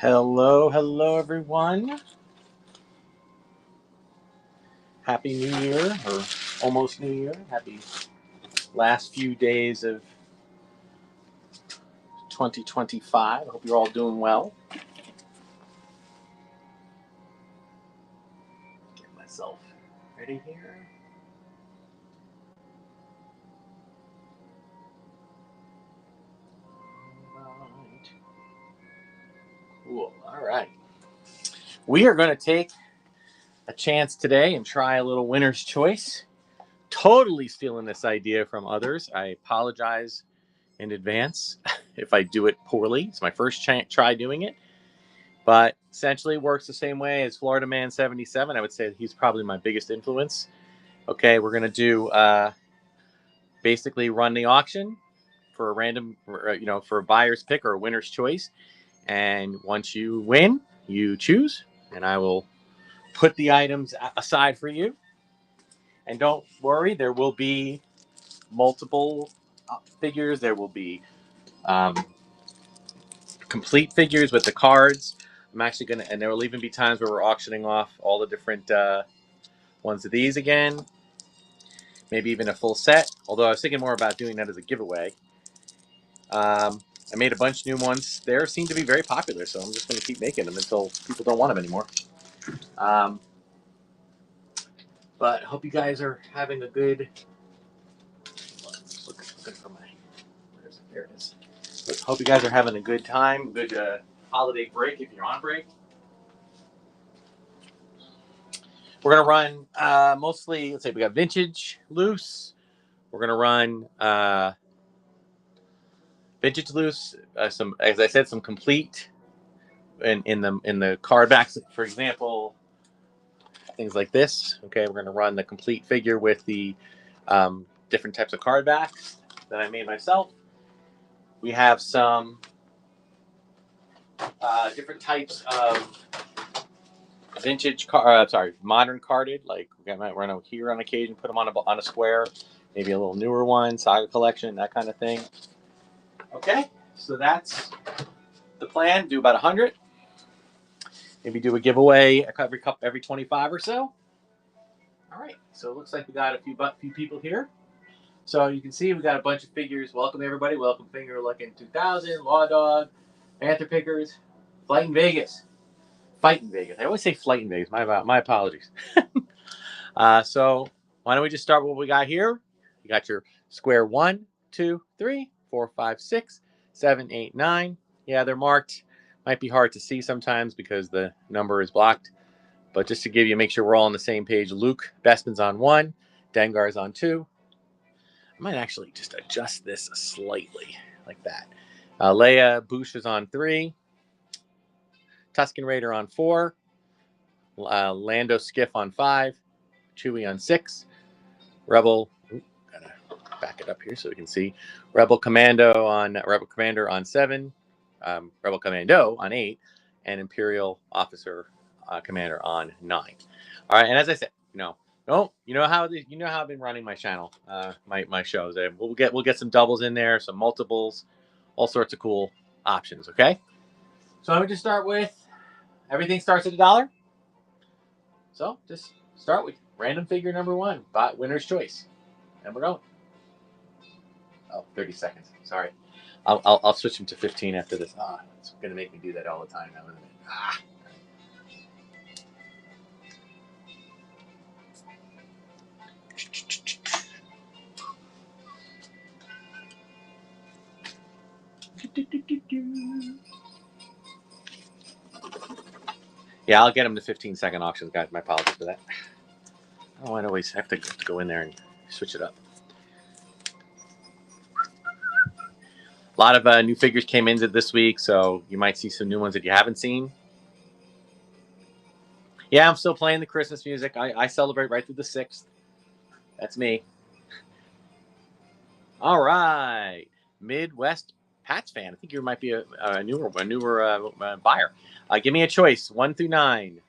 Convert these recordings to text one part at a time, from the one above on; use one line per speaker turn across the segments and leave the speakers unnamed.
Hello, hello, everyone. Happy New Year, or almost New Year. Happy last few days of 2025. I hope you're all doing well. Get myself ready here. All right. Cool. All right. We are going to take a chance today and try a little winner's choice. Totally stealing this idea from others. I apologize in advance if I do it poorly. It's my first try doing it. But essentially works the same way as Florida Man 77. I would say he's probably my biggest influence. Okay, we're going to do basically run the auction for a random, for a buyer's pick or a winner's choice. And once you win, you choose, and I will put the items aside for you. And don't worry, there will be multiple figures. There will be complete figures with the cards. I'm actually going to, and there will even be times where we're auctioning off all the different ones of these again. Maybe even a full set. Although I was thinking more about doing that as a giveaway. I made a bunch of new ones. They seem to be very popular, so I'm just going to keep making them until people don't want them anymore. But I hope you guys are having a good. Looking for my. There it is. But hope you guys are having a good time, good holiday break if you're on break. We're gonna run mostly. Let's say we got vintage loose. We're gonna run vintage loose. Some, as I said, some complete. In the card backs, for example, things like this. Okay, we're going to run the complete figure with the different types of card backs that I made myself. We have some different types of modern carded. Like we might run here on occasion, put them on a square, maybe a little newer one, Saga Collection, that kind of thing. Okay, so that's the plan. Do about 100. Maybe do a giveaway every 25 or so. All right, so it looks like we got a few people here. So you can see we got a bunch of figures. Welcome everybody. Welcome Finger Looking 2000, Law Dog, Panther Pickers, Fighting Vegas. I always say Flight in Vegas. My apologies. So why don't we just start with what we got here? You got your square 1, 2, 3, 4, 5, 6, 7, 8, 9. Yeah, they're marked. Might be hard to see sometimes because the number is blocked. But just to make sure we're all on the same page, Luke Bestman's on 1, Dengar's on 2. I might actually just adjust this slightly like that. Leia Boosh is on 3, Tusken Raider on 4, Lando Skiff on 5, Chewie on 6, Rebel. Gotta back it up here so we can see. Rebel Commander on 7, Rebel Commando on 8, and Imperial Officer Commander on 9. All right, and as I said, you know how I've been running my channel, my shows. We'll get some doubles in there, some multiples, all sorts of cool options. Okay, so I'm going to start with everything starts at $1. So just start with random figure number 1, winner's choice, and we're going. Oh, 30 seconds. Sorry, I'll switch them to 15 after this. It's going to make me do that all the time now, isn't it? Yeah, I'll get them to 15-second auctions, guys. My apologies for that. Oh, I always have to go in there and switch it up. A lot of new figures came into this week, so you might see some new ones that you haven't seen. Yeah, I'm still playing the Christmas music. I celebrate right through the 6th. That's me. All right, Midwest Pats fan. I think you might be a newer buyer. Give me a choice, 1 through 9.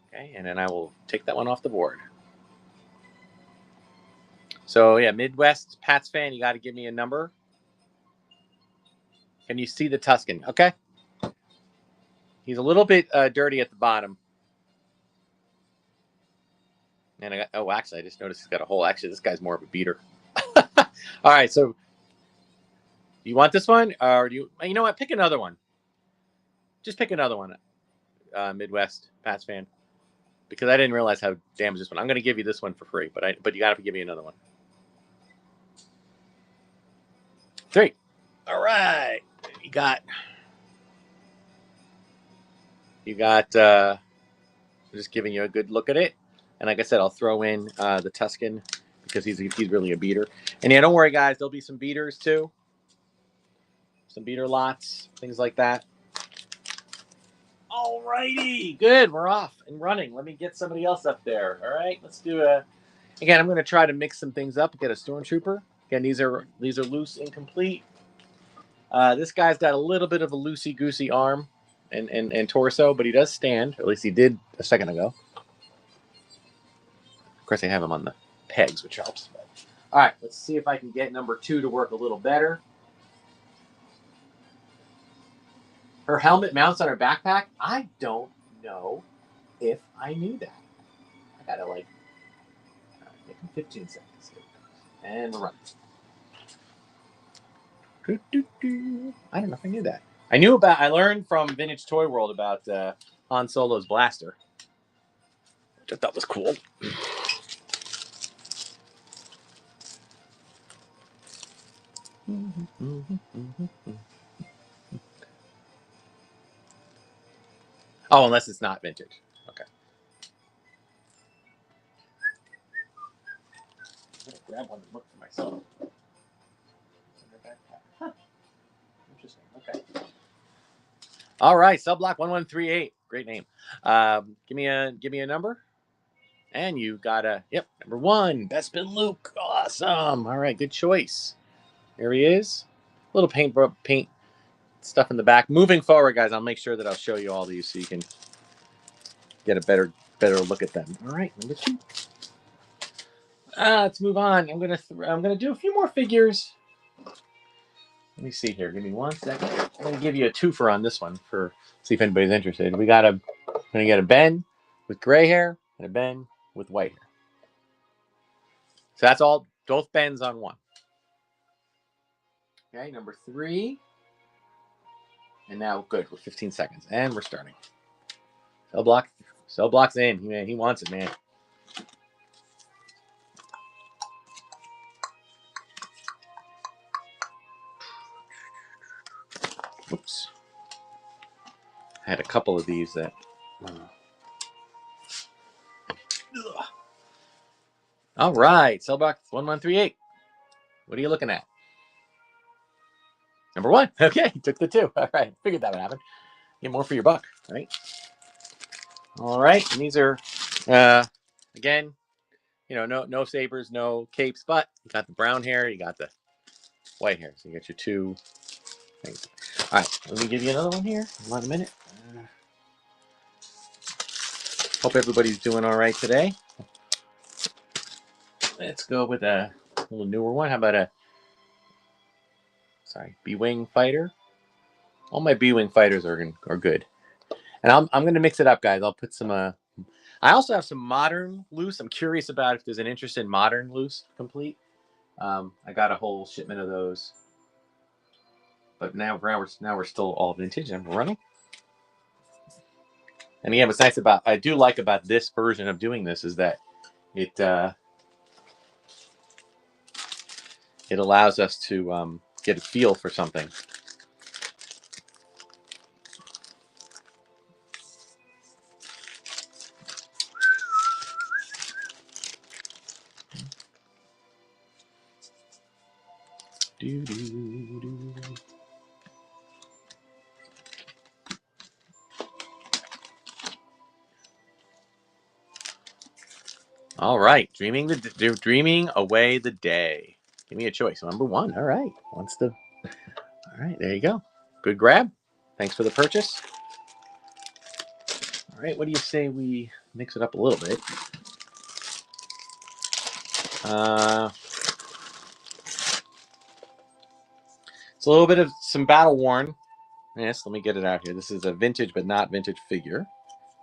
Okay, and then I will take that one off the board. So yeah, Midwest Pats fan, you got to give me a number. Can you see the Tuscan? Okay. He's a little bit dirty at the bottom. And I got, oh, actually, I just noticed he's got a hole. Actually, this guy's more of a beater. All right, so you want this one? Or do you know what? Pick another one. Just pick another one, Midwest Pats fan. Because I didn't realize how damaged this one. I'm going to give you this one for free, but you got to give me another one. 3. All right. You got I'm just giving you a good look at it. And like I said, I'll throw in the Tuscan because he's really a beater. And yeah, don't worry, guys. There'll be some beaters too. Some beater lots, things like that. All righty. Good. We're off and running. Let me get somebody else up there. All right. Let's do again, I'm going to try to mix some things up. Get a Stormtrooper. Again, these are loose and complete. This guy's got a little bit of a loosey-goosey arm and torso, but he does stand. Or at least he did a second ago. Of course, I have him on the pegs, which helps. But. All right, let's see if I can get number 2 to work a little better. Her helmet mounts on her backpack? I don't know if I knew that. I gotta, like, make him 15 seconds. And we're running. I don't know if I knew that. I learned from Vintage Toy World about Han Solo's blaster, which I thought was cool. Oh, unless it's not vintage. Okay. I'm gonna grab one and look for myself. Huh. Interesting. Okay. All right, Subblock 1138. Great name. Give me a number. And you got number 1. Bespin Luke. Awesome. All right, good choice. Here he is. A little paint stuff in the back. Moving forward, guys, I'll make sure that I'll show you all these so you can get a better look at them. All right, number 2. Let's move on. I'm gonna do a few more figures. Let me see here. Give me 1 second. I'm gonna give you a twofer on this one for see if anybody's interested. I'm gonna get a Ben with gray hair and a Ben with white hair. So that's all. Both Bens on one. Okay, number 3. And now, good. We're 15 seconds, and we're starting. Cell block's in. Man, he wants it, man. Oops. I had a couple of these that. All right, Cellbox 1138. What are you looking at? Number 1. Okay, took the 2. All right, figured that would happen. Get more for your buck, right? All right, and these are, again, no sabers, no capes, but you got the brown hair, you got the white hair, so you got your 2 things. All right, let me give you another one here. Hold on a minute. Hope everybody's doing all right today. Let's go with a little newer one. How about B-Wing fighter? All my B-Wing fighters are good. And I'm going to mix it up, guys. I'll put some... I also have some modern loose. I'm curious about if there's an interest in modern loose complete. I got a whole shipment of those. But now we're still all vintage and we're running. And again, what's nice I do like about this version of doing this is that it allows us to get a feel for something. All right, dreaming away the day. Give me a choice. Number 1. All right, all right, there you go. Good grab. Thanks for the purchase. All right, what do you say we mix it up a little bit? It's a little bit of some battle worn. Yes, let me get it out here. This is a vintage but not vintage figure.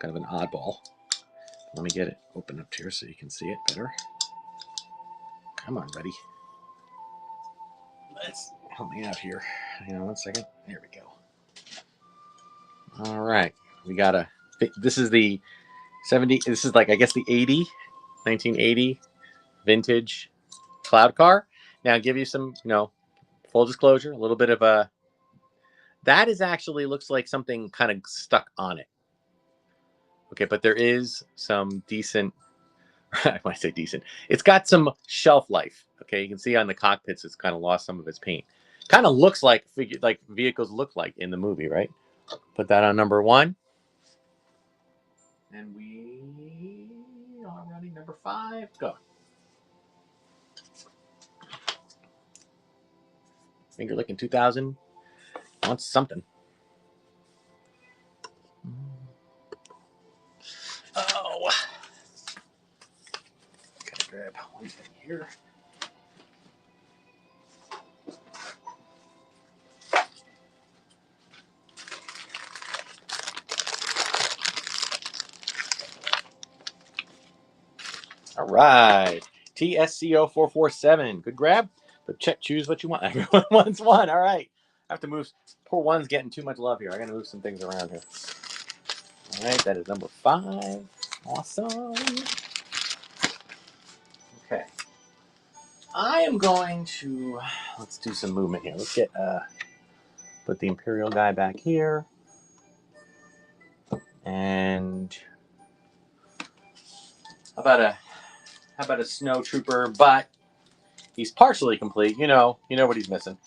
Kind of an oddball. Let me get it open up here so you can see it better. Come on, buddy. Let's help me out here. Hang on one second. There we go. All right. We got a. This is the 70. This is like, I guess, the 1980 vintage cloud car. Now, I'll give you some, full disclosure, a little bit of a. That is actually looks like something kind of stuck on it. Okay, but there is some decent. When I say decent, it's got some shelf life. Okay, you can see on the cockpits, it's kind of lost some of its paint. Kind of looks like vehicles look like in the movie, right? Put that on number 1, and we are running number 5. Go. Finger licking 2000 wants something. Oh, gotta grab one thing here. All right, TSCO447. Good grab, but choose what you want. Everyone wants one. All right, I have to move. Poor one's getting too much love here. I gotta move some things around here. All right, that is number 5. Awesome. Okay, I am going to let's do some movement here. Let's get put the Imperial guy back here, and how about a snow trooper? But he's partially complete. You know what he's missing.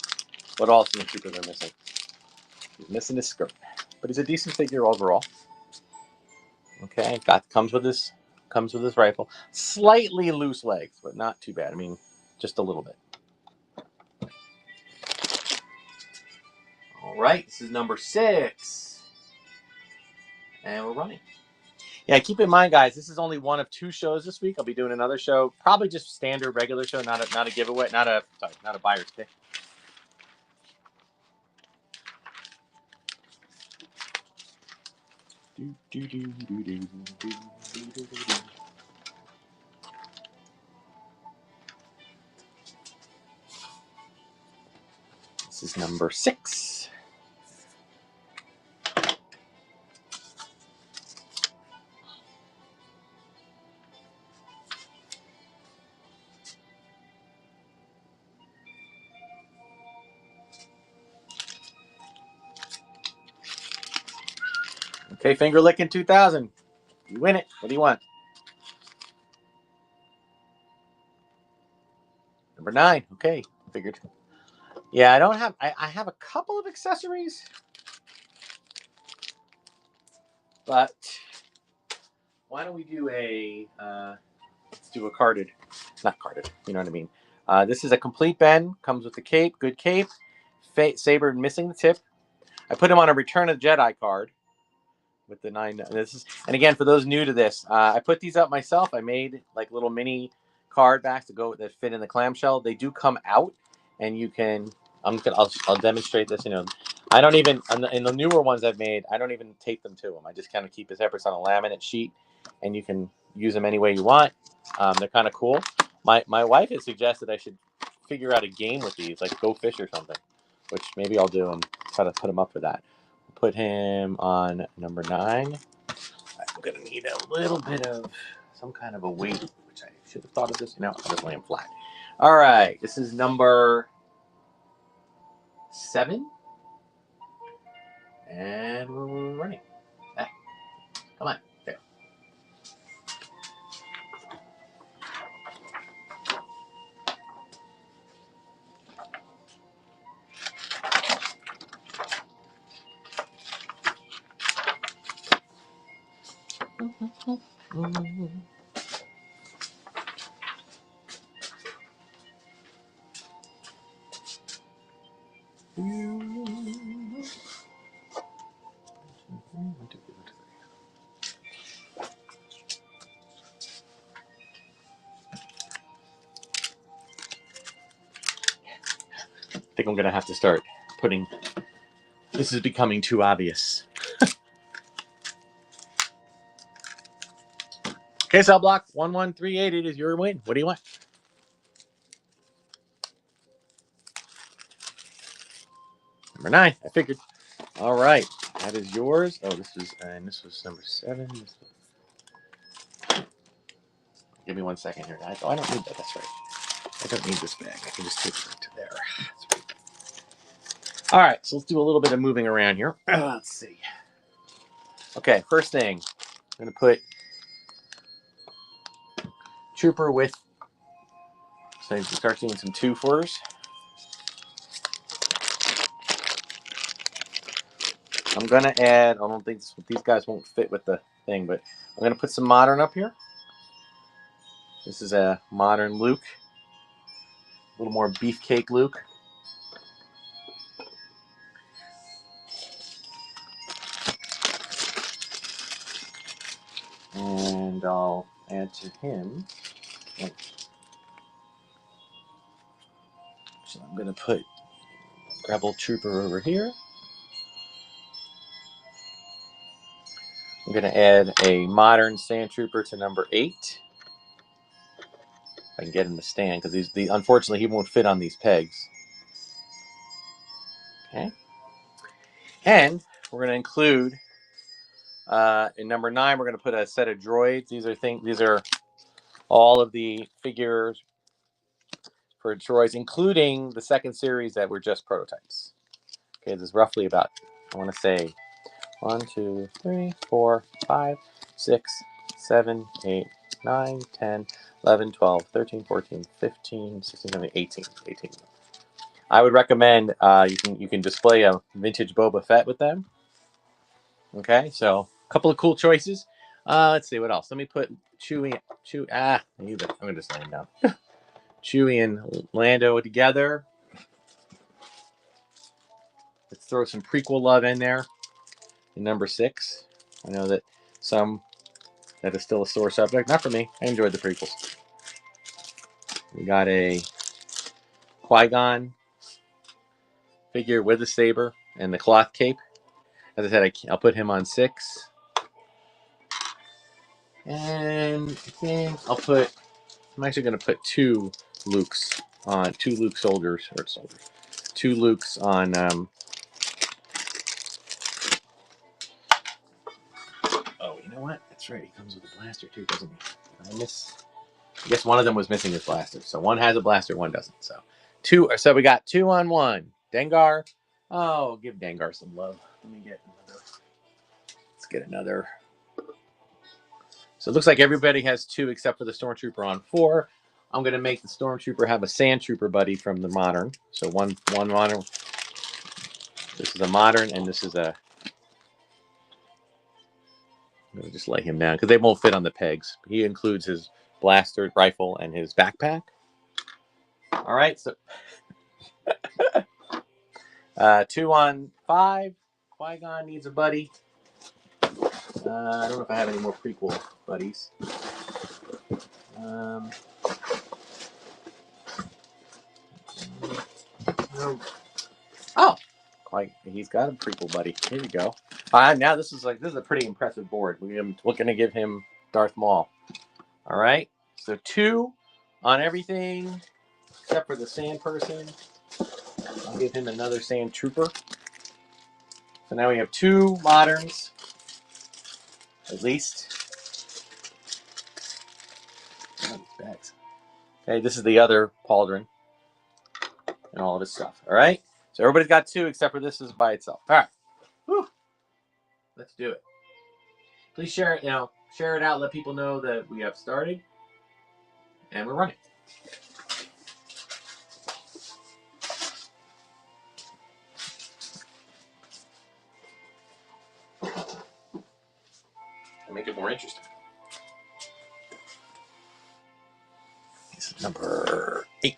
What all snow troopers are missing? He's missing his skirt, but he's a decent figure overall. Okay, comes with his rifle. Slightly loose legs, but not too bad. I mean, just a little bit. All right, this is number 6, and we're running. Yeah, keep in mind, guys, this is only one of 2 shows this week. I'll be doing another show, probably just standard regular show, not a giveaway, not a buyer's pick. This is number 6. Okay, finger licking 2000. You win it. What do you want? Number 9. Okay, figured. Yeah, I have a couple of accessories, but why don't we do let's do a carded, not carded, you know what I mean. This is a complete Ben, comes with the cape, good cape, saber missing the tip. I put him on a Return of the Jedi card with the 9. And again, for those new to this, I put these up myself. I made like little mini card backs that fit in the clamshell. They do come out, and you can. I'll demonstrate this. I don't even in the newer ones I've made. I don't even tape them to them. I just kind of keep his headrest on a laminate sheet, and you can use them any way you want. They're kind of cool. My wife has suggested I should figure out a game with these, like Go Fish or something, which maybe I'll do and try to put him up for that. Put him on number 9. I'm going to need a little bit of some kind of a weight, which I should have thought of this. No, I'll just lay him flat. All right, this is number 7. And we're running. Ah, come on, there. I think I'm going to have to start this is becoming too obvious. Okay, cell block 11388 is your win. What do you want? Number 9. I figured. All right, that is yours. Oh, this was number 7. Give me 1 second here, guys. Oh, I don't need that. That's right. I don't need this bag. I can just take it right to there. That's right. All right, so let's do a little bit of moving around here. Let's see. Okay, first thing, I'm going to put Trooper with, so you start doing some 2-4s. I'm going to add, I don't think these guys won't fit with the thing, but I'm going to put some modern up here. This is a modern Luke. A little more beefcake Luke. And I'll add to him. So I'm going to put Rebel Trooper over here. I'm going to add a modern Sand Trooper to number 8. If I can get him to stand, because unfortunately he won't fit on these pegs. Okay. And we're going to include in number 9, we're going to put a set of droids. These are all of the figures for droids, including the second series that were just prototypes. Okay, there's roughly about, I want to say, 1, 2, 3, 4, 5, 6, 7, 8, 9, 10, 11, 12, 13, 14, 15, 16, 17, 18. I would recommend you can display a vintage Boba Fett with them. Okay, so a couple of cool choices. Let's see what else. Let me put Chewie. I'm gonna just lay him down. Chewie and Lando together. Let's throw some prequel love in there. In number 6, I know that that is still a sore subject. Not for me. I enjoyed the prequels. We got a Qui-Gon figure with a saber and the cloth cape. As I said, I'll put him on 6. And I think I'm actually going to put 2 Lukes on, 2 Luke soldiers, 2 Lukes on, oh, you know what? That's right. He comes with a blaster too, doesn't he? I guess one of them was missing his blaster. So one has a blaster, one doesn't. So we got 2 on 1. Dengar. Oh, give Dengar some love. Let's get another. So it looks like everybody has 2 except for the Stormtrooper on 4. I'm going to make the Stormtrooper have a Sand Trooper buddy from the modern. So one modern. This is a modern, and this is a. I'm going to just lay him down because they won't fit on the pegs. He includes his blaster rifle and his backpack. All right, so 2 on 5. Qui-Gon needs a buddy. I don't know if I have any more prequel buddies. Oh, he's got a prequel buddy. Here we go. Now this is a pretty impressive board. We're going to give him Darth Maul. All right, so 2 on everything except for the Sand person. I'll give him another Sand Trooper. So now we have 2 moderns, at least. Oh, these bags. Okay, this is the other Pauldron and all of his stuff. All right, so everybody's got 2 except for this is by itself. All right, whew. Let's do it. Please share it. Share it out. Let people know that we have started and we're running. Make it more interesting. This is number 8.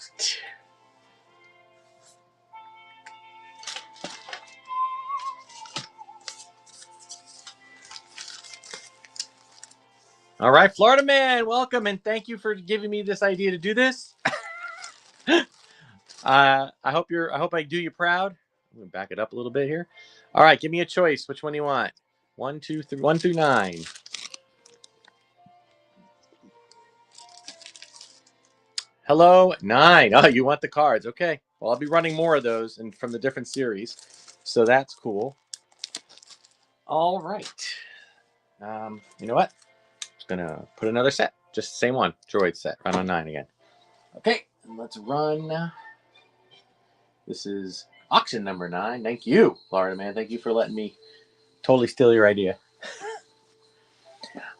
All right, Florida man, welcome and thank you for giving me this idea to do this. I hope I do you proud. I'm gonna back it up a little bit here. All right, give me a choice. Which one do you want? 1, 2, 3, 1 through 9. Hello, 9. Oh, you want the cards? Okay. Well, I'll be running more of those and from the different series, so that's cool. All right. You know what? Just gonna put another set, just the same one, droid set. Run on 9 again. Okay, and let's run. This is auction number 9. Thank you, Florida man. Thank you for letting me totally steal your idea.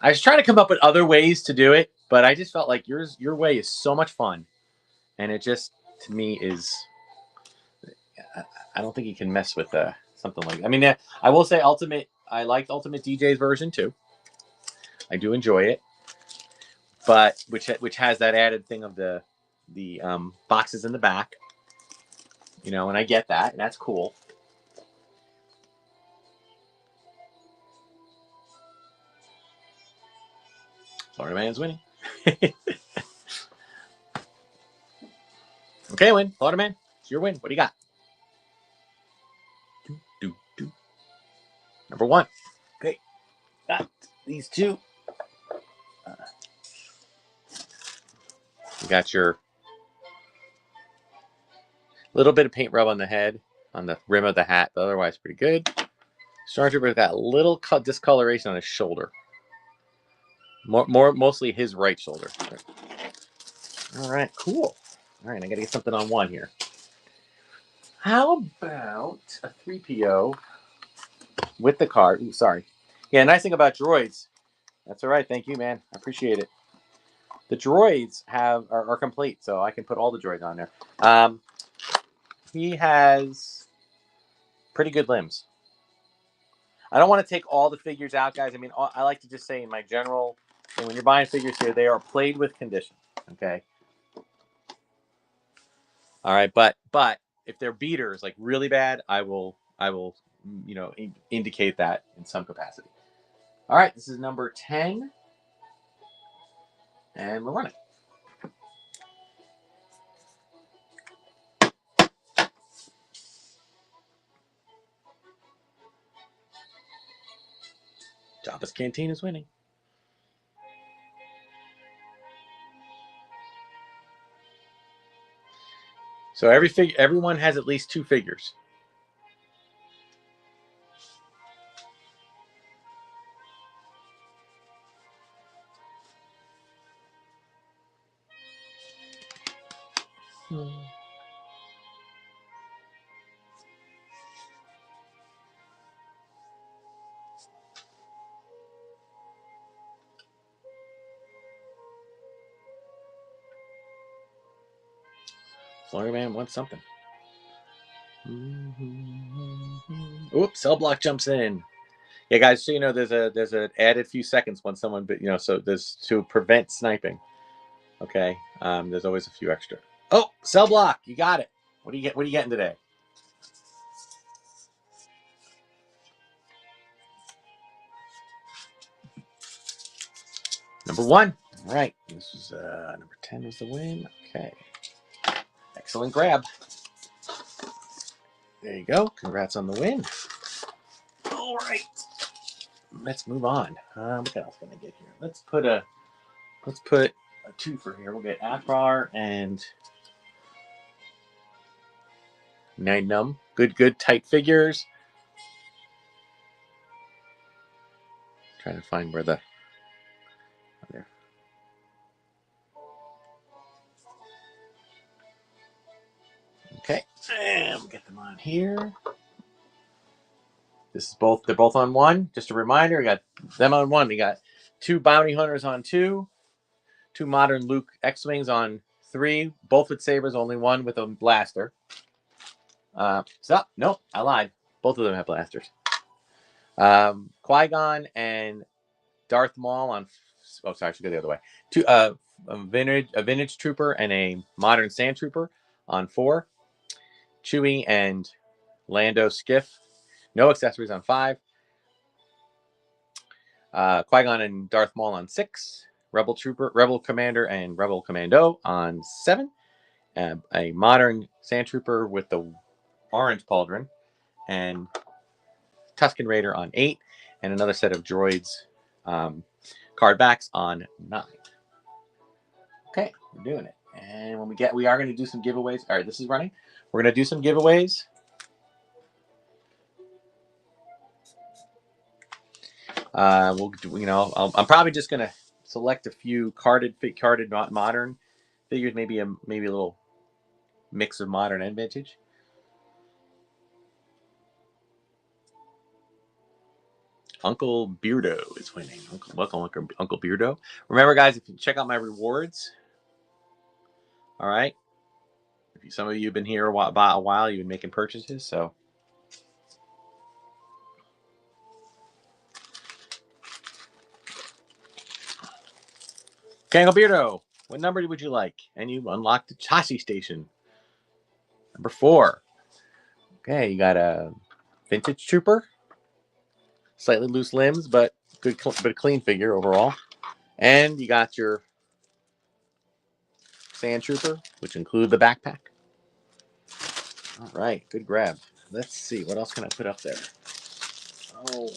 I was trying to come up with other ways to do it, but I just felt like your way is so much fun, and it just to me is. I don't think you can mess with something like that. I mean, I will say Ultimate. I liked Ultimate DJ's version too. I do enjoy it, but which has that added thing of the boxes in the back, you know, and I get that, and that's cool. Florida man's winning. Okay, win. Florida man, it's your win. What do you got? Do. Number 1. Okay, got these two. You got your little bit of paint rub on the head, on the rim of the hat, but otherwise pretty good. Stormtrooper got a little discoloration on his shoulder. Mostly his right shoulder. All right, cool. All right, I got to get something on 1 here. How about a 3PO with the card? Ooh, sorry. Yeah, nice thing about droids. That's all right. Thank you, man. I appreciate it. The droids are complete, so I can put all the droids on there. He has pretty good limbs. I don't want to take all the figures out, guys. I mean, I like to just say in my general, when you're buying figures here, they are played with condition. Okay. All right, but if they're beaters, like really bad, I will indicate that in some capacity. All right, this is number 10, and we're running. Jabba's Canteen is winning. So everyone has at least 2 figures. Florida man wants something. Oops, cell block jumps in. Yeah, guys, so you know there's an added few seconds when someone, so there's to prevent sniping. Okay, there's always a few extra. Oh, cell block, you got it. What do you get? What are you getting today? Number 1. All right, this is number 10 is the win. Okay, excellent grab. There you go. Congrats on the win. All right, let's move on. What else can I get here? Let's put a 2 for here. We'll get Akbar and Magnum. Good tight figures. Trying to find where the there. Okay, and we'll get them on here. This is they're both on 1. Just a reminder, we got them on 1. We got 2 bounty hunters on 2, 2 modern Luke X-Wings on 3, both with sabers, only 1 with a blaster. Nope, I lied. Both of them have blasters. Qui-Gon and Darth Maul on. Oh, sorry, I should go the other way. A vintage trooper and a modern sand trooper on 4. Chewie and Lando Skiff. No accessories on 5. Qui-Gon and Darth Maul on 6. Rebel Commander, and Rebel Commando on 7. A modern sand trooper with the orange pauldron and Tusken Raider on 8, and another set of droids card backs on 9. Okay, we're doing it. And when we are going to do some giveaways. All right, this is running. We're going to do some giveaways. We'll, you know, I'm probably just going to select a few carded modern figures, maybe a little mix of modern and vintage. Uncle Beardo is winning. Welcome, Uncle Beardo. Remember, guys, if you check out my rewards, all right. Some of you have been here about a while. You've been making purchases, so. Okay, Uncle Beardo, what number would you like? And you unlocked the chassis station. Number 4. Okay, you got a vintage trooper. Slightly loose limbs, but a clean figure overall. And you got your sand trooper, which include the backpack. All right, good grab. Let's see, what else can I put up there? Oh,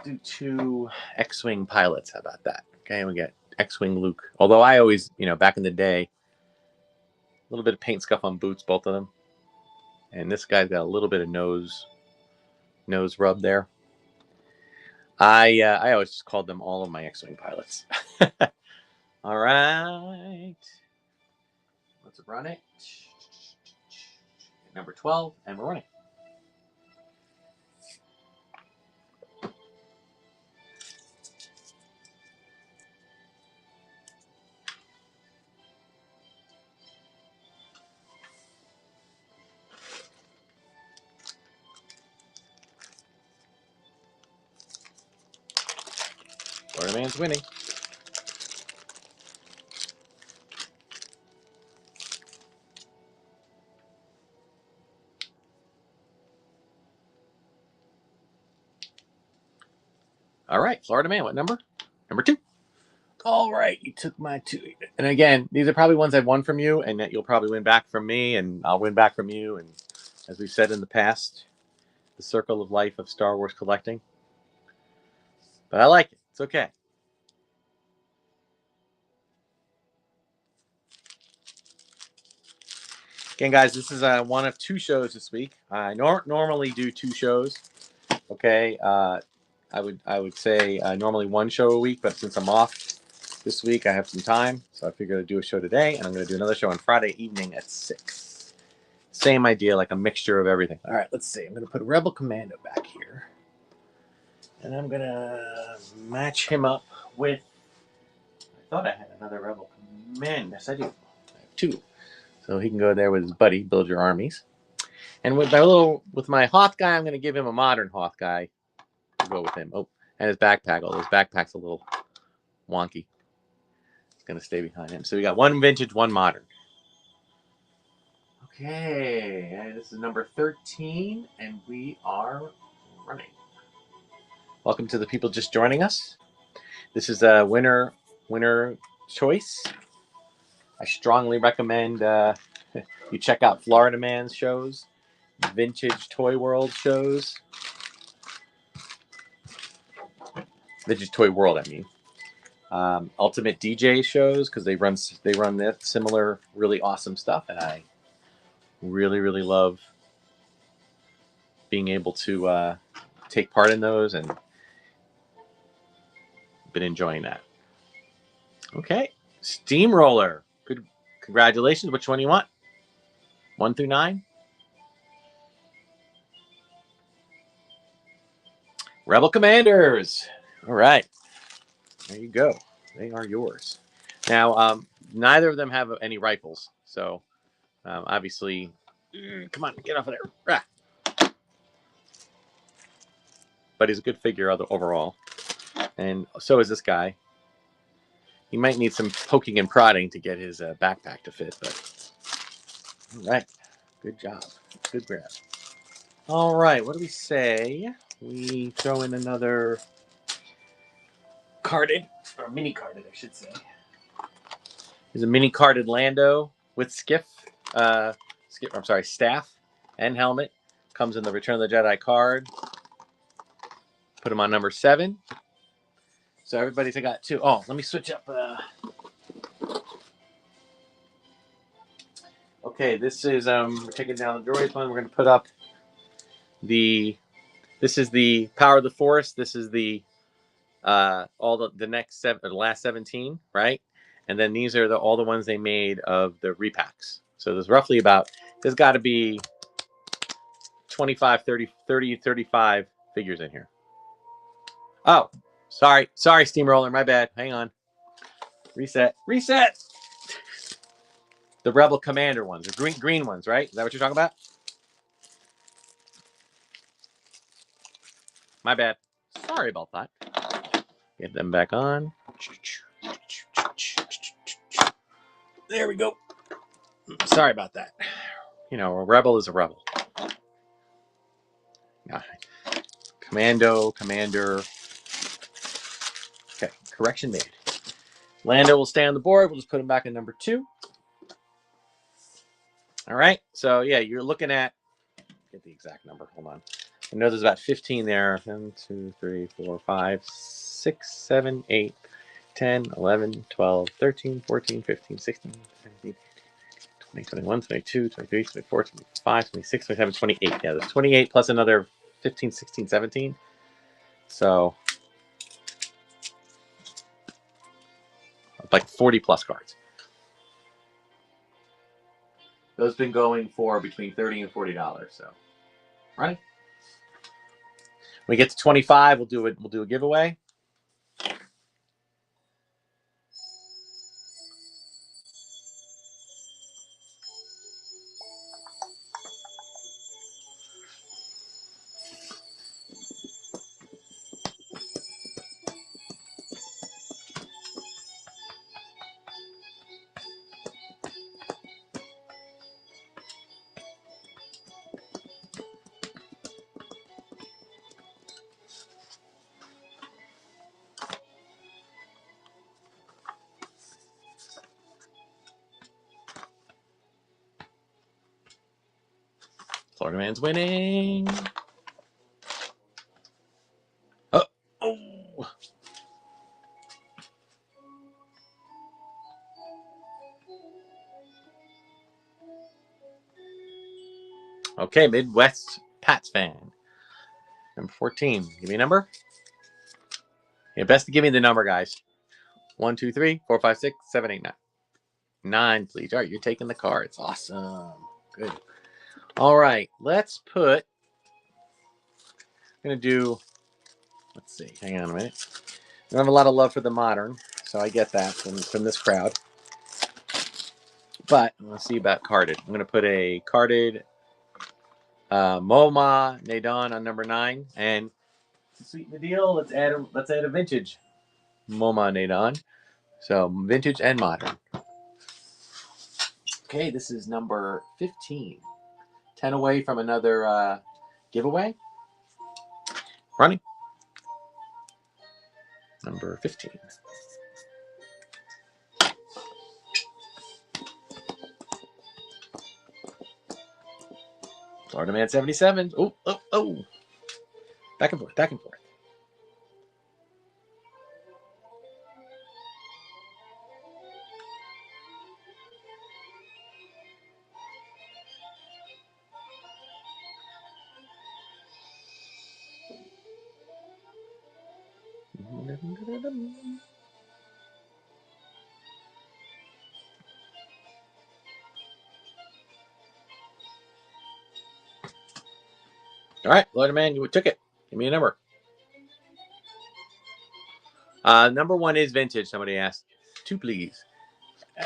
do 2 X-Wing pilots. How about that? Okay, we got X-Wing Luke. Although I always, back in the day, a little bit of paint scuff on boots, both of them. And this guy's got a little bit of nose rub there. I always just called them all of my X-Wing pilots. All right. Let's run it. Number 12, and we're running. Florida Man's winning. All right, Florida Man, what number? Number 2. All right, you took my 2. And again, these are probably ones I've won from you, and that you'll probably win back from me, and I'll win back from you. And as we've said in the past, the circle of life of Star Wars collecting. But I like it. It's okay. Again, guys, this is one of 2 shows this week. I normally do 2 shows. Okay, I would say normally 1 show a week, but since I'm off this week, I have some time, so I figured I'd do a show today, and I'm going to do another show on Friday evening at 6. Same idea, like a mixture of everything. All right, let's see. I'm going to put Rebel Commando back here, and I'm going to match him up with. I thought I had another Rebel Commando. Yes, I do. I have 2. So he can go there with his buddy, build your armies. And with my Hoth guy, I'm going to give him a modern Hoth guy to go with him. Oh, and his backpack. Although his backpack's a little wonky. It's going to stay behind him. So we got 1 vintage, 1 modern. Okay, and this is number 13, and we are running. Welcome to the people just joining us. This is a winner choice. I strongly recommend you check out Florida Man's shows, Vintage Toy World shows. Vintage Toy World, I mean. Ultimate DJ shows, because they run that similar really awesome stuff, and I really, really love being able to take part in those, and been enjoying that. Okay, Steamroller. Good, congratulations. Which one do you want? 1 through 9. Rebel Commanders. All right, there you go. They are yours. Now, neither of them have any rifles, so obviously, come on, get off of there. Ah. But he's a good figure overall, and so is this guy. He might need some poking and prodding to get his backpack to fit, but all right, good job, good grab. All right, what do we say? We throw in another carded, or mini carded, I should say. There's a mini carded Lando with skiff staff and helmet. Comes in the Return of the Jedi card. Put him on number 7. So everybody's got 2. Oh, let me switch up. Okay, this is we're taking down the droid one. We're going to put up the. This is the Power of the Force. This is the all the next the last 17, right? And then these are all the ones they made of the repacks. So there's roughly there's got to be 25, 30, 35 figures in here. Oh, sorry, Steamroller, my bad. Hang on. Reset. The Rebel Commander ones, the green ones, right? Is that what you're talking about? My bad. Sorry about that. Get them back on. There we go. Sorry about that. You know, a rebel is a rebel. Commander. Okay, correction made. Lando will stay on the board. We'll just put him back in number 2. All right. So, yeah, you're looking at... Get the exact number. Hold on. I know there's about 15 there. 1, 2, 3, 4, 5, 6, 7, 8, 10, 11, 12, 13, 14, 15, 16, 17, 20, 21, 22, 23, 24, 25, 26, 27, 28. Yeah, there's 28 plus another 15, 16, 17. So, like 40 plus cards. Those been going for between $30 and $40. So, right? When we get to 25, we'll do a giveaway. Florida Man's winning. Oh. Okay, Midwest Pats fan. Number 14. Give me a number. Yeah, best to give me the number, guys. 1, 2, 3, 4, 5, 6, 7, 8, 9. 9, please. All right, you're taking the cards. Awesome. Good. All right, let's put... I'm going to do... Let's see. Hang on a minute. I don't have a lot of love for the modern, so I get that from this crowd. But let's see about carded. I'm going to put a carded Moma Nadon on number 9. And to sweeten the deal, let's add a vintage Moma Nadon. So vintage and modern. Okay, this is number 15. 10 away from another giveaway. Running. Number 15. Florida Man 77. Oh. Back and forth. All right, Florida Man, you took it. Give me a number. Number 1 is vintage. Somebody asked. 2, please.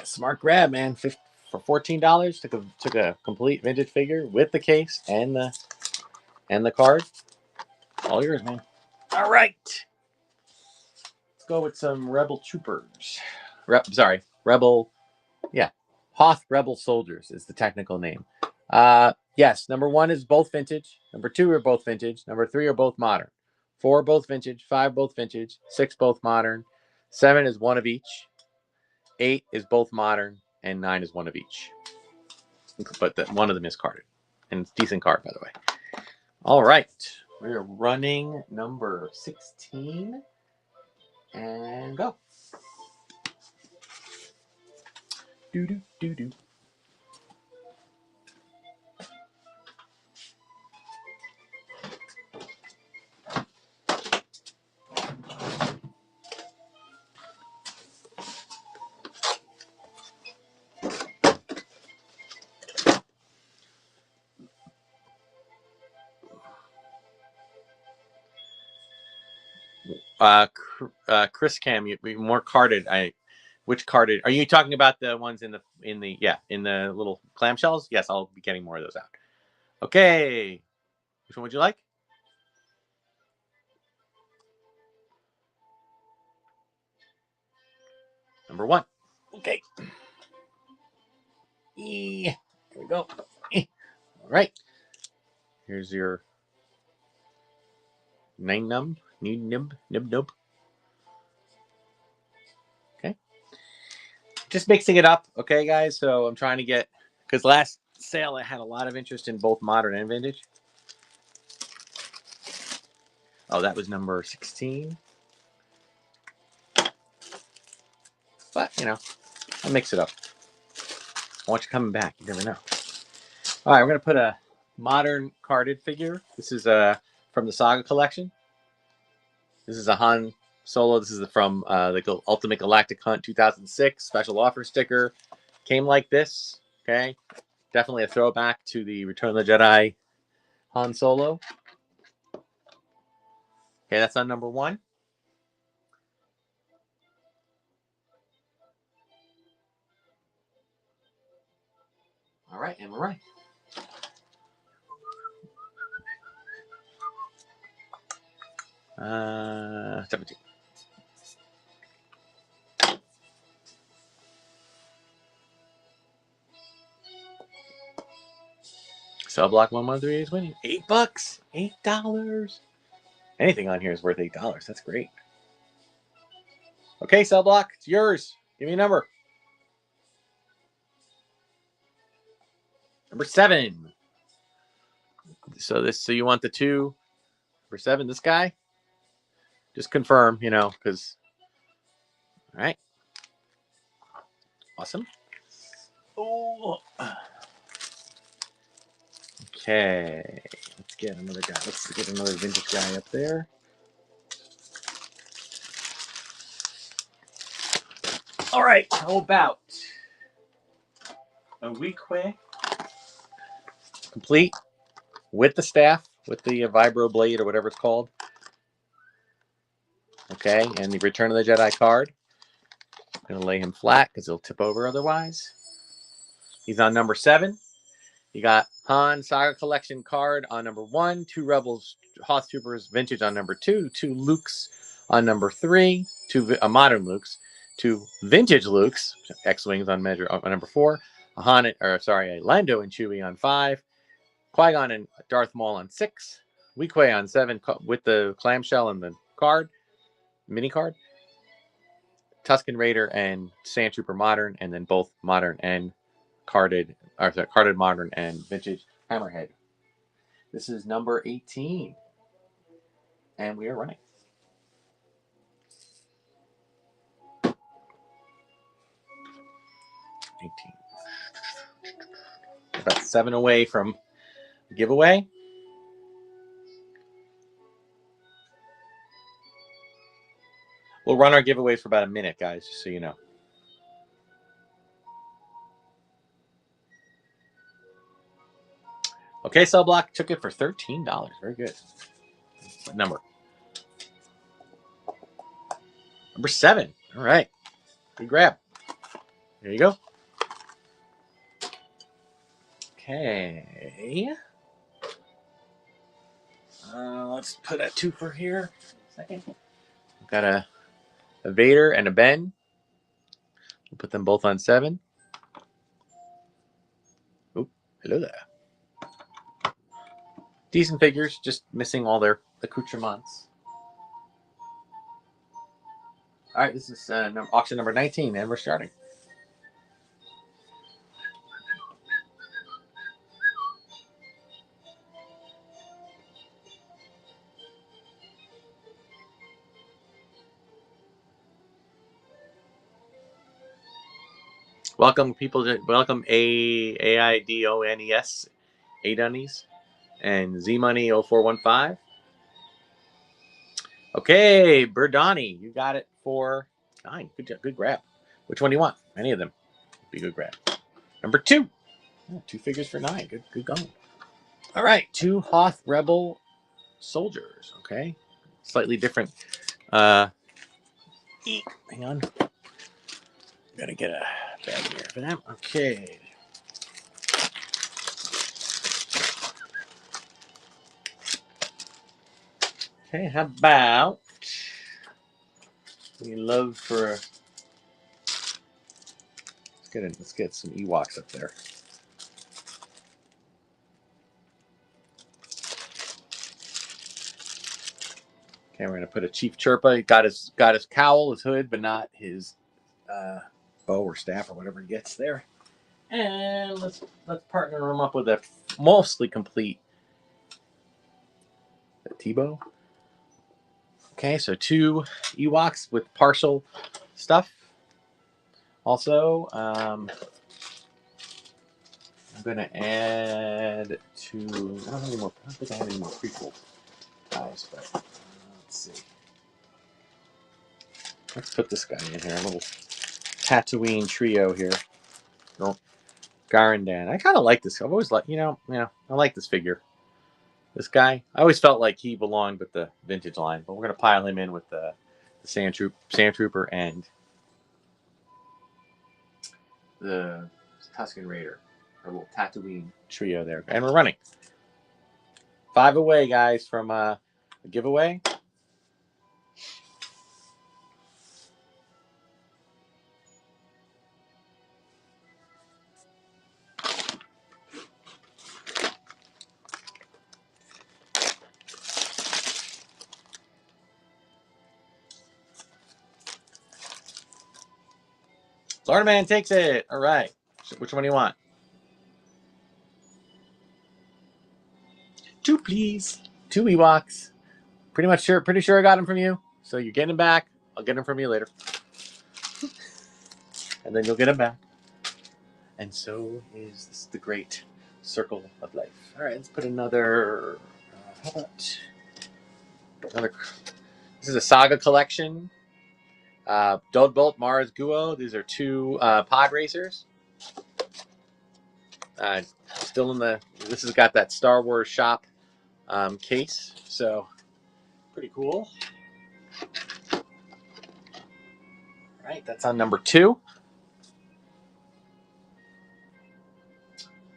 Smart grab, man. For $14, took a complete vintage figure with the case and the card. All yours, man. All right. Let's go with some Rebel Troopers. Rebel. Yeah, Hoth Rebel Soldiers is the technical name. Yes, number 1 is both vintage. Number 2 are both vintage. Number 3 are both modern. 4 both vintage. 5 both vintage. 6 both modern. 7 is one of each. 8 is both modern. And 9 is one of each. but one of them is carded, and it's a decent card, by the way. All right, we're running number 16, and go. Do do do do. Chris Cam, you more carded. Which carded? Are you talking about the ones in the in the little clamshells? Yes, I'll be getting more of those out. Okay, which one would you like? Number 1. Okay. Here we go. All right. Here's your nine nub. Nib. Okay. Just mixing it up. Okay, guys. So I'm trying to get, because last sale I had a lot of interest in both modern and vintage. Oh, that was number 16. But, I'll mix it up. I want you coming back. You never know. All right, we're going to put a modern carded figure. This is from the Saga collection. This is a Han Solo. This is from the Ultimate Galactic Hunt 2006 special offer sticker. Came like this. Okay, definitely a throwback to the Return of the Jedi Han Solo. Okay, that's on number 1. All right, and we're running. Uh, 17. Cell block 113 is winning. $8. $8. Anything on here is worth $8. That's great. Okay, cell block, it's yours. Give me a number. Number 7. So you want the 2? Number 7, this guy? Just confirm, because. All right. Awesome. Oh. Okay. Let's get another guy. Let's get another vintage guy up there. All right. How about a Weequay complete with the staff, with the vibro blade or whatever it's called. Okay. And the Return of the Jedi card. I'm going to lay him flat because he'll tip over otherwise. He's on number 7. You got Han Saga Collection card on number 1, 2 Rebels Hoth Troopers Vintage on number 2, 2 Lukes on number 3, 2 Modern Lukes, 2 Vintage Lukes, X-Wings on number 4, a Lando and Chewie on 5, Qui-Gon and Darth Maul on 6, Weequay on 7 with the clamshell and the card, mini card, Tusken Raider and Sand Trooper Modern, and then both Modern and carded Modern and Vintage Hammerhead. This is number 18. And we are running. 18. About 7 away from giveaway. We'll run our giveaways for about a minute, guys, just so you know. Okay, Cell Block took it for $13. Very good. What number? Number 7. All right. Good grab. There you go. Okay. Let's put a 2 for here. Second. We've got a Vader and a Ben. We'll put them both on 7. Oh, hello there. Decent figures, just missing all their accoutrements. All right, this is auction number 19, and we're starting. Welcome people to welcome AIDONES Adonies and Z Money 0415. Okay, Berdani, you got it for 9. Good job, good grab. Which one do you want? Any of them. Be a good grab. Number 2. Oh, 2 figures for 9. Good going. All right, 2 Hoth Rebel soldiers. Okay, slightly different. Hang on. Gotta get a bag here for them. Okay. Okay, how about we love for let's get some Ewoks up there. Okay, we're gonna put a Chief Chirpa. He got his cowl, his hood, but not his bow or staff or whatever he gets there. And let's partner him up with a mostly complete Tuba. Okay, so 2 Ewoks with partial stuff. Also, I'm gonna add 2. I don't think I have any more prequel guys, but let's see. Let's put this guy in here. A little Tatooine trio here. Garandan. I kind of like this. I've always liked, I like this figure. This guy, I always felt like he belonged with the vintage line, but we're gonna pile him in with the Sand Trooper and the Tusken Raider. Our little Tatooine trio there, and we're running 5 away, guys, from a giveaway. Florida Man takes it. All right. Which one do you want? 2, please. 2 Ewoks. Pretty sure I got them from you. So you're getting them back. I'll get them from you later. And then you'll get them back. And so is this the great circle of life. All right, let's put another. How about another? This is a Saga collection. Dodebolt, Mars, Guo. These are 2 pod racers. Still in the. This has got that Star Wars shop case, so pretty cool. All right, that's on number 2.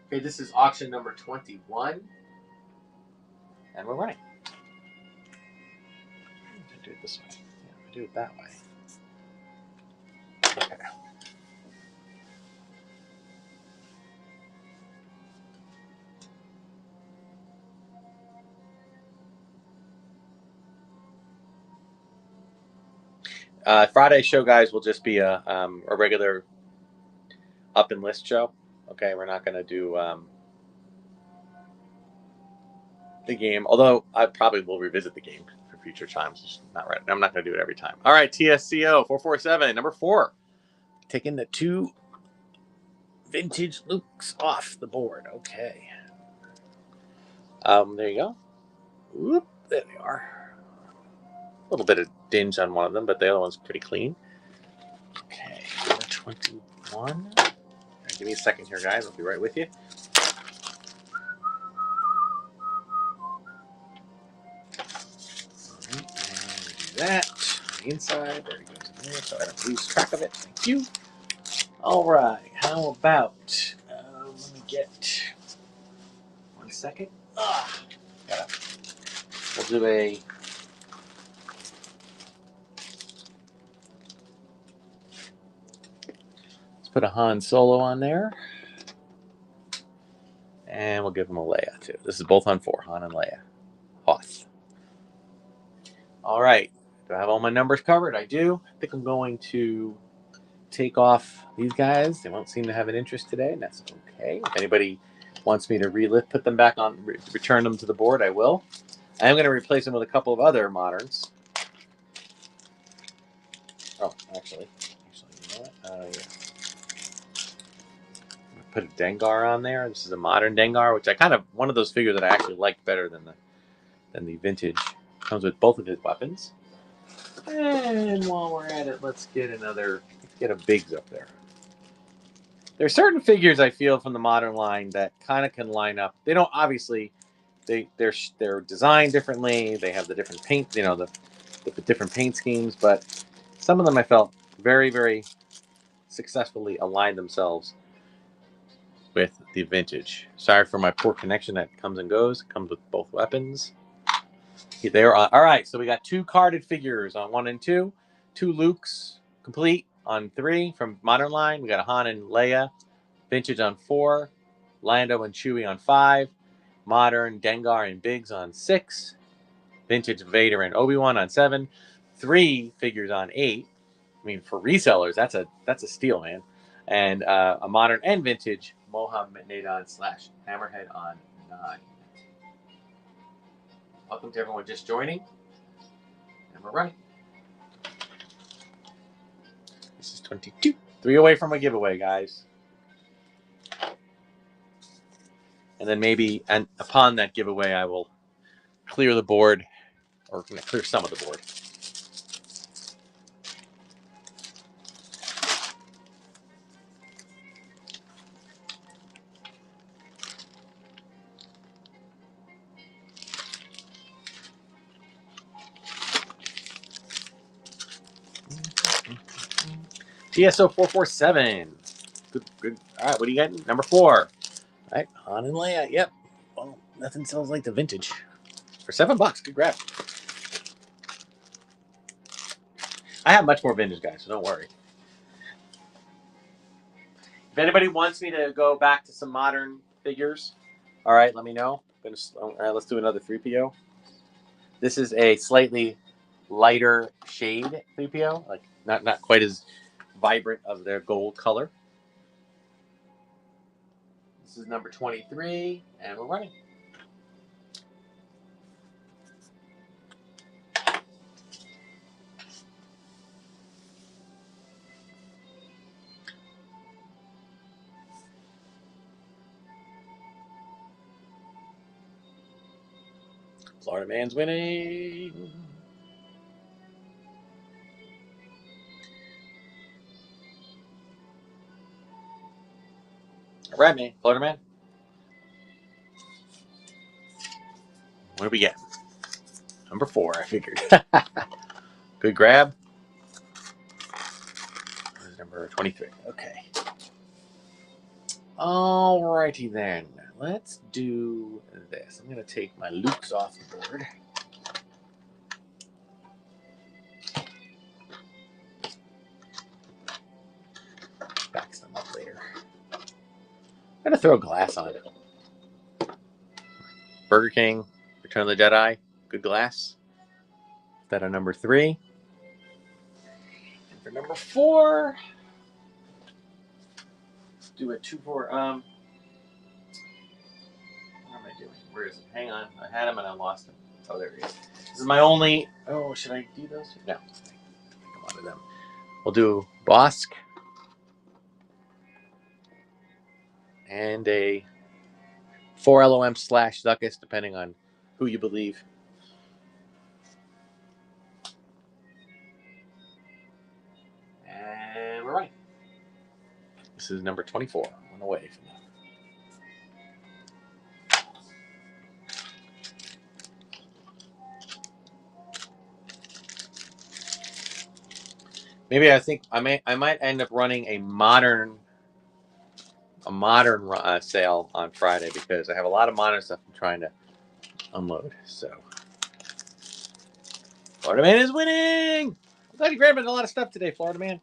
Okay, this is auction number 21, and we're running. Do it this way. Yeah, do it that way. Okay. Friday's show, guys, will just be a regular up and list show. Okay, we're not going to do the game, although I probably will revisit the game for future times. Just not right. I'm not going to do it every time. All right, TSCO 447, number 4, taking the 2 vintage Lukes off the board. Okay. There you go. Whoop, there they are. A little bit of dinge on one of them, but the other one's pretty clean. Okay, number 21. Right, give me a second here, guys. I'll be right with you. All right, and do that. On the inside, there it goes in there, so I don't lose track of it. Thank you. All right, how about let me get 1 second. We'll do a. Let's put a Han Solo on there. And we'll give him a Leia, too. This is both on 4, Han and Leia. Hoth. All right. Do I have all my numbers covered? I do. I think I'm going to take off these guys. They won't seem to have an interest today, and that's okay. If anybody wants me to put them back on, return them to the board, I will. I am going to replace them with a couple of other moderns. Oh, actually, you know what? Yeah. put a Dengar on there. This is a modern Dengar, which I kind of one of those figures that I actually liked better than the vintage. Comes with both of his weapons. And while we're at it, let's get a Biggs up there. There are certain figures I feel from the modern line that kind of can line up. They don't obviously they're designed differently. They have the different paint, the different paint schemes, but some of them I felt very, very successfully aligned themselves with the vintage. Sorry for my poor connection that comes and goes. It comes with both weapons. They're on. All right, so we got 2 carded figures on 1 and 2. 2 Lukes complete on 3 from modern line. We got a Han and Leia vintage on 4. Lando and Chewie on 5. Modern Dengar and Biggs on 6. Vintage Vader and Obi-Wan on 7. 3 figures on 8. I mean, for resellers, that's a steal, man. And a modern and vintage Mohammedan / Hammerhead on 9. Welcome to everyone just joining. And we're running. This is 22. 3 away from a giveaway, guys. And then maybe, and upon that giveaway, I will clear the board, or clear some of the board. TSO 447. Good. All right, what do you got? Number 4. All right, Han and Leia. Yep. Well, nothing sells like the vintage. For $7. Good grab. I have much more vintage, guys, so don't worry. If anybody wants me to go back to some modern figures, all right, let me know. All right, let's do another 3PO. This is a slightly lighter shade 3PO, like not quite as vibrant of their gold color. This is number 23, and we're running. Florida man's winning. All right, man. Florida man. What do we get? Number 4, I figured. Good grab. Number 23. Okay. Alrighty then. Let's do this. I'm going to take my Lukes off the board. Backs them up later. I'm going to throw glass on it. Burger King, Return of the Jedi, good glass. That on number 3. And for number 4, let's do a 2-4. What am I doing? Where is it? Hang on. I had him and I lost him. Oh, there he is. This is my only. Oh, should I do those? No. Come on to them. We'll do Bosk and a 4 LOM / Zuckus, depending on who you believe. And we're running. This is number 24. One away from that. Maybe I think I might end up running a modern sale on Friday because I have a lot of modern stuff I'm trying to unload. So Florida man is winning. I'm glad you grabbed a lot of stuff today, Florida man.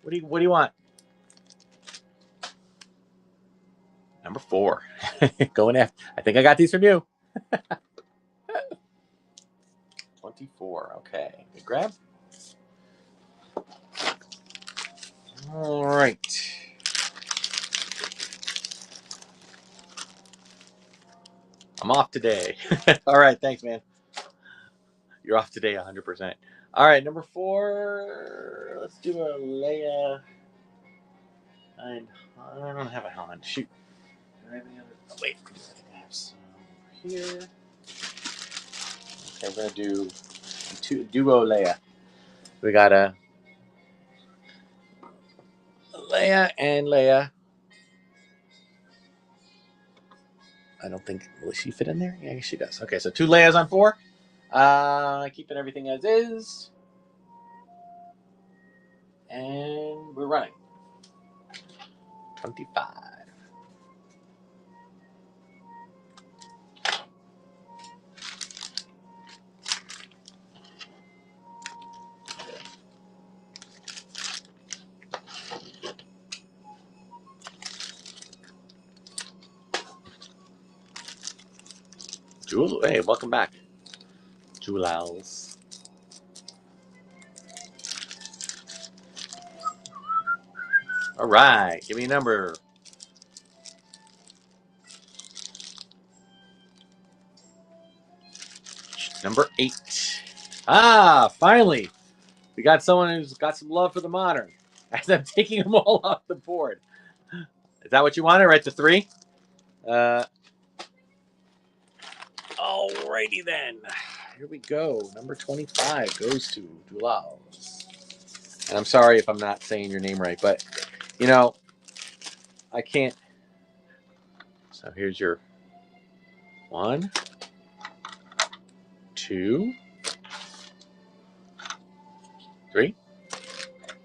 What do you want? Number 4. Going after. I think I got these from you. 24. Okay. Good grab. All right. I'm off today. All right. Thanks, man. You're off today 100%. All right. Number 4. Let's do a Leia. And I don't have a helmet. Shoot. Do I have any other? Oh, wait. I think I have some here. Okay, we're going to do duo Leia. We got a Leia and Leia. I don't think, will she fit in there? Yeah, I guess she does. Okay, so 2 Leias on 4. Keeping everything as is. And we're running. 25. Jewel, hey, welcome back. Jewels. All right, give me a number. Number 8. Ah, finally. We got someone who's got some love for the modern. As I'm taking them all off the board. Is that what you wanted? Right to 3? Alrighty then. Here we go. Number 25 goes to Jewels. And I'm sorry if I'm not saying your name right, but you know, I can't. So here's your 1, 2, 3,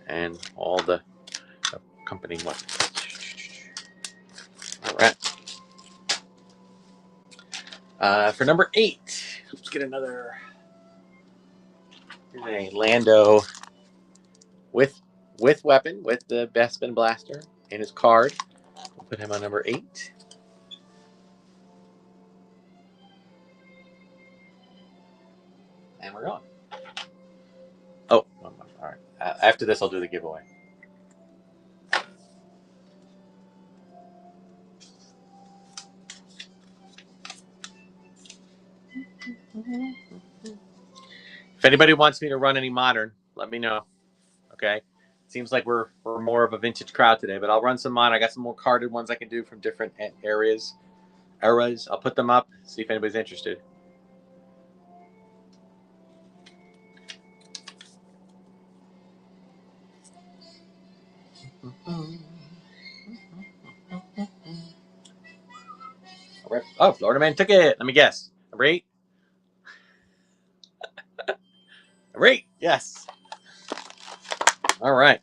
and all the accompanying ones. All right. For number 8, let's get another. Here's a Lando with weapon, with the Bespin blaster in his card. We'll put him on number 8. And we're going. Oh, all right. After this, I'll do the giveaway. If anybody wants me to run any modern, let me know. Okay. Seems like we're more of a vintage crowd today, but I'll run some modern. I got some more carded ones I can do from different eras. I'll put them up, see if anybody's interested. All right. Oh, Florida Man took it. Let me guess. Number 8. Number 8. Yes. All right.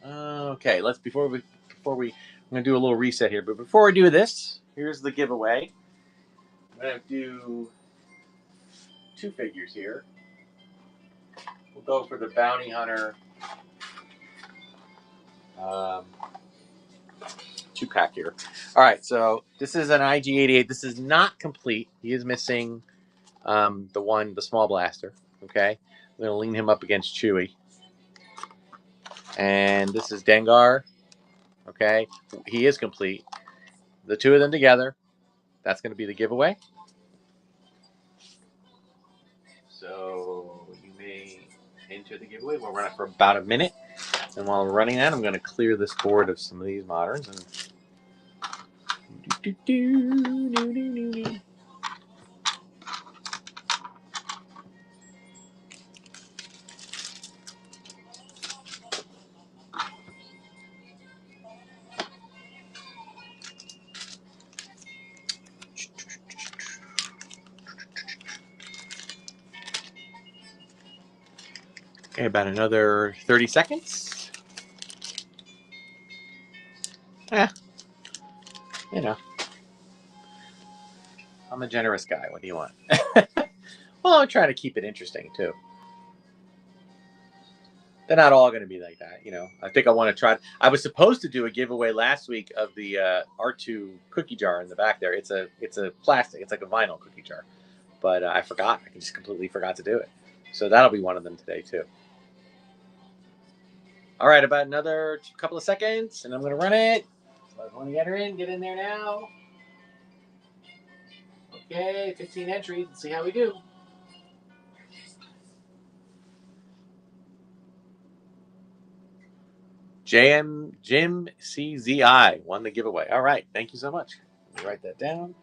Okay. I'm gonna do a little reset here. But before we do this, here's the giveaway. I'm gonna do 2 figures here. We'll go for the Bounty Hunter 2-pack here. All right, so this is an IG-88. This is not complete. He is missing the small blaster. Okay, I'm gonna lean him up against Chewie. And this is Dengar. Okay, he is complete. The 2 of them together. That's gonna be the giveaway. So you may enter the giveaway. We'll run it for about a minute. And while we're running that, I'm going to clear this board of some of these moderns. And okay, about another 30 seconds. Yeah, you know, I'm a generous guy. What do you want? Well, I'm trying to keep it interesting too. They're not all going to be like that, you know. I think I want to try. I was supposed to do a giveaway last week of the R2 cookie jar in the back there. It's a plastic. It's like a vinyl cookie jar, but I forgot. I just completely forgot to do it. So that'll be one of them today too. All right, about another couple of seconds, and I'm going to run it. So I want to get her in. Get in there now. Okay, 15 entries. Let's see how we do. Jim CZI won the giveaway. All right. Thank you so much. Let me write that down.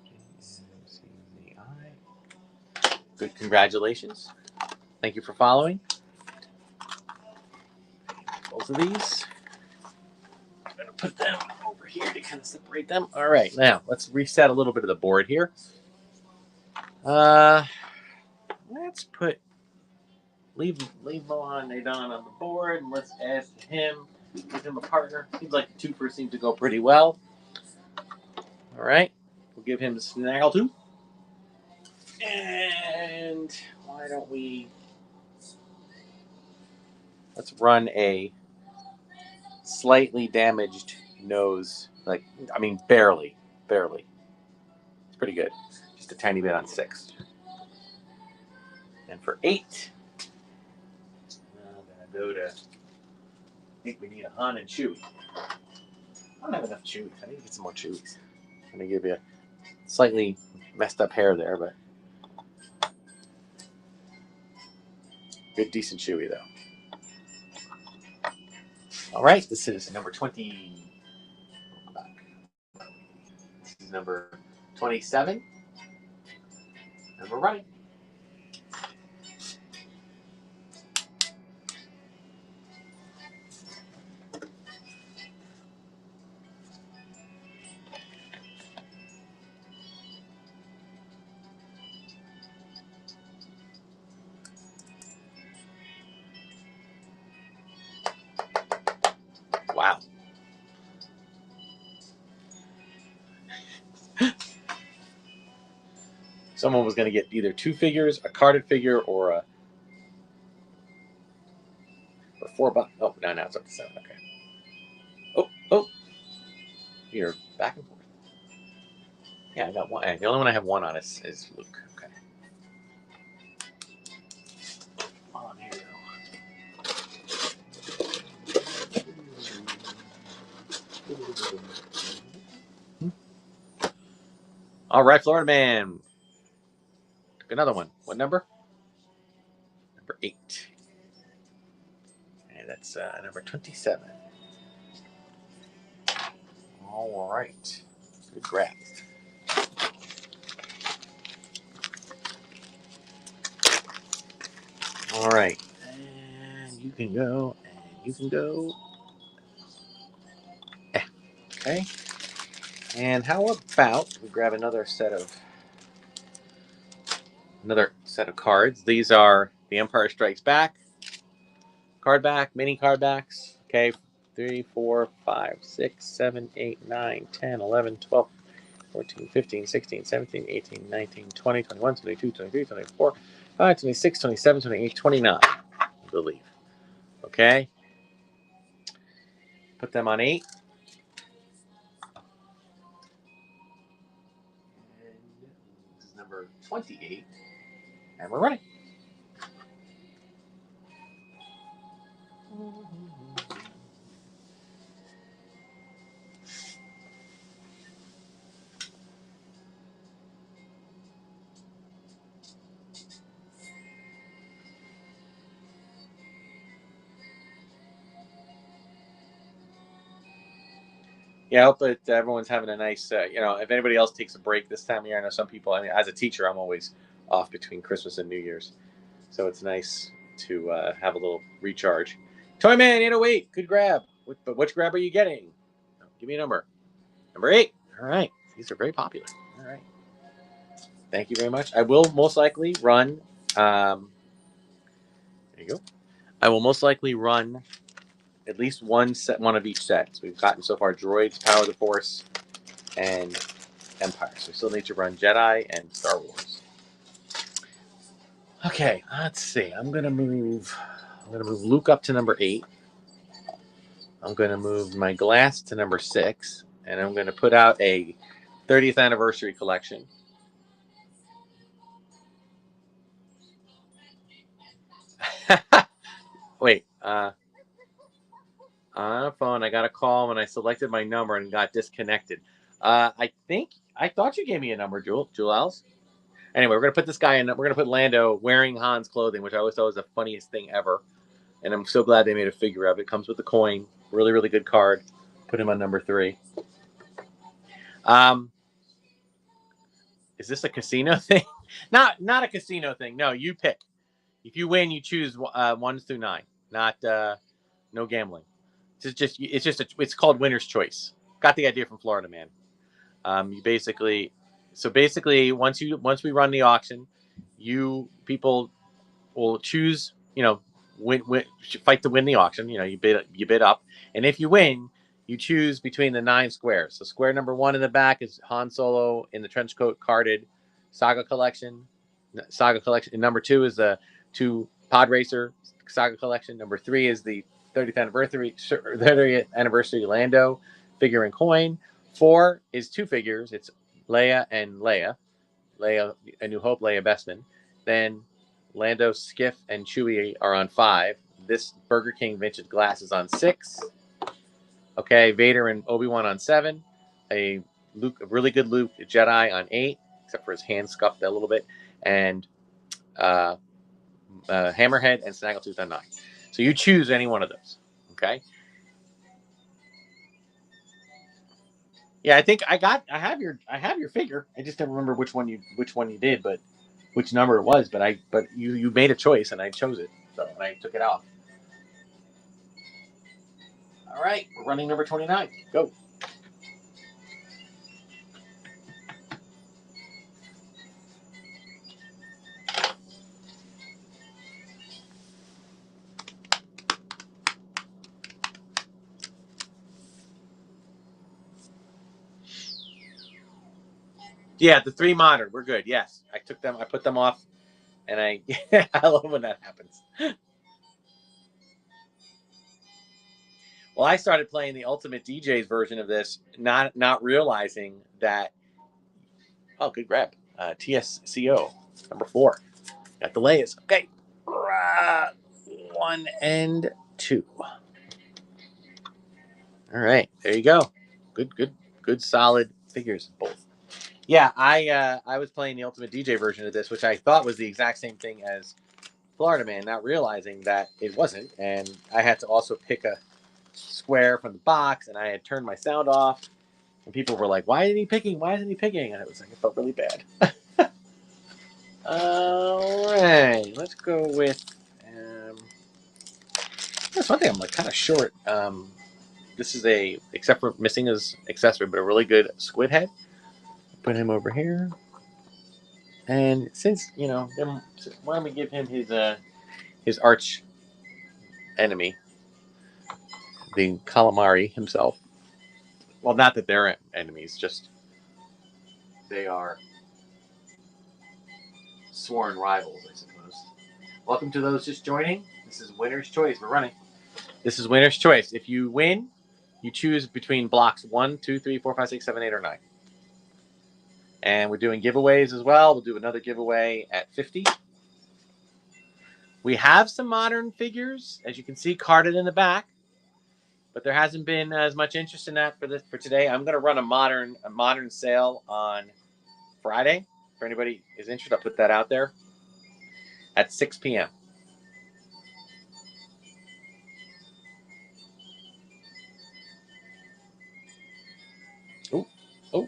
JMCZI. Good. Congratulations. Thank you for following. Both of these. I'm going to put them over here to kind of separate them. All right. Now, let's reset a little bit of the board here. Let's put leave Mohan Nadan on the board, and let's add to him. Give him a partner. Seems like the two seem to go pretty well. All right, we'll give him Snaggletooth. And why don't we? Let's run a slightly damaged nose. Barely. It's pretty good. Just a tiny bit on 6. And for 8, I'm gonna go to. I think we need a Han and Chewie. I don't have enough Chewies. I need to get some more Chewies. I'm gonna give you a slightly messed up hair there, but good, decent Chewie though. All right, this is number 20. This is number 27. And we're running. Wow. Someone was going to get either 2 figures, a carded figure, or $4. Oh, no, it's up to 7. Okay. Oh. You're back and forth. Yeah, I got one. The only one I have 1 on is Luke. Okay. While I'm here, all right, Florida Man. Took another one. What number? Number 8. And that's number 27. All right. Good grab. All right. And you can go. And you can go. Okay. And how about we grab another set of cards? These are the Empire Strikes Back, card back, mini card backs. Okay. 3, 4, 5, 6, 7, 8, 9, 10, 11, 12, 14, 15, 16, 17, 18, 19, 20, 21, 22, 23, 24, 25, 26, 27, 28, 29, I believe. Okay. Put them on 8. And this is number 28. And we're running. Yeah, I hope that everyone's having a nice, if anybody else takes a break this time of year. I know some people, as a teacher, I'm always off between Christmas and New Year's. So it's nice to have a little recharge. Toyman 808, good grab. But which grab are you getting? Give me a number. Number 8. All right. These are very popular. All right. Thank you very much. I will most likely run. There you go. I will most likely run at least one of each set. So we've gotten so far Droids, Power of the Force, and Empire. So we still need to run Jedi and Star Wars. Okay, let's see. I'm gonna move Luke up to number 8. I'm gonna move my glass to number 6, and I'm gonna put out a 30th anniversary collection. Wait, on the phone, I got a call when I selected my number and got disconnected. I thought you gave me a number, Jules. Anyway, we're gonna put this guy in. We're gonna put Lando wearing Han's clothing, which I always thought was the funniest thing ever. and I'm so glad they made a figure of it. Comes with the coin. Really, really good card. Put him on number 3. Is this a casino thing? Not a casino thing. No, you pick. If you win, you choose 1 through 9. Not no gambling. It's called winner's choice. Got the idea from Florida Man. You basically once we run the auction, you people will choose, win fight to win the auction. You bid up, and if you win, you choose between the 9 squares. So square number 1 in the back is Han Solo in the trench coat carded Saga collection. And number 2 is the 2 Pod Racer Saga collection. Number 3 is the 30th anniversary Lando figure and coin. 4 is 2 figures. It's Leia and Leia, A New Hope, Leia Bestman. Then Lando, Skiff, and Chewie are on 5. This Burger King vintage glass is on 6. Okay, Vader and Obi-Wan on 7. A really good Luke Jedi on 8, except for his hand scuffed a little bit. And Hammerhead and Snaggletooth on 9. So you choose any one of those. Okay. Yeah, I think I have your figure. I just don't remember which one you did, but which number it was. But you made a choice and I chose it, so and I took it off. All right, we're running number 29. Go. Yeah, the 3 modern. We're good. Yes, I put them off, and I love when that happens. Well, I started playing the Ultimate DJ's version of this, not realizing that. Oh, good grab. TSCO number 4. Got the layers. Okay. 1 and 2. All right, there you go. Good, solid figures both. Yeah, I was playing the Ultimate DJ version of this, which I thought was the exact same thing as Florida Man, not realizing that it wasn't, and I had to also pick a square from the box, and I had turned my sound off, and people were like, "Why isn't he picking? Why isn't he picking?" And it was like, it felt really bad. All right, let's go with. That's one thing I'm like kind of short. This is except for missing his accessory, but a really good squid head. Put him over here. And since, why don't we give him his arch enemy, the calamari himself. Well, not that they're enemies, just they are sworn rivals, I suppose. Welcome to those just joining. This is Winner's Choice. We're running. This is Winner's Choice. If you win, you choose between blocks 1, 2, 3, 4, 5, 6, 7, 8, or 9. And we're doing giveaways as well. We'll do another giveaway at 50. We have some modern figures, as you can see, carded in the back, but there hasn't been as much interest in that for today. I'm going to run a modern sale on Friday. If anybody is interested, I'll put that out there at 6 p.m. Oh,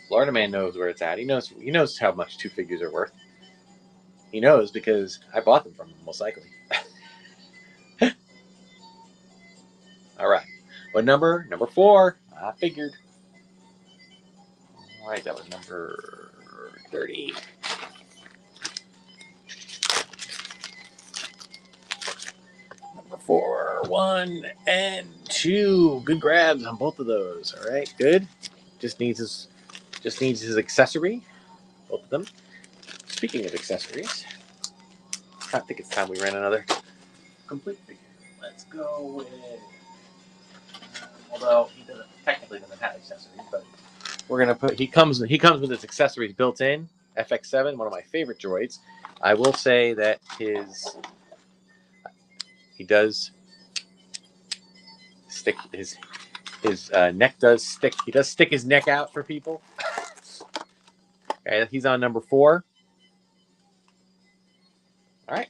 Florida Man knows where it's at. He knows how much 2 figures are worth. He knows because I bought them from him, most likely. All right. What number? Number 4. I figured. All right, that was number 30. Number 4, 1 and 2. Good grabs on both of those. All right, good. Just needs his accessory. Both of them. Speaking of accessories, I think it's time we ran another complete figure. Let's go with. Although he technically doesn't have accessories, but we're gonna put. He comes with his accessories built in. FX7, one of my favorite droids. I will say that he does stick his neck does stick. He does stick his neck out for people. Okay, he's on number 4. All right,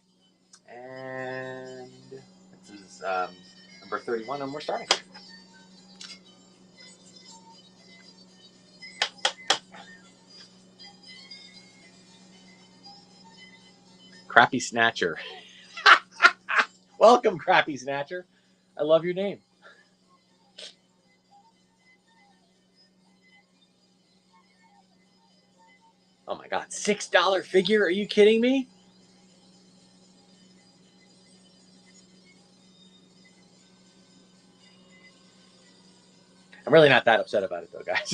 and number 31, and we're starting. Crappy Snatcher. Welcome, Crappy Snatcher. I love your name. Oh my God, $6 figure? Are you kidding me? I'm really not that upset about it though, guys.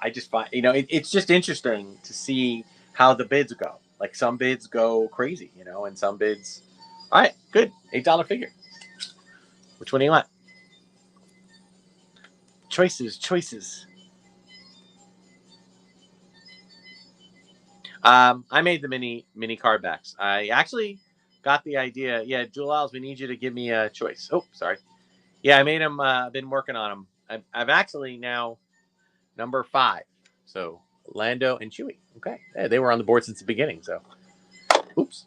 I just find, it's just interesting to see how the bids go. Like some bids go crazy, and some bids, all right, good, $8 figure. Which one do you want? Choices. I made the mini card backs. I actually got the idea. Yeah, Jewel Owls, we need you to give me a choice. Oh, sorry. Yeah, I made them. I've been working on them. I've actually now number 5. So Lando and Chewie. Okay, yeah, they were on the board since the beginning. So, oops.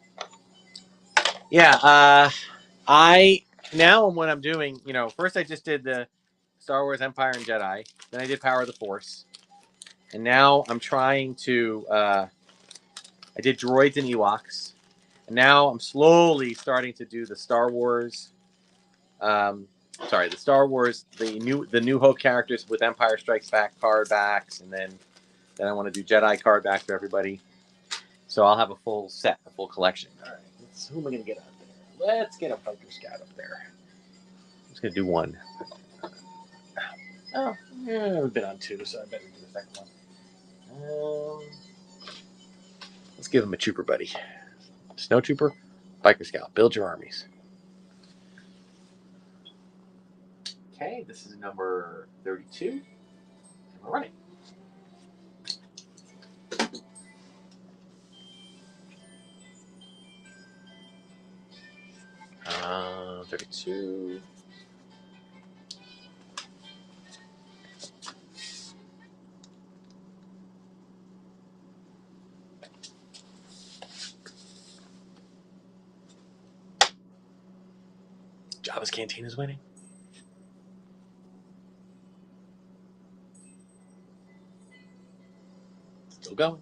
Yeah. I now what I'm doing. First I just did the Star Wars Empire and Jedi. Then I did Power of the Force, and now I'm trying to. I did droids and Ewoks. And now I'm slowly starting to do the Star Wars. The Star Wars, the New Hope characters with Empire Strikes Back card backs, and then I want to do Jedi card back for everybody. So I'll have a full set, a full collection. All right, who am I gonna get out there? Let's get a Viper Scout up there. I'm just gonna do one. Oh, yeah, we've been on 2, so I better do the second one. Let's give him a trooper buddy. Snow Trooper, Biker Scout. Build your armies. Okay, this is number 32. And we're running. 32. Jabba's Canteen is winning. Still going.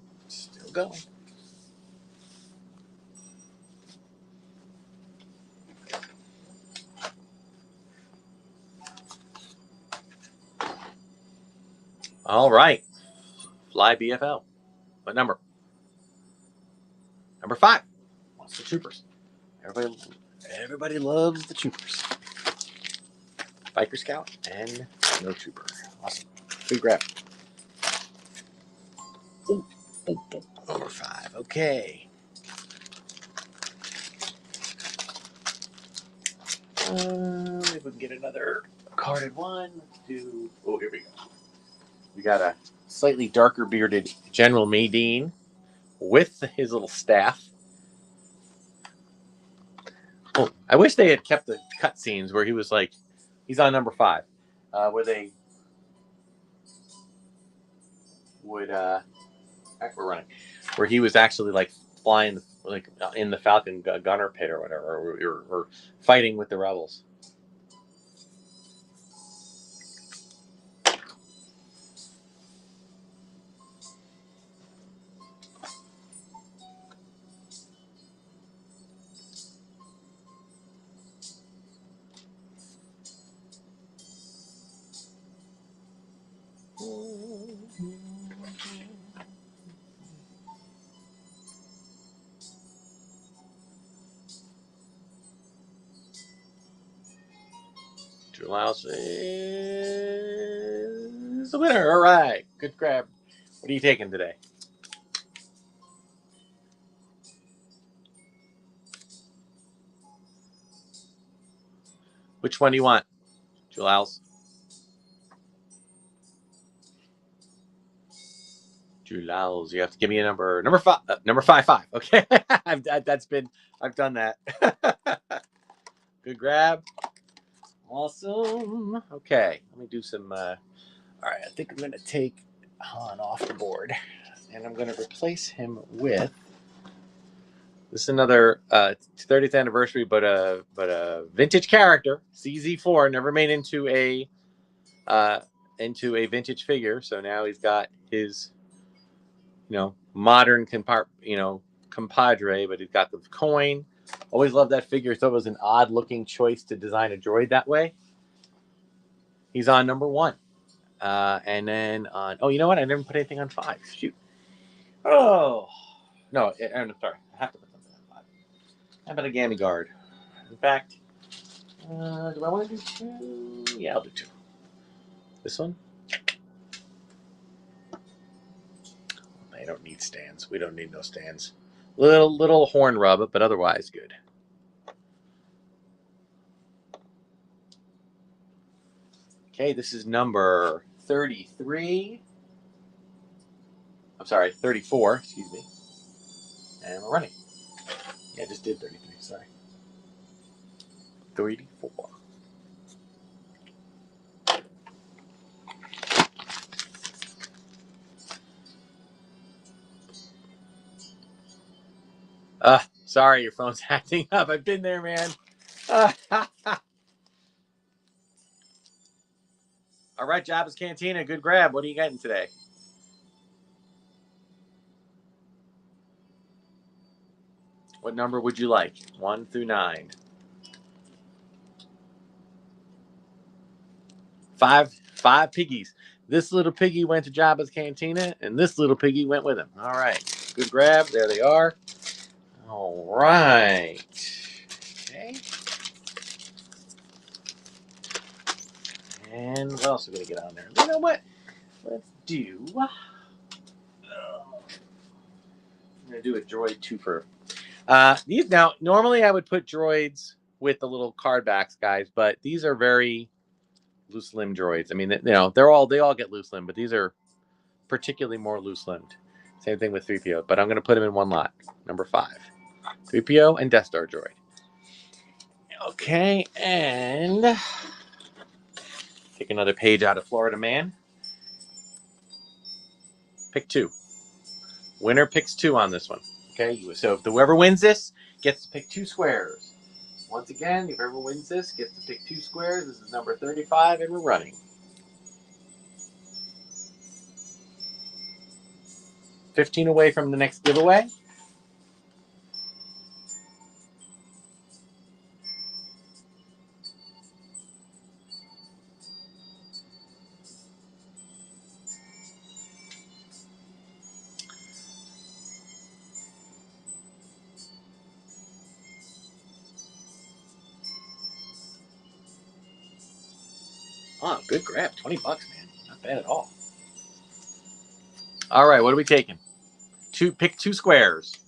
All right. Fly BFL. What number? Number 5. What's the troopers? Everybody loves the troopers. Biker Scout and no trooper. Awesome. Good grab. Ooh. Number 5. Okay. Maybe we can get another carded one. Let's do. Oh, here we go. We got a slightly darker bearded General Madine with his little staff. Oh, I wish they had kept the cutscenes where he was like, he's on number 5, where they would, we're running, where he was actually like flying, like in the Falcon gunner pit or whatever, or fighting with the rebels. Louse is the winner. All right. Good grab. What are you taking today? Which one do you want? Julals. Julals. You have to give me a number. Number 5. Number 5. Okay. I've done that. Good grab. Awesome. Okay. Let me do some. All right. I think I'm going to take Han off the board. And I'm going to replace him with This is another 30th anniversary, but a vintage character. CZ4 never made into a vintage figure, so now he's got his modern compadre, but he's got the coin. Always loved that figure. Thought it was an odd looking choice to design a droid that way. He's on number 1. And then on, oh, you know what? I never put anything on 5. Shoot. Oh, no, I'm sorry. I have to put something on 5. How about a Gammy Guard? In fact, do I want to do 2? Yeah, I'll do 2. This one? I don't need stands. We don't need no stands. Little horn rub, but otherwise good. Okay, this is number 33. I'm sorry, 34, excuse me. And we're running. Yeah, I just did 33, sorry. 34. Sorry, your phone's acting up. I've been there, man. All right, Jabba's Cantina, good grab. What are you getting today? What number would you like? 1 through 9. 5 piggies. This little piggy went to Jabba's Cantina, and this little piggy went with him. All right, good grab. There they are. All right. Okay. And what else are we going to get on there? You know what? Let's do... I'm going to do a droid twofer. These now, normally I would put droids with the little card backs, guys, but these are very loose limb droids. I mean, they all get loose limb, but these are particularly more loose limbed. Same thing with 3PO, but I'm going to put them in one lot. Number 5. 3PO and Death Star droid. Okay, and take another page out of Florida Man. Pick 2. Winner picks 2 on this one. Okay, so whoever wins this gets to pick 2 squares. Once again, whoever wins this gets to pick 2 squares. This is number 35, and we're running. 15 away from the next giveaway. Oh, good grab. $20, man. Not bad at all. All right, what are we taking? Pick 2 squares.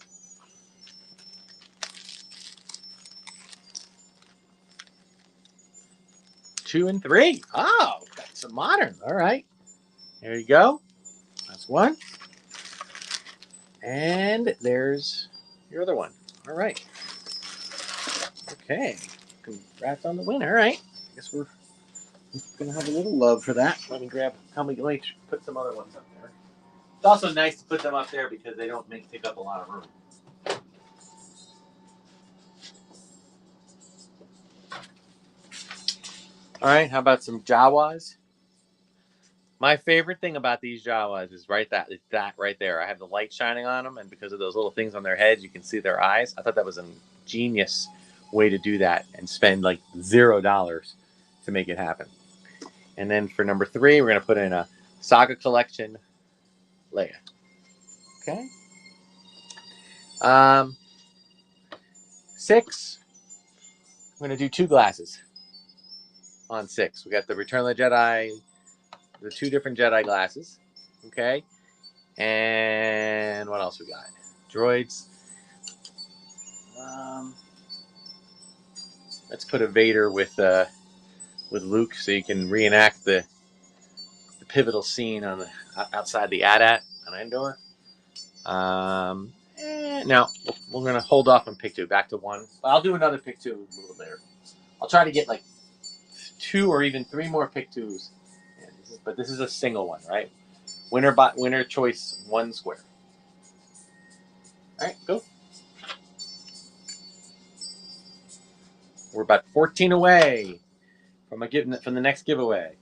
2 and 3. Oh, got some modern. All right. There you go. That's 1. And there's your other one. All right. Okay. Congrats on the win. All right. I guess we're going to have a little love for that. Let me put some other ones up there. It's also nice to put them up there because they don't take up a lot of room. All right. How about some Jawas? My favorite thing about these Jawas is that right there. I have the light shining on them, and because of those little things on their heads, you can see their eyes. I thought that was a genius way to do that and spend like $0 to make it happen. And then for number 3, we're going to put in a Saga Collection Leia. Okay. 6. I'm going to do 2 glasses on 6. We got the Return of the Jedi, the 2 different Jedi glasses. Okay. And what else we got? Droids. Let's put a Vader with Luke, so you can reenact the pivotal scene on the outside the AT-AT on Endor. Now we're gonna hold off on pick 2. Back to 1. I'll do another pick 2 a little later. I'll try to get like 2 or even 3 more pick 2s. But this is a single one, right? Winner choice 1 square. All right, go. We're about 14 away from the next giveaway.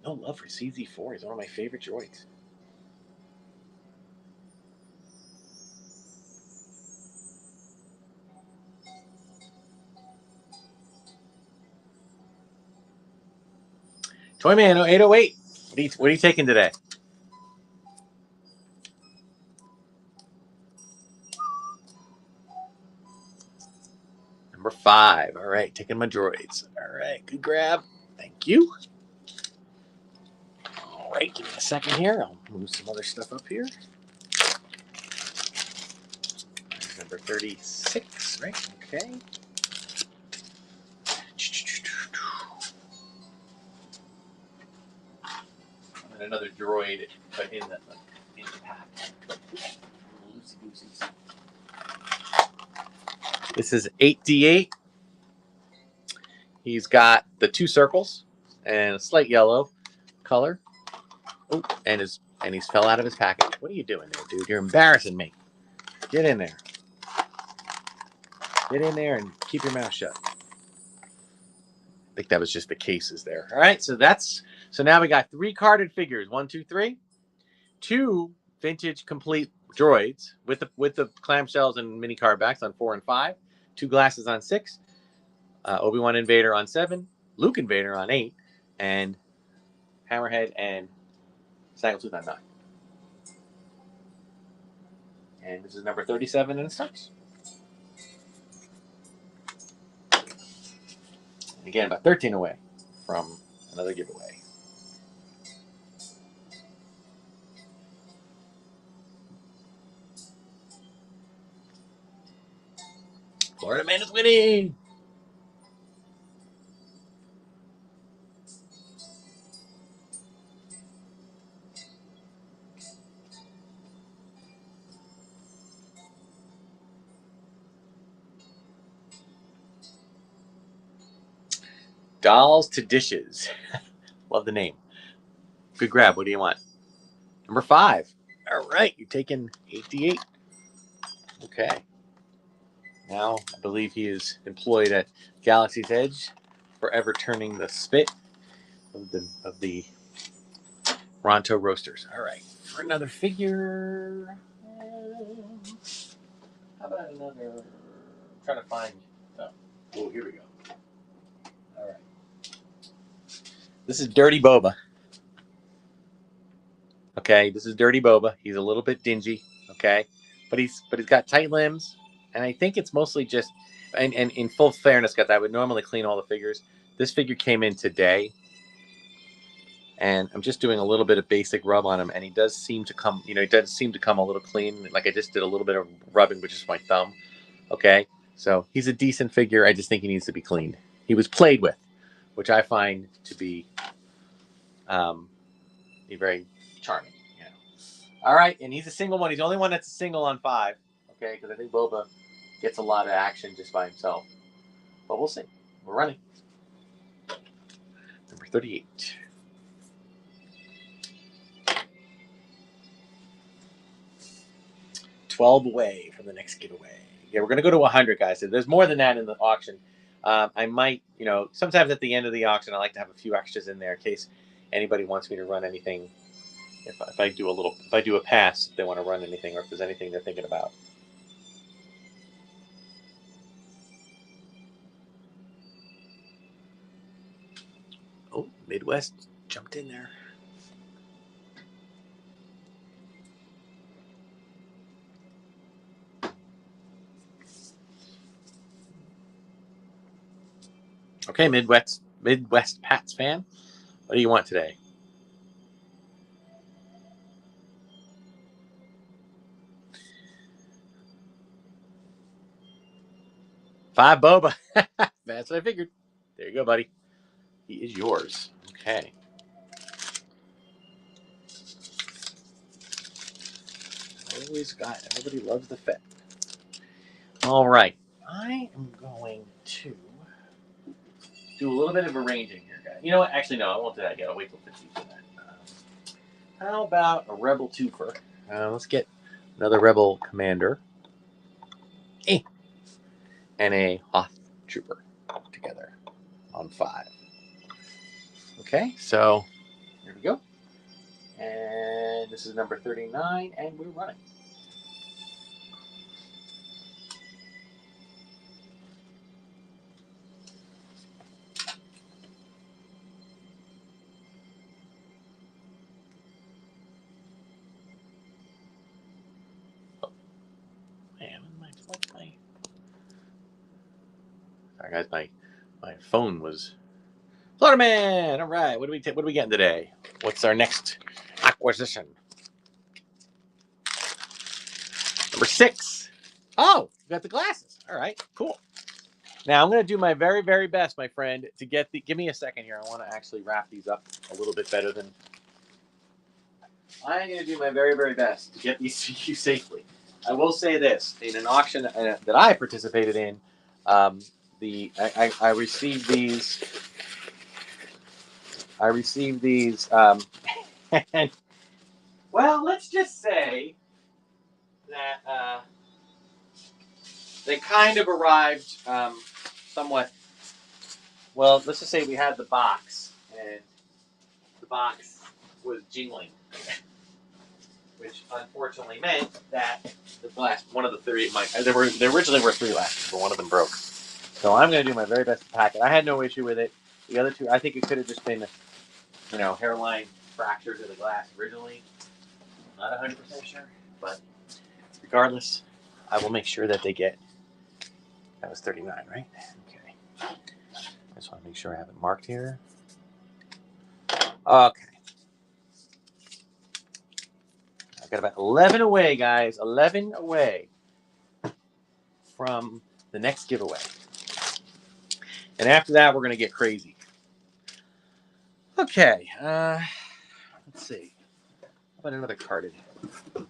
No love for CZ4. He's one of my favorite droids. Toyman 808. What are you taking today? Number 5. All right, taking my droids. All right, good grab. Thank you. All right, give me a second here. I'll move some other stuff up here. Number 36, right? Okay. And another droid, but in the pack. This is 8D8. He's got the 2 circles and a slight yellow color. Oh, and he's fell out of his package. What are you doing there, dude? You're embarrassing me. Get in there. Get in there and keep your mouth shut. I think that was just the cases there. All right, so now we got 3 carded figures. 1, 2, 3. 2 vintage complete droids with the clamshells and mini card backs on 4 and 5. 2 glasses on 6. Obi-Wan Invader on 7. Luke Invader on 8. And Hammerhead and Snaggletooth on 9. And this is number 37 and it starts. And again, about 13 away from another giveaway. Florida Man is winning! Dolls to Dishes. Love the name. Good grab. What do you want? Number 5. All right. You're taking 8D8. Okay. Now, I believe he is employed at Galaxy's Edge, forever turning the spit of the Ronto Roasters. All right. For another figure. How about another? I'm trying to find. Oh, here we go. All right. This is Dirty Boba. Okay, this is Dirty Boba. He's a little bit dingy. Okay, but he's got tight limbs, and I think it's mostly just. And in full fairness, guys, I would normally clean all the figures. This figure came in today, and I'm just doing a little bit of basic rub on him, and he does seem to come. He does seem to come a little clean. Like I just did a little bit of rubbing with just my thumb. Okay, so he's a decent figure. I just think he needs to be cleaned. He was played with, which I find to be very charming. Yeah. All right, and he's a single one. He's the only one that's a single on 5. Okay, because I think Boba gets a lot of action just by himself. But we'll see. We're running. Number 38. $12 away from the next giveaway. Yeah, we're going to go to 100, guys. There's more than that in the auction. I might, sometimes at the end of the auction, I like to have a few extras in there in case anybody wants me to run anything. If I do a pass, if they want to run anything, or if there's anything they're thinking about. Oh, Midwest jumped in there. Okay, Midwest Pats fan. What do you want today? $5 Boba. That's what I figured. There you go, buddy. He is yours. Okay. Always got it. Everybody loves the Fett. All right. I am going to do a little bit of arranging here, guys. You know what? Actually, no, I won't do that yet. I'll wait till 15 for that. How about a Rebel twofer? Let's get another Rebel commander and a Hoth trooper together on 5. Okay, so here we go. And this is number 39, and we're running. Oh, man, sorry guys, my phone was. Flutterman! All right, what do we getting today? What's our next acquisition? Number 6. Oh, you got the glasses. All right, cool. Now I'm going to do my very, very best, my friend, to get the. Give me a second here. I want to actually wrap these up a little bit better than. I'm going to do my very, very best to get these to you safely. I will say this: in an auction that I participated in, I received these. And well, let's just say that they kind of arrived somewhat. Well, let's just say we had the box, and the box was jingling, which unfortunately meant that the last one of the 3 there originally were 3 lashes, but one of them broke. So I'm going to do my very best to pack it. I had no issue with it. The other 2, I think it could have just been, hairline fractures of the glass originally. Not 100% sure, but regardless, I will make sure that they get. That was 39, right? Okay. I just want to make sure I have it marked here. Okay. I've got about 11 away, guys. 11 away from the next giveaway. And after that, we're going to get crazy. Okay. Let's see. How about another carded? I don't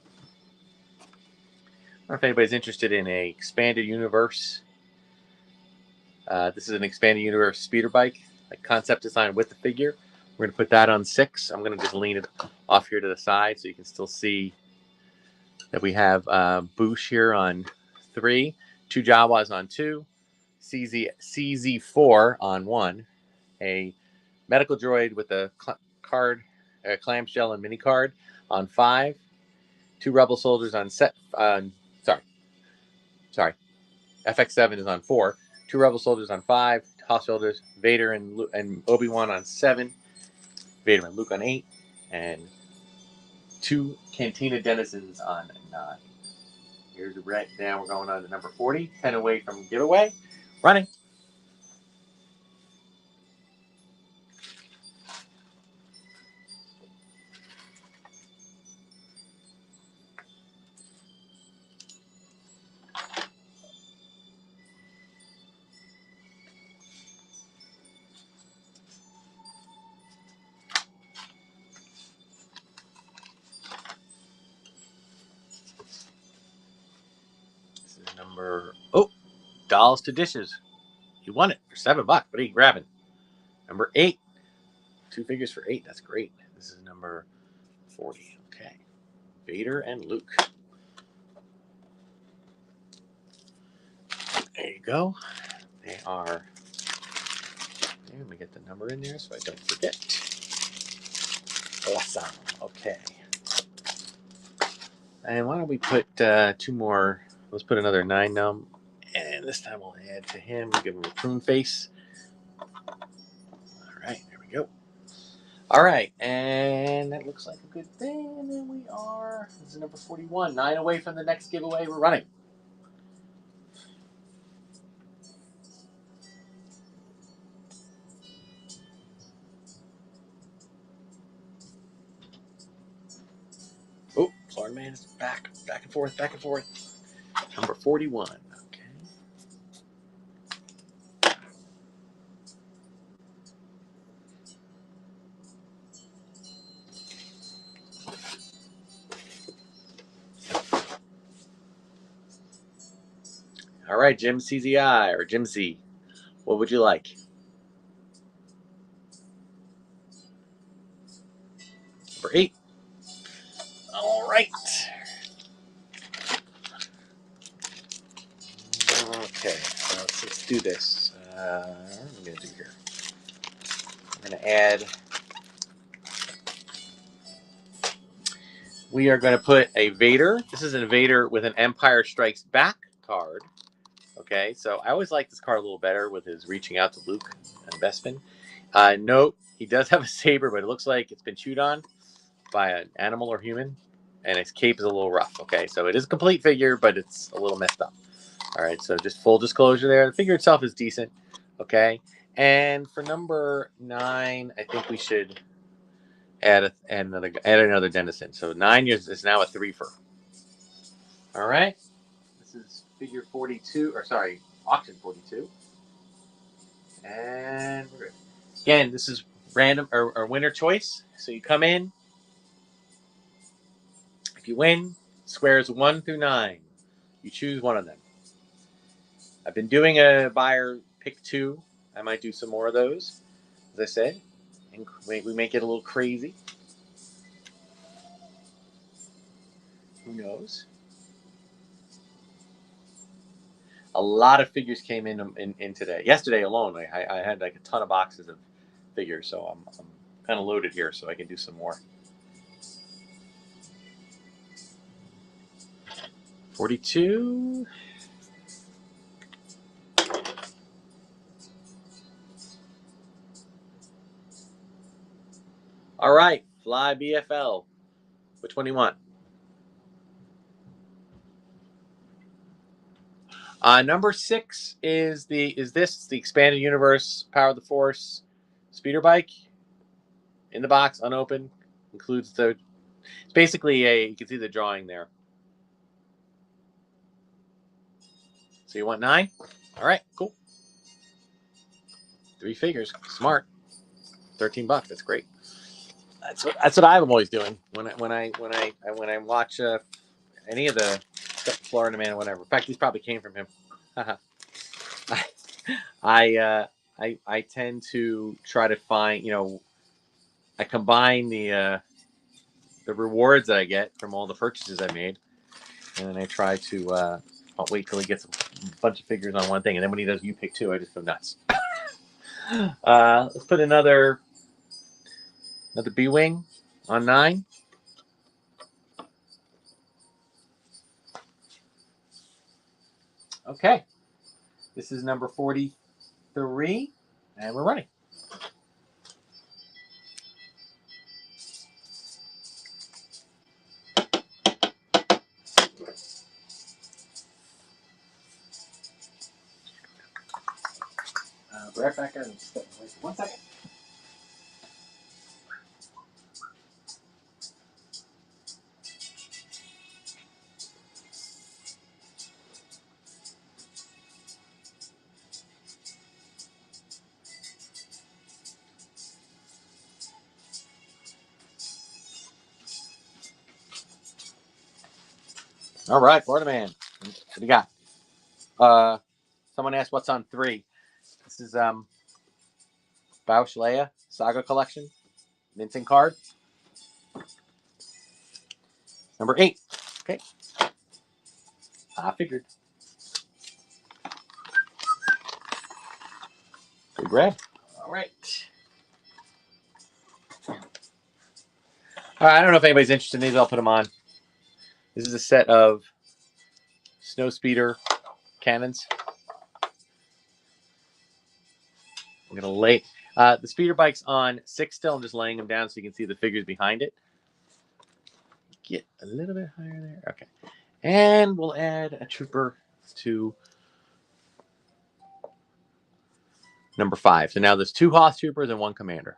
know if anybody's interested in a expanded universe. This is an expanded universe speeder bike, like concept design with the figure. We're going to put that on 6. I'm going to just lean it off here to the side so you can still see that we have Boosh here on 3, 2 Jawas on 2, CZ4 on 1, a medical droid with a clamshell and mini card on 5, 2 Rebel soldiers on set. Sorry, FX7 is on 4, 2 Rebel soldiers on 5, Hoth soldiers, Vader and Obi-Wan on 7, Vader and Luke on 8, and 2 Cantina denizens on 9. Here's the red. Now we're going on to number 40. 10 away from giveaway. Running. This is number. Oh, dolls to dishes. You won it for $7. What are you grabbing? Number 8. 2 figures for 8. That's great. This is number 40. Okay. Vader and Luke. There you go. They are. Let me get the number in there so I don't forget. Awesome. Okay. And why don't we put 2 more? Let's put another 9 num. And this time we'll add to him. We'll give him a prune face. All right. There we go. All right. And that looks like a good thing. And then we are. This is number 41. 9 away from the next giveaway. We're running. Oh, Florida Man is back and forth, back and forth. Number 41. Okay. All right, Jim CZI or Jim Z. What would you like? Number 8. Okay, so let's do this. What am I going to do here? I'm going to add... We are going to put a Vader. This is a Vader with an Empire Strikes Back card. Okay, so I always like this card a little better with his reaching out to Luke and Bespin. Note, he does have a saber, but it looks like it's been chewed on by an animal or human, and his cape is a little rough. Okay, so it is a complete figure, but it's a little messed up. All right, so just full disclosure there. The figure itself is decent. Okay, and for number 9, I think we should add another denizen. So 9 is now a 3-fer. All right, this is figure 42, or sorry, auction 42. And we're good. Again, this is random or winner choice. So you come in. If you win, squares 1 through 9. You choose one of them. I've been doing a buyer pick 2. I might do some more of those, as I said. And we make it a little crazy. Who knows? A lot of figures came in today. Yesterday alone, I had like a ton of boxes of figures, so I'm kind of loaded here, so I can do some more. 42. All right, Fly BFL. Which one do you want? Number 6 is the expanded universe Power of the Force speeder bike in the box, unopened. Includes the. It's basically you can see the drawing there. So you want 9? All right, cool. 3 figures, smart. $13. That's great. That's what I'm always doing when I watch any of the Florida Man or whatever. In fact, these probably came from him. I tend to try to find, I combine the rewards that I get from all the purchases I made, and then I try to I'll wait till he gets a bunch of figures on one thing, and then when he does you pick 2, I just go nuts. Let's put another B-wing on 9. Okay, this is number 43, and we're running. Right back in. 1 second. All right, Florida Man. What do you got? Someone asked what's on 3. This is Bausch Leia Saga Collection minting card. Number 8. Okay. I figured. Good grab. All right. All right. I don't know if anybody's interested in these. I'll put them on. This is a set of snow speeder cannons. I'm gonna lay the speeder bike's on 6 still. I'm just laying them down so you can see the figures behind it. Get a little bit higher there. Okay. And we'll add a trooper to number 5. So now there's 2 Hoth troopers and 1 commander.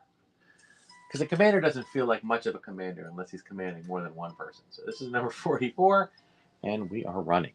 Because a commander doesn't feel like much of a commander unless he's commanding more than 1 person. So this is number 44, and we are running.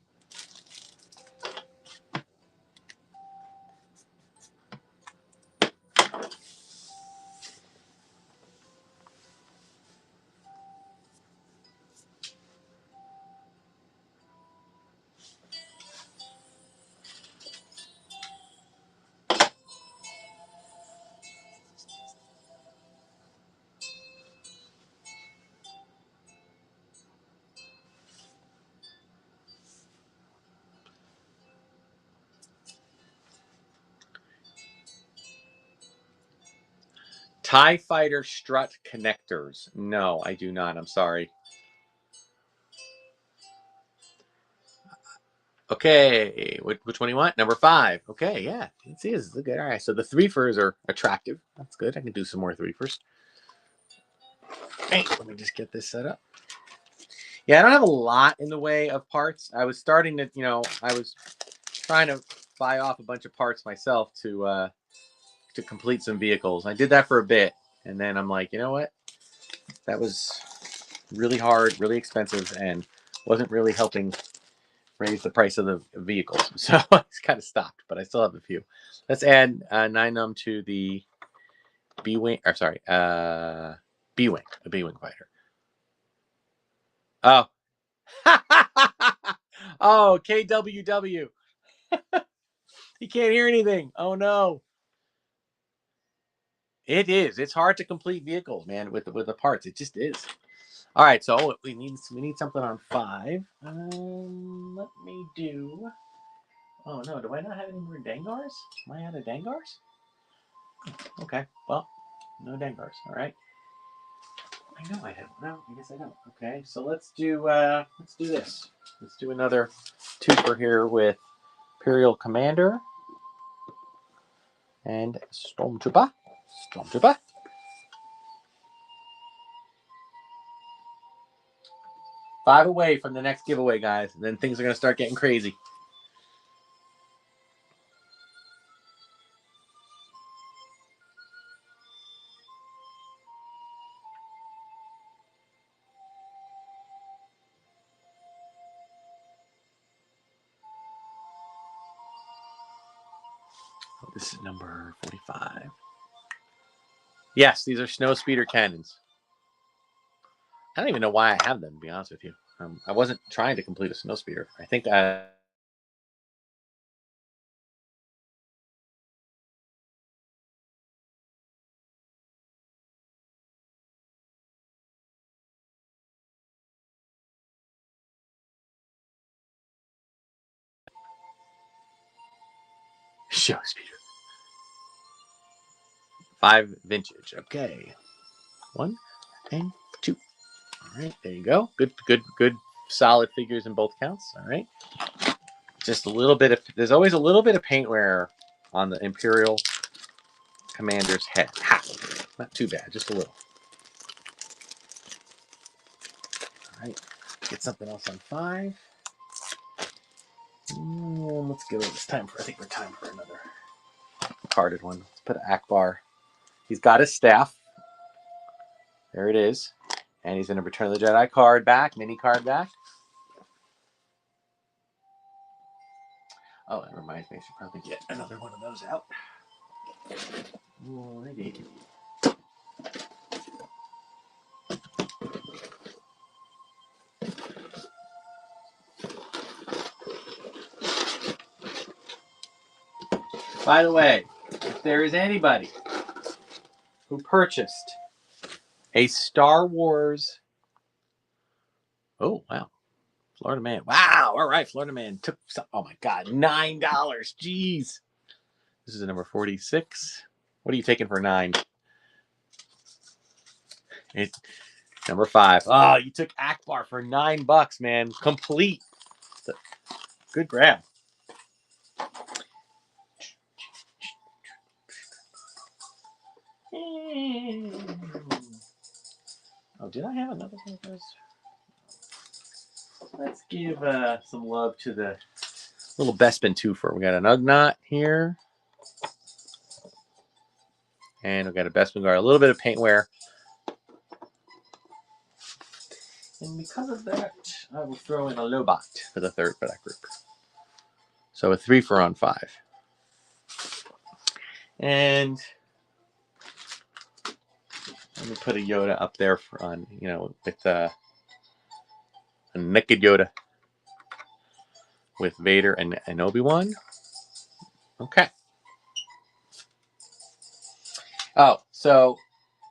TIE Fighter strut connectors. No, I do not. I'm sorry. Okay, which one do you want? Number 5. Okay, yeah. Let's see, this is good. All right, so the 3-fers are attractive. That's good. I can do some more 3-fers. Hey, let me just get this set up. Yeah, I don't have a lot in the way of parts. I was starting to, I was trying to buy off a bunch of parts myself to complete some vehicles. I did that for a bit, and then I'm like, you know what? That was really hard, really expensive, and wasn't really helping raise the price of the vehicles. So I just kind of stopped, but I still have a few. Let's add 9 to the B-Wing, or sorry, B-Wing, a B-Wing fighter. Oh. Oh, KWW. He can't hear anything. Oh, no. It is. It's hard to complete vehicles, man, with the parts. It just is. All right, so we need something on 5. Let me do. Oh no, do I not have any more Dangars? Am I out of Dangars? Okay, well, no Dangars. All right. I know I have. No, I guess I don't. Okay, so let's do this. Let's do another 2-fer here with Imperial Commander and Stormtrooper. Stormtrooper. Five away from the next giveaway, guys. And then things are going to start getting crazy. Oh, this is number 45. Yes, these are snow speeder cannons. I don't even know why I have them, to be honest with you. I wasn't trying to complete a snow speeder. I think show speeder. 5 vintage. Okay. 1 and 2. All right, there you go. Good, solid figures in both counts. All right. Just a little bit of. There's always a little bit of paint wear on the Imperial Commander's head. Ha! Not too bad, just a little. All right. Get something else on 5. Let's give it this time for. I think we're time for another carded one. Let's put Akbar. He's got his staff. There it is. And he's going to Return of the Jedi card back, mini card back. Oh, that reminds me, I should probably get another one of those out. Alrighty. By the way, if there is anybody who purchased a Star Wars... Oh, wow. Florida Man. Wow. All right. Florida Man took some... Oh, my God. $9. Jeez. This is a number 46. What are you taking for 9? It's number 5. Oh, you took Akbar for $9, man. Complete. Good grab. Oh, did I have another one of those? Let's give some love to the little Bespin 2-fer. We got an Ugnaught here. And we got a Bespin Guard. A little bit of paint wear. And because of that, I will throw in a Lobot for the 3rd for that group. So a 3-fer on 5. And let me put a Yoda up there on, with a naked Yoda with Vader and Obi-Wan. Okay. Oh, so,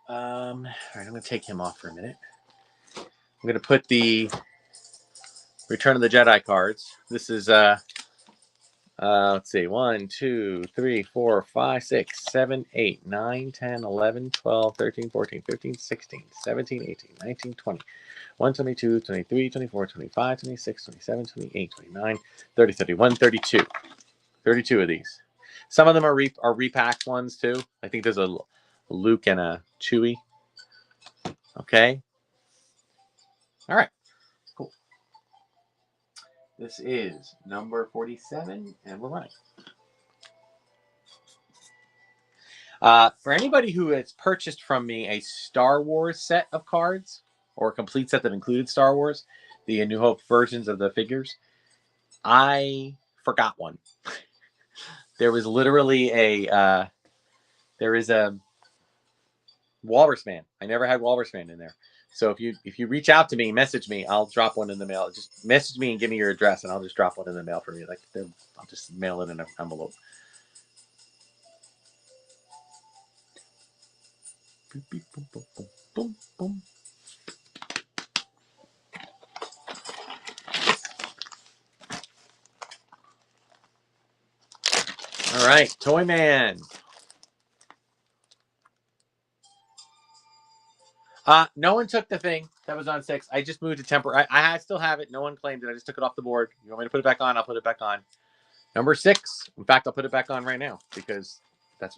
all right, I'm going to take him off for a minute. I'm going to put the Return of the Jedi cards. This is Let's see. 1, 2, 3, 4, 5, 6, 7, 8, 9, 10, 11, 12, 13, 14, 15, 16, 17, 18, 19, 20, 1, 22, 23, 24, 25, 26, 27, 28, 29, 30, 31, 32. 32 of these. Some of them are repacked ones too. I think there's a Luke and a Chewie. Okay. All right. Cool. This is number 47, and we're running. For anybody who has purchased from me a Star Wars set of cards, or a complete set that included Star Wars, the A New Hope versions of the figures, I forgot one. There was literally there is a Walrus Man. I never had Walrus Man in there. So if you reach out to me, message me, I'll drop one in the mail. Just message me and give me your address, and I'll just drop one in the mail for you. Like I'll just mail it in an envelope. Boom, boom, boom, boom, boom, boom. All right, Toy Man. No one took the thing that was on 6. I just moved to temporary. I still have it. No one claimed it. I just took it off the board. You want me to put it back on? I'll put it back on. Number 6. In fact, I'll put it back on right now because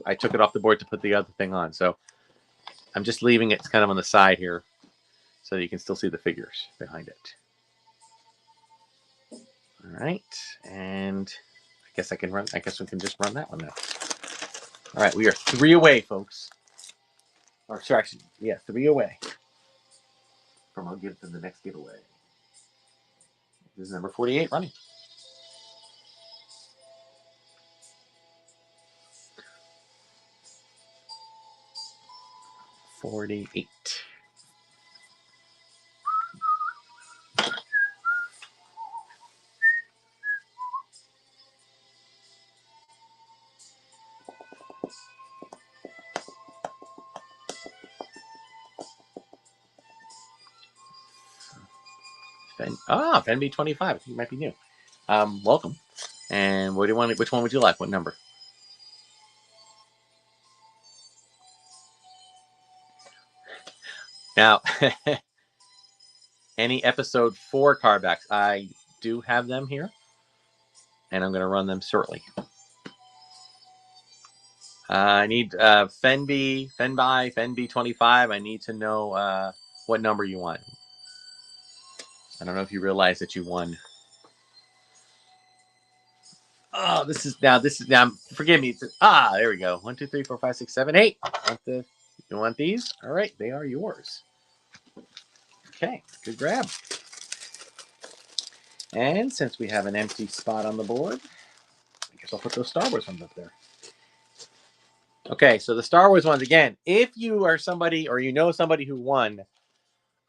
I took it off the board to put the other thing on. So I'm just leaving it kind of on the side here so you can still see the figures behind it. All right, and I guess we can just run that one now. All right, we are 3 away, folks. Or sorry, actually, yeah, 3 away from I'll give them the next giveaway. This is number 48 running. 48. Fenby 25. I think it might be new. Welcome. And what do you want? Which one would you like? What number? Now, any episode 4 card backs, I do have them here, and I'm going to run them shortly. I need Fenby 25. I need to know what number you want. I don't know if you realize that you won. Oh, this is now. Forgive me. There we go. 1, 2, 3, 4, 5, 6, 7, 8. You want these? All right, they are yours. Okay, good grab. And since we have an empty spot on the board, I guess I'll put those Star Wars ones up there. Okay, so the Star Wars ones again. If you are somebody or you know somebody who won,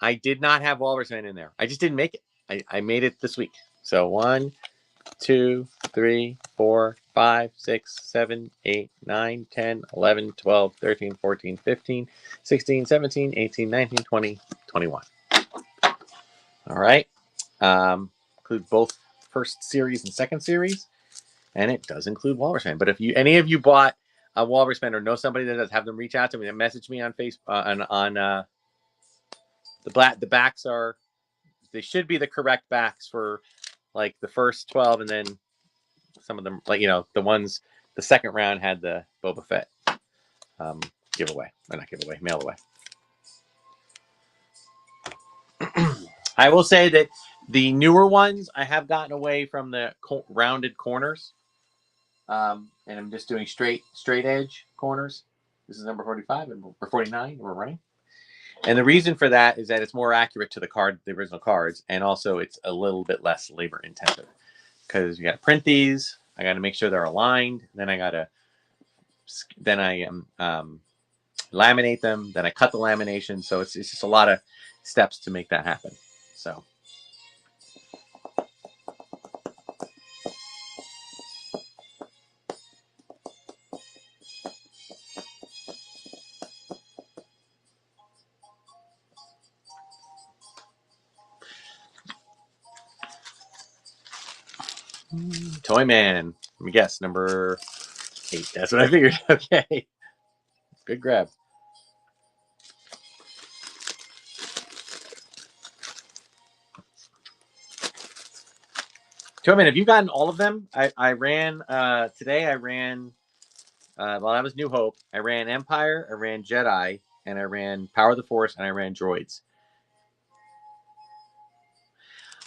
I did not have Walrus Man in there. I just didn't make it. I made it this week. So 1, 2, 3, 4, 5, 6, 7, 8, 9, 10, 11, 12, 13, 14, 15, 16, 17, 18, 19, 20, 21. All right. Include both first series and second series. And it does include Walrus Man. But if any of you bought a Walrus Man or know somebody that does, have them reach out to me and message me on Facebook on the backs they should be the correct backs for like the first 12, and then some of them, like, the ones, the second round had the Boba Fett giveaway. Or not giveaway, mail away. I will say that the newer ones, I have gotten away from the rounded corners. And I'm just doing straight edge corners. This is number 45 or 49, and we're running. And the reason for that is that it's more accurate to the original cards, and also it's a little bit less labor intensive because you got to print these. I got to make sure they're aligned. Then I laminate them. Then I cut the lamination. So it's just a lot of steps to make that happen. So. Toy Man. Let me guess. Number 8. That's what I figured. Okay. Good grab. Toy Man, have you gotten all of them? I ran today. I ran. Well, that was New Hope. I ran Empire. I ran Jedi, and I ran Power of the Force, and I ran Droids.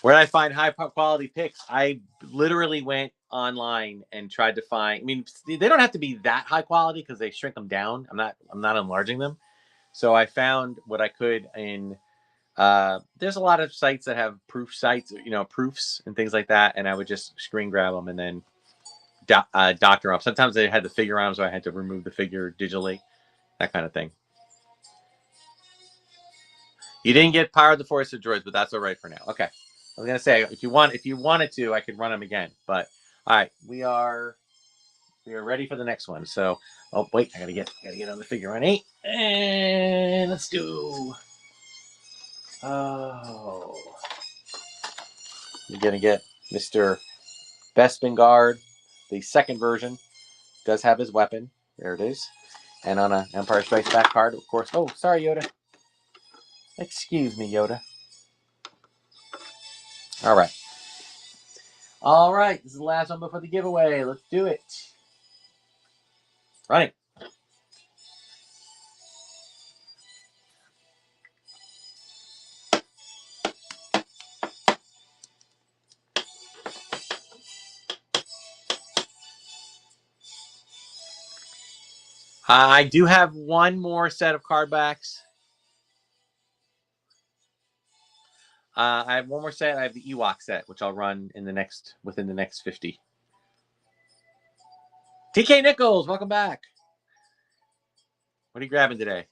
Where did I find high quality picks? I literally went online and tried to find. I mean, they don't have to be that high quality because they shrink them down. I'm not enlarging them. So I found what I could in. There's a lot of sites that have proof sites, proofs and things like that, and I would just screen grab them and then doctor up. Sometimes they had the figure on them, so I had to remove the figure digitally, that kind of thing. You didn't get Power of the Force or Droids, but that's all right for now. Okay. I was gonna say if you wanted to, I could run them again. But all right, we are ready for the next one. So oh wait, I gotta get on the figure on 8. And let's do you're gonna get Mr. Bespin Guard, the second version. Does have his weapon. There it is. And on a Empire Strikes Back card, of course. Oh, sorry, Yoda. Excuse me, Yoda. All right. All right. This is the last one before the giveaway. Let's do it. Running. I do have one more set of card backs. I have one more set. I have the Ewok set, which I'll run within the next 50. TK Nichols, welcome back. What are you grabbing today?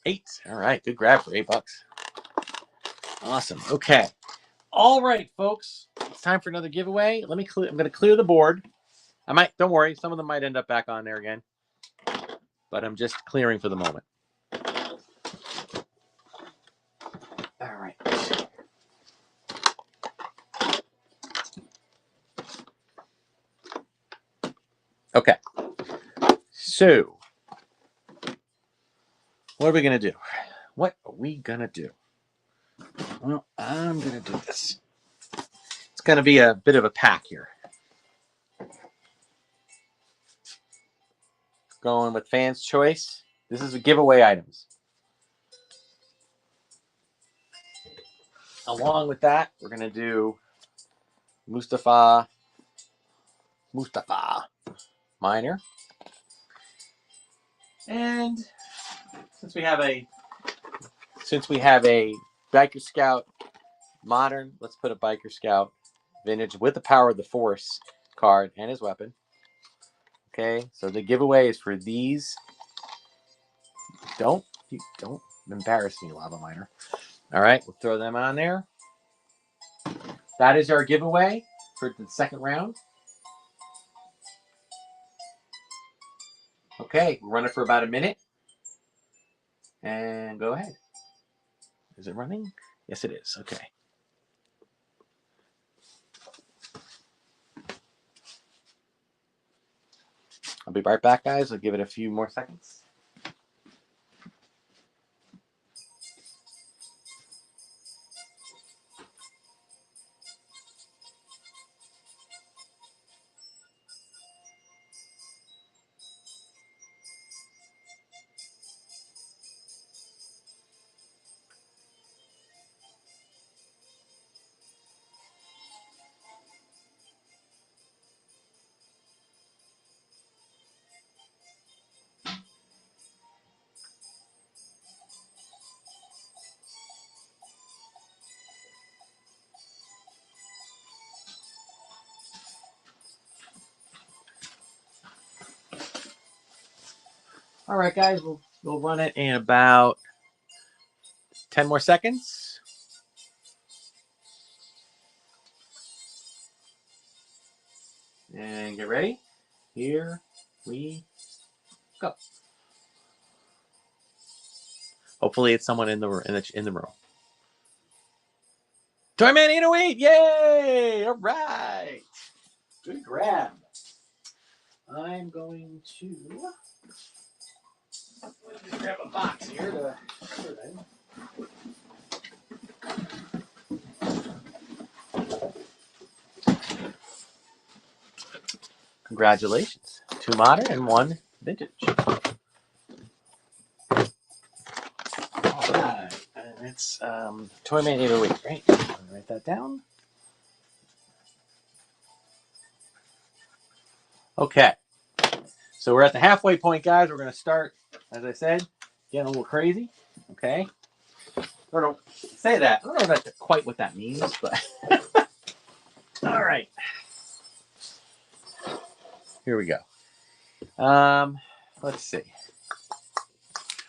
$8. All right, good grab for $8. Awesome. Okay. All right, folks. It's time for another giveaway. I'm going to clear the board. Don't worry, some of them might end up back on there again. But I'm just clearing for the moment. All right. Okay. So, what are we going to do? What are we going to do? Well, I'm going to do this. It's going to be a bit of a pack here. Going with fans' choice. This is a giveaway items. Along with that, we're going to do Mustafa Minor. And since we have a Biker Scout Modern, let's put a Biker Scout Vintage with the Power of the Force card and his weapon. Okay, so the giveaway is for these. Don't embarrass me, Lava Miner. All right, we'll throw them on there. That is our giveaway for the second round. Okay, we'll run it for about a minute. And go ahead. Is it running? Yes, it is. Okay. I'll be right back, guys. I'll give it a few more seconds. All right, guys, we'll run it in about 10 more seconds. And get ready. Here we go. Hopefully, it's someone in the room. Toyman 808, yay! All right. Good grab. I'm going to grab a box here to put it in. Congratulations. 2 modern and 1 vintage. All right. And it's Toyman 808, right? I'm going to write that down. Okay. So we're at the halfway point, guys. We're going to start, as I said, getting a little crazy. Okay. I don't know. Say that. I don't know if that's quite what that means, but all right. Here we go. Let's see.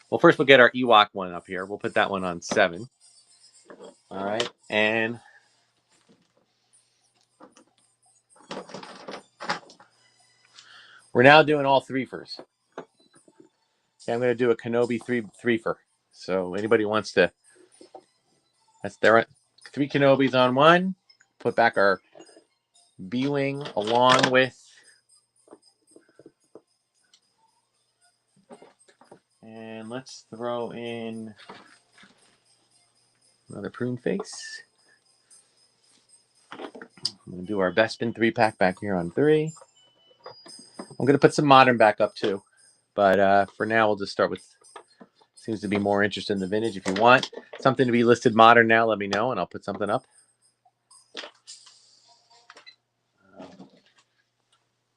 Well, first we'll get our Ewok one up here. We'll put that one on 7. All right. And we're now doing all 3-fers. Okay, I'm going to do a Kenobi 3-fer. So anybody wants to, that's there. 3 Kenobis on 1. Put back our B-Wing along with, and let's throw in another prune face. I'm going to do our Bespin 3-pack back here on 3. I'm going to put some modern back up too. But for now, we'll just start with, seems to be more interest in the vintage. If you want something to be listed modern now, let me know and I'll put something up.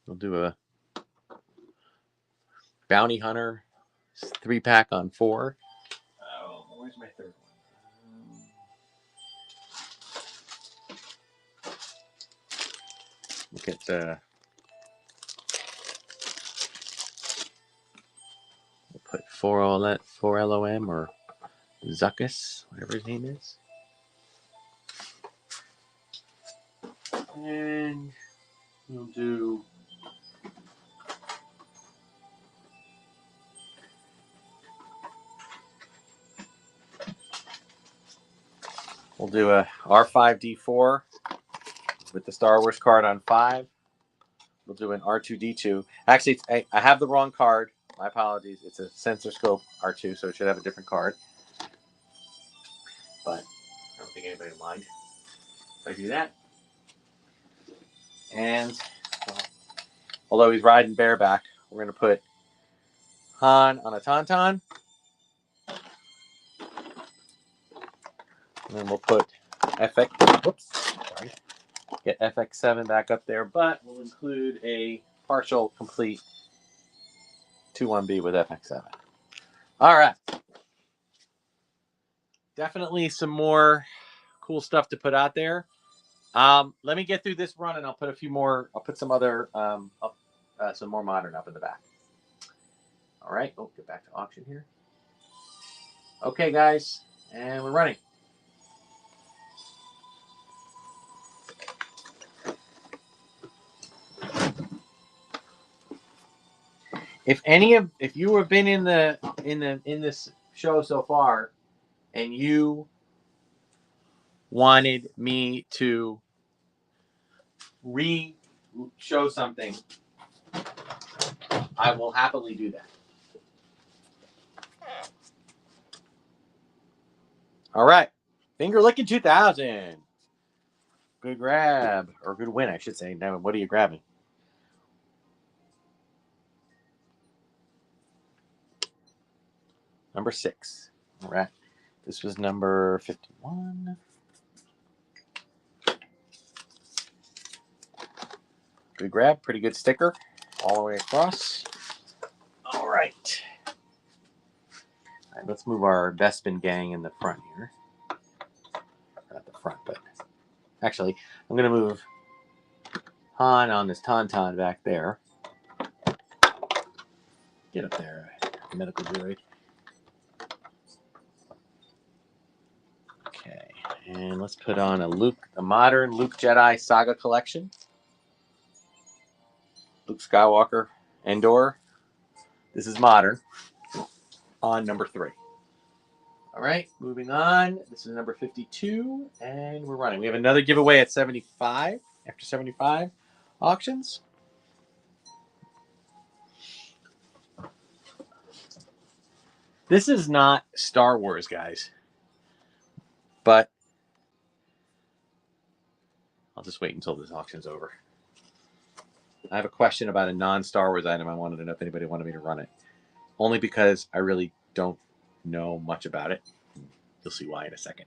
We'll do a Bounty Hunter 3-pack on 4. Oh, where's my 3rd one? Look at we'll put 4 LOM or Zuckus, whatever his name is. And we'll do a R5D4 with the Star Wars card on 5. We'll do an R2D2. Actually, I have the wrong card. My apologies. It's a sensor scope R2, so it should have a different card. But I don't think anybody will mind if I do that. And well, although he's riding bareback, we're going to put Han on a Tauntaun. And then we'll put get FX7 back up there, but we'll include a partial complete 2-1B with FX7. All right. Definitely some more cool stuff to put out there. Let me get through this run and I'll put a few more, I'll put some other, some more modern up in the back. All right. Oh, get back to auction here. Okay, guys. And we're running. If you have been in this show so far and you wanted me to show something, I will happily do that. All right. Finger licking 2000. Good grab, or good win, I should say. Now, what are you grabbing? Number 6. All right. This was number 51. Good grab. Pretty good sticker all the way across. All right. All right, let's move our Bespin gang in the front here. Not the front, but actually, I'm going to move Han on this Tauntaun back there. Get up there, medical droid. Okay, and let's put on a modern Luke Jedi Saga collection. Luke Skywalker, Endor. This is modern. On number 3. All right, moving on. This is number 52, and we're running. We have another giveaway at 75, after 75 auctions. This is not Star Wars, guys, but I'll just wait until this auction's over. I have a question about a non-Star Wars item. I wanted to know if anybody wanted me to run it. Only because I really don't know much about it. You'll see why in a second.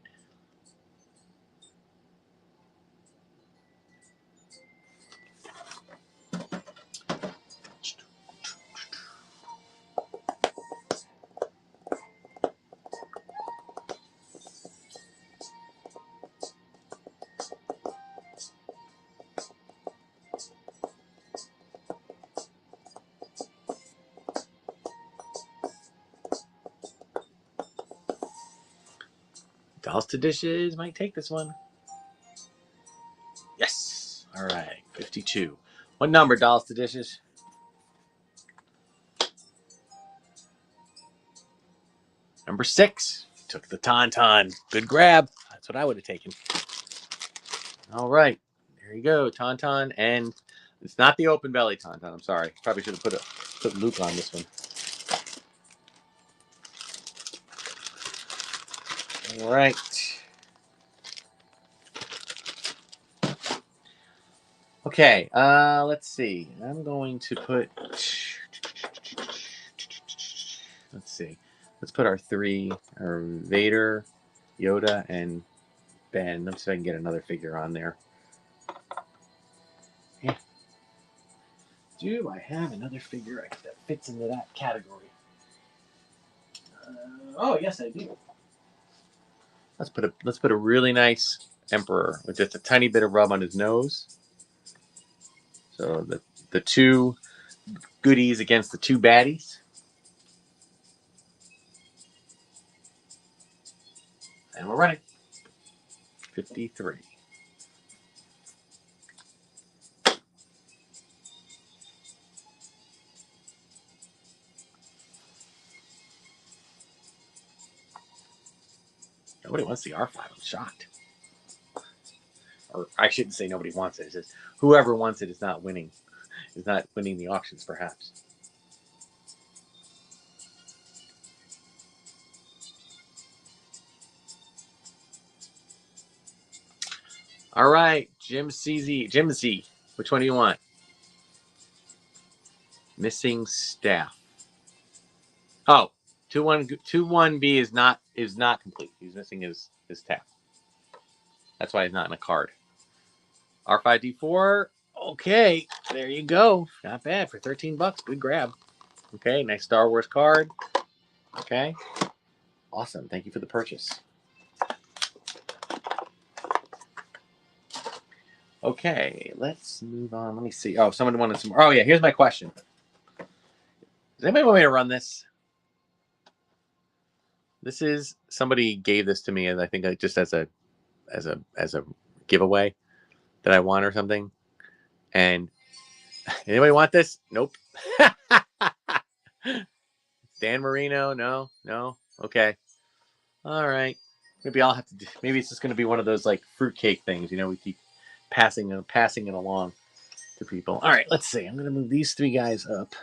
Dolls to Dishes might take this one. Yes. All right. 52. What number, Dolls to Dishes? Number 6. Took the Tauntaun. Good grab. That's what I would have taken. All right. There you go. Tauntaun. And it's not the open belly Tauntaun. I'm sorry. Probably should have put Luke on this one. All right. Okay, let's see. I'm going to put. Let's see. Let's put our 3, our Vader, Yoda, and Ben. Let's see if I can get another figure on there. Yeah. Do I have another figure that fits into that category? Oh, yes, I do. Let's put a really nice Emperor with just a tiny bit of rub on his nose. So the 2 goodies against the 2 baddies. And we're running. 53. Nobody wants the R5. I'm shocked. Or I shouldn't say nobody wants it. It's just whoever wants it is not winning. Is not winning the auctions, perhaps. All right, Jim Z. Which one do you want? Missing staff. Oh, 2-1B is not complete. He's missing his tab. That's why he's not in a card. R5D4. Okay, there you go. Not bad for $13. Good grab. Okay, nice Star Wars card. Okay, awesome. Thank you for the purchase. Okay, let's move on. Let me see. Oh, someone wanted some more. Oh, yeah, here's my question. Does anybody want me to run this? This is somebody gave this to me, and I think just as a giveaway that I want or something. And anybody want this? Nope. Dan Marino? No. Okay. All right. Maybe I'll have to. Maybe it's just going to be one of those like fruitcake things. You know, we keep passing it along to people. All right. Let's see. I'm going to move these 3 guys up.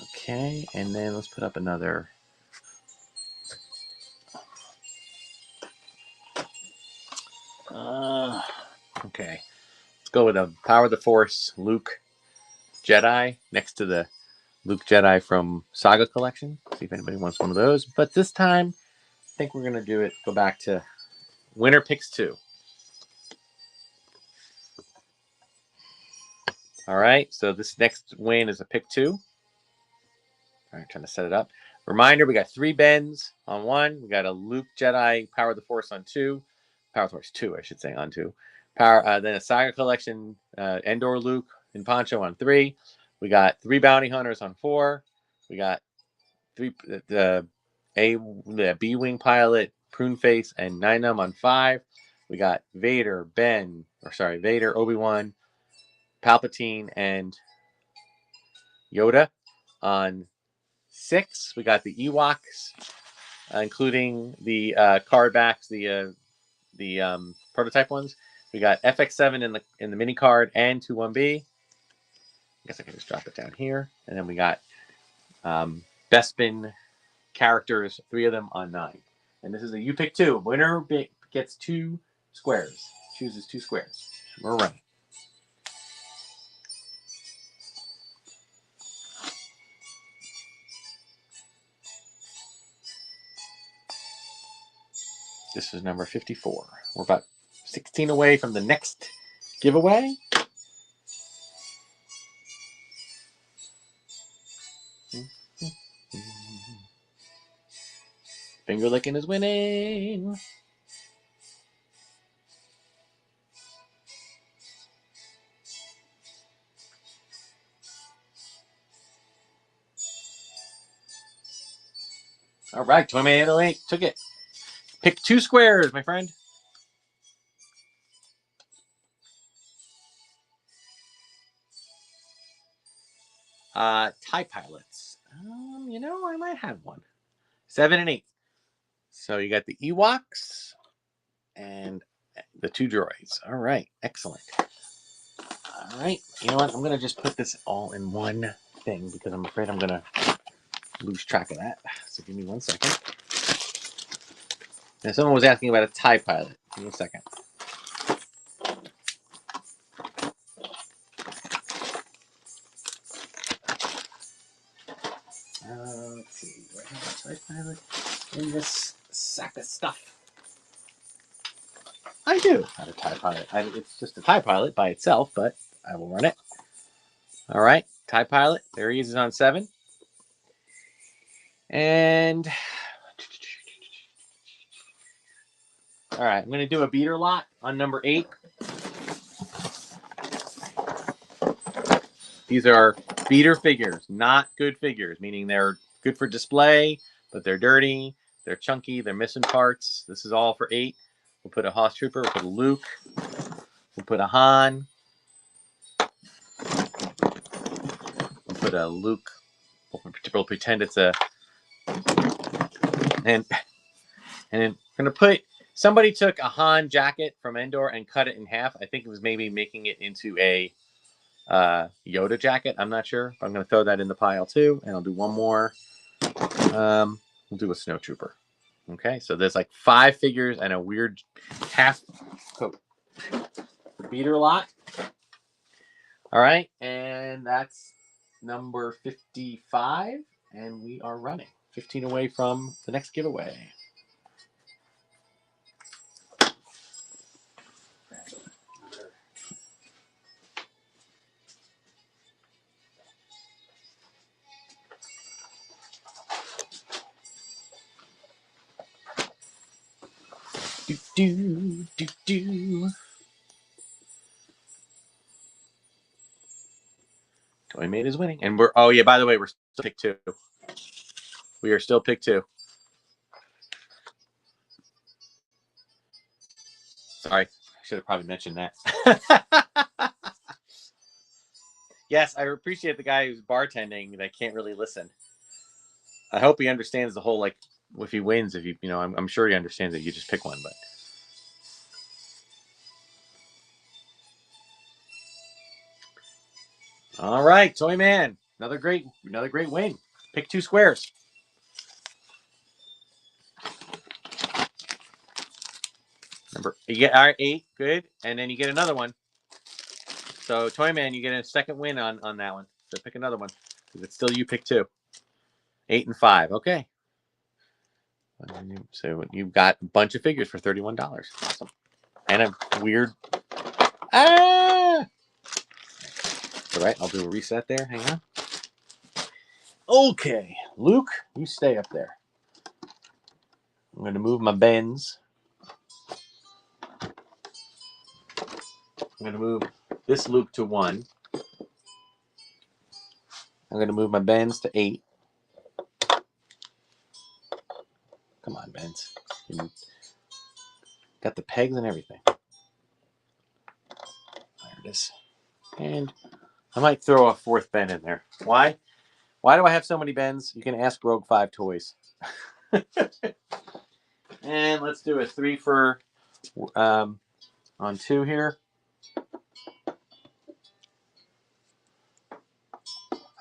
Okay, and then let's put up another. Okay, let's go with a Power of the Force Luke Jedi next to the Luke Jedi from Saga Collection. See if anybody wants one of those. But this time, I think we're going to do it. Go back to winner picks 2. All right, so this next win is a pick 2. All right, trying to set it up. Reminder, we got 3 Bens on 1. We got a Luke Jedi Power of the Force on 2. Power of the Force 2, I should say, on 2. Then a Saga Collection Endor Luke and Poncho on 3. We got 3 Bounty Hunters on 4. We got 3 the B-Wing Pilot, Pruneface, and Ninum on 5. We got Vader, Obi-Wan, Palpatine, and Yoda. On 6, we got the Ewoks, including the card backs, the prototype ones. We got FX7 in the mini card and 21B. I guess I can just drop it down here. And then we got Bespin characters, 3 of them on 9. And this is a you pick 2. Winner gets 2 squares. Chooses 2 squares. We're running. This is number 54. We're about 16 away from the next giveaway. Finger licking is winning. All right, 2808 took it. Pick 2 squares, my friend. TIE pilots. You know, I might have one. 7 and 8. So you got the Ewoks and the 2 droids. All right, excellent. All right, you know what? I'm gonna just put this all in one thing because I'm afraid I'm gonna lose track of that. So give me 1 second. Now, someone was asking about a TIE pilot. Give me a second. Let's see. Do I have a TIE pilot in this sack of stuff? I do have a TIE pilot. It's just a TIE pilot by itself, but I will run it. All right, TIE pilot. There he is on 7. And all right, I'm going to do a beater lot on number 8. These are beater figures, not good figures, meaning they're good for display, but they're dirty, they're chunky, they're missing parts. This is all for 8. We'll put a Hoth Trooper, we'll put a Luke, we'll put a Han, we'll put a Luke. We'll pretend it's a, and then we're going to put, somebody took a Han jacket from Endor and cut it in half. I think it was maybe making it into a Yoda jacket. I'm not sure. I'm going to throw that in the pile too, and I'll do one more. We'll do a snow trooper. Okay, so there's like 5 figures and a weird half coat. Beater lot. All right, and that's number 55, and we are running 15 away from the next giveaway. Do. Toy Mate is winning, and we're. Oh yeah, by the way, we're still pick 2. We are still pick 2. Sorry, I should have probably mentioned that. Yes, I appreciate the guy who's bartending that can't really listen. I hope he understands the whole, like, if he wins, if you know, I'm sure he understands that you just pick one, but. All right, Toy Man, another great win. Pick 2 squares. You get, all right, 8, good, and then you get another one. So Toy Man, you get a second win on that one. So pick another one. It's still you pick 2. 8 and 5. Okay. So you've got a bunch of figures for $31. Awesome. And a weird. Ah! All right, I'll do a reset there. Hang on. Okay, Luke, you stay up there. I'm going to move my bends. I'm going to move this Luke to 1. I'm going to move my bends to 8. Come on, bends. Got the pegs and everything. There it is. And I might throw a 4th bend in there. Why? Why do I have so many bins? You can ask Rogue 5 Toys. And let's do a 3 for on 2 here.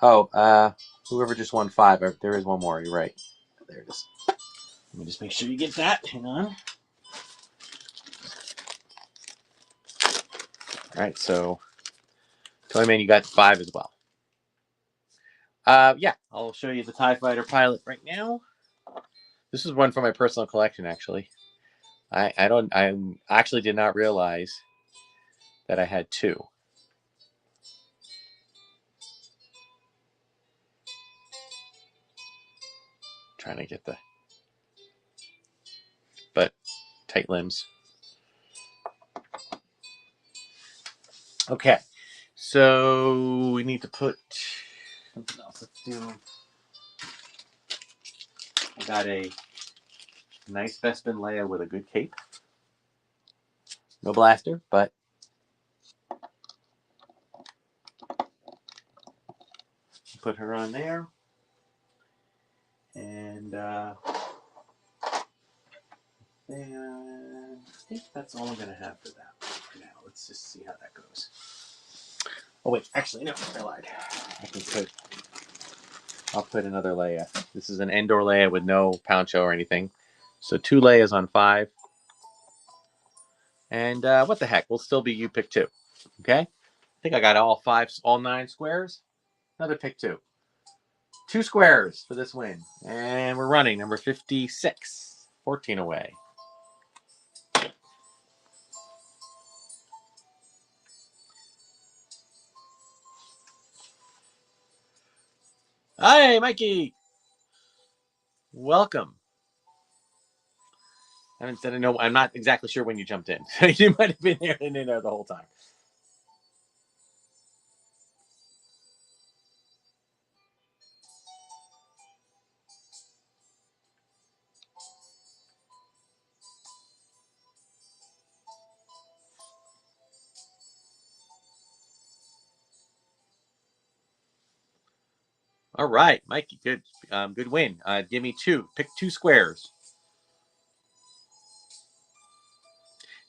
Oh, whoever just won 5. There is one more. You're right. There it is. Let me just make sure you get that. Hang on. All right, so Toyman, you got 5 as well. Yeah, I'll show you the TIE Fighter pilot right now. This is one from my personal collection, actually. I actually did not realize that I had 2. Trying to get but tight limbs. Okay, so we need to put something else. Let's do. I got a nice Bespin Leia with a good cape. No blaster, but put her on there. And I think that's all I'm going to have for that for now. Let's just see how that goes. Oh, wait. Actually, no. I lied. I'll put another Leia. This is an Endor Leia with no Poncho or anything. So 2 Leias on 5. And what the heck? We'll still be you pick 2. Okay? I think I got all 9 squares. Another pick 2. 2 squares for this win. And we're running number 56. 14 away. Hi, Mikey. Welcome. I haven't said no. I'm not exactly sure when you jumped in. You might have been there and in there the whole time. All right, Mikey, good, good win. Give me 2. Pick 2 squares.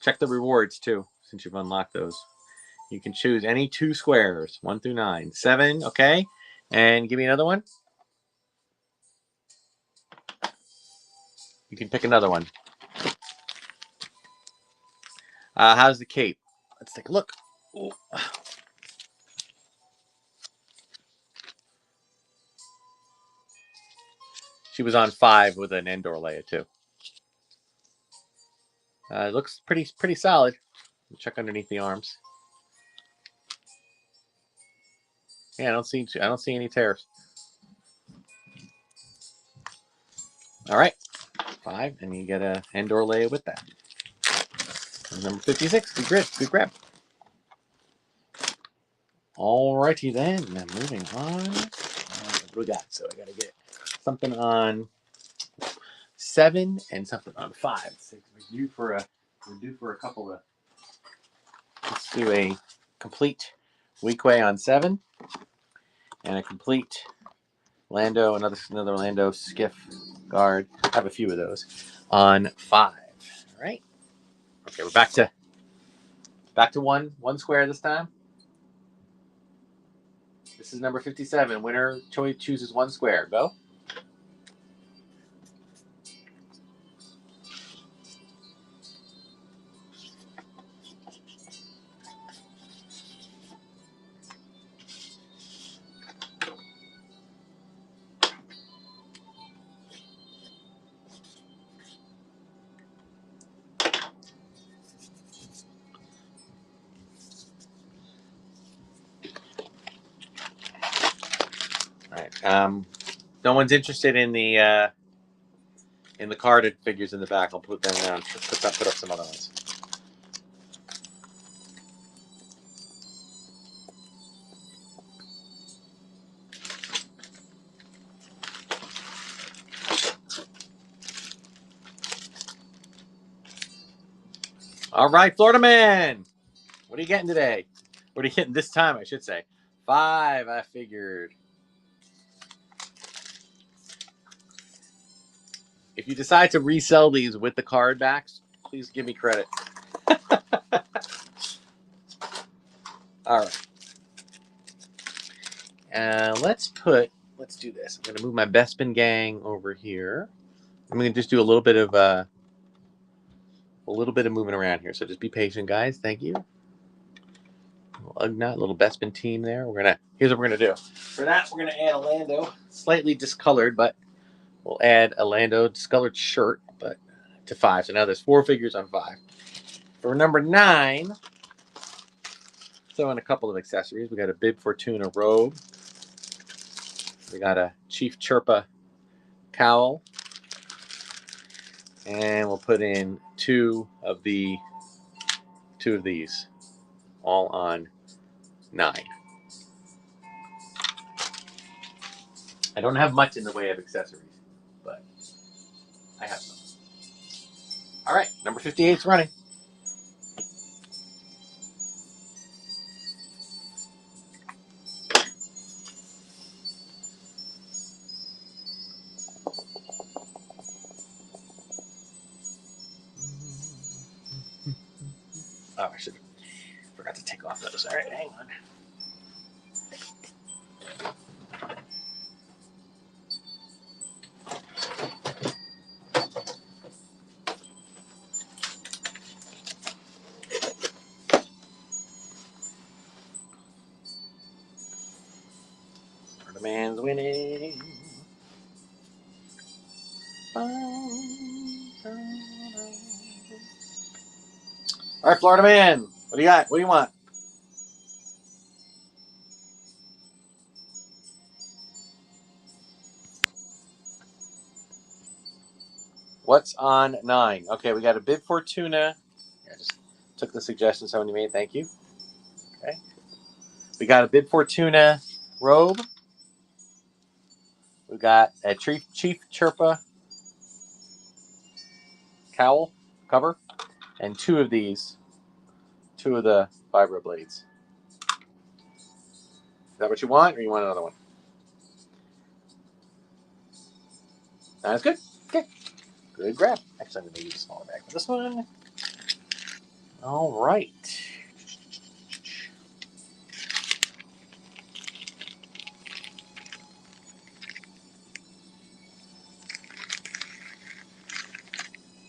Check the rewards too, since you've unlocked those. You can choose any 2 squares, 1 through 9. 7, okay, and give me another one. You can pick another one. How's the cape? Let's take a look. Ooh. She was on 5 with an Endor Leia too. It looks pretty solid. Check underneath the arms. Yeah, I don't see any tears. All right, 5, and you get a Endor Leia with that. And number 56, good grab. Alrighty then, moving on. What we got? So I gotta get something on 7 and something on 5. So we're due for a couple of. Let's do a complete Weequay on 7 and a complete Lando, another Lando skiff guard. I have a few of those on 5. All right. Okay, we're back to one square this time. This is number 57. Winner chooses 1 square. Go. All right. No one's interested in the carded figures in the back. I'll put them down. Put up some other ones. All right, Florida Man. What are you getting today? What are you getting this time, I should say? 5, I figured. If you decide to resell these with the card backs, please give me credit. All right. Let's do this. I'm going to move my Bespin gang over here. I'm going to just do a little bit of moving around here. So just be patient, guys. Thank you. Ugnaught, little Bespin team there. Here's what we're gonna do. For that, we're gonna add a Lando, slightly discolored, but we'll add a Lando discolored shirt, but to 5. So now there's 4 figures on 5. For number 9, throw in a couple of accessories. We got a Bib Fortuna robe. We got a Chief Chirpa cowl, and we'll put in 2 of these, all on 9. I don't have much in the way of accessories, but I have some. All right, number 58 is running. Oh, I forgot to take off those. All right, hang on. The man's winning. All right, Florida man. What do you got? What do you want? What's on 9? Okay, we got a Bib Fortuna. I just took the suggestion somebody made. Thank you. Okay. We got a Bib Fortuna robe. We got a Chief Chirpa cowl cover, and 2 of these, 2 of the vibro blades. Is that what you want, or you want another one? That's good. Okay. Good grab. Actually, I'm going to use a smaller bag for this one. All right.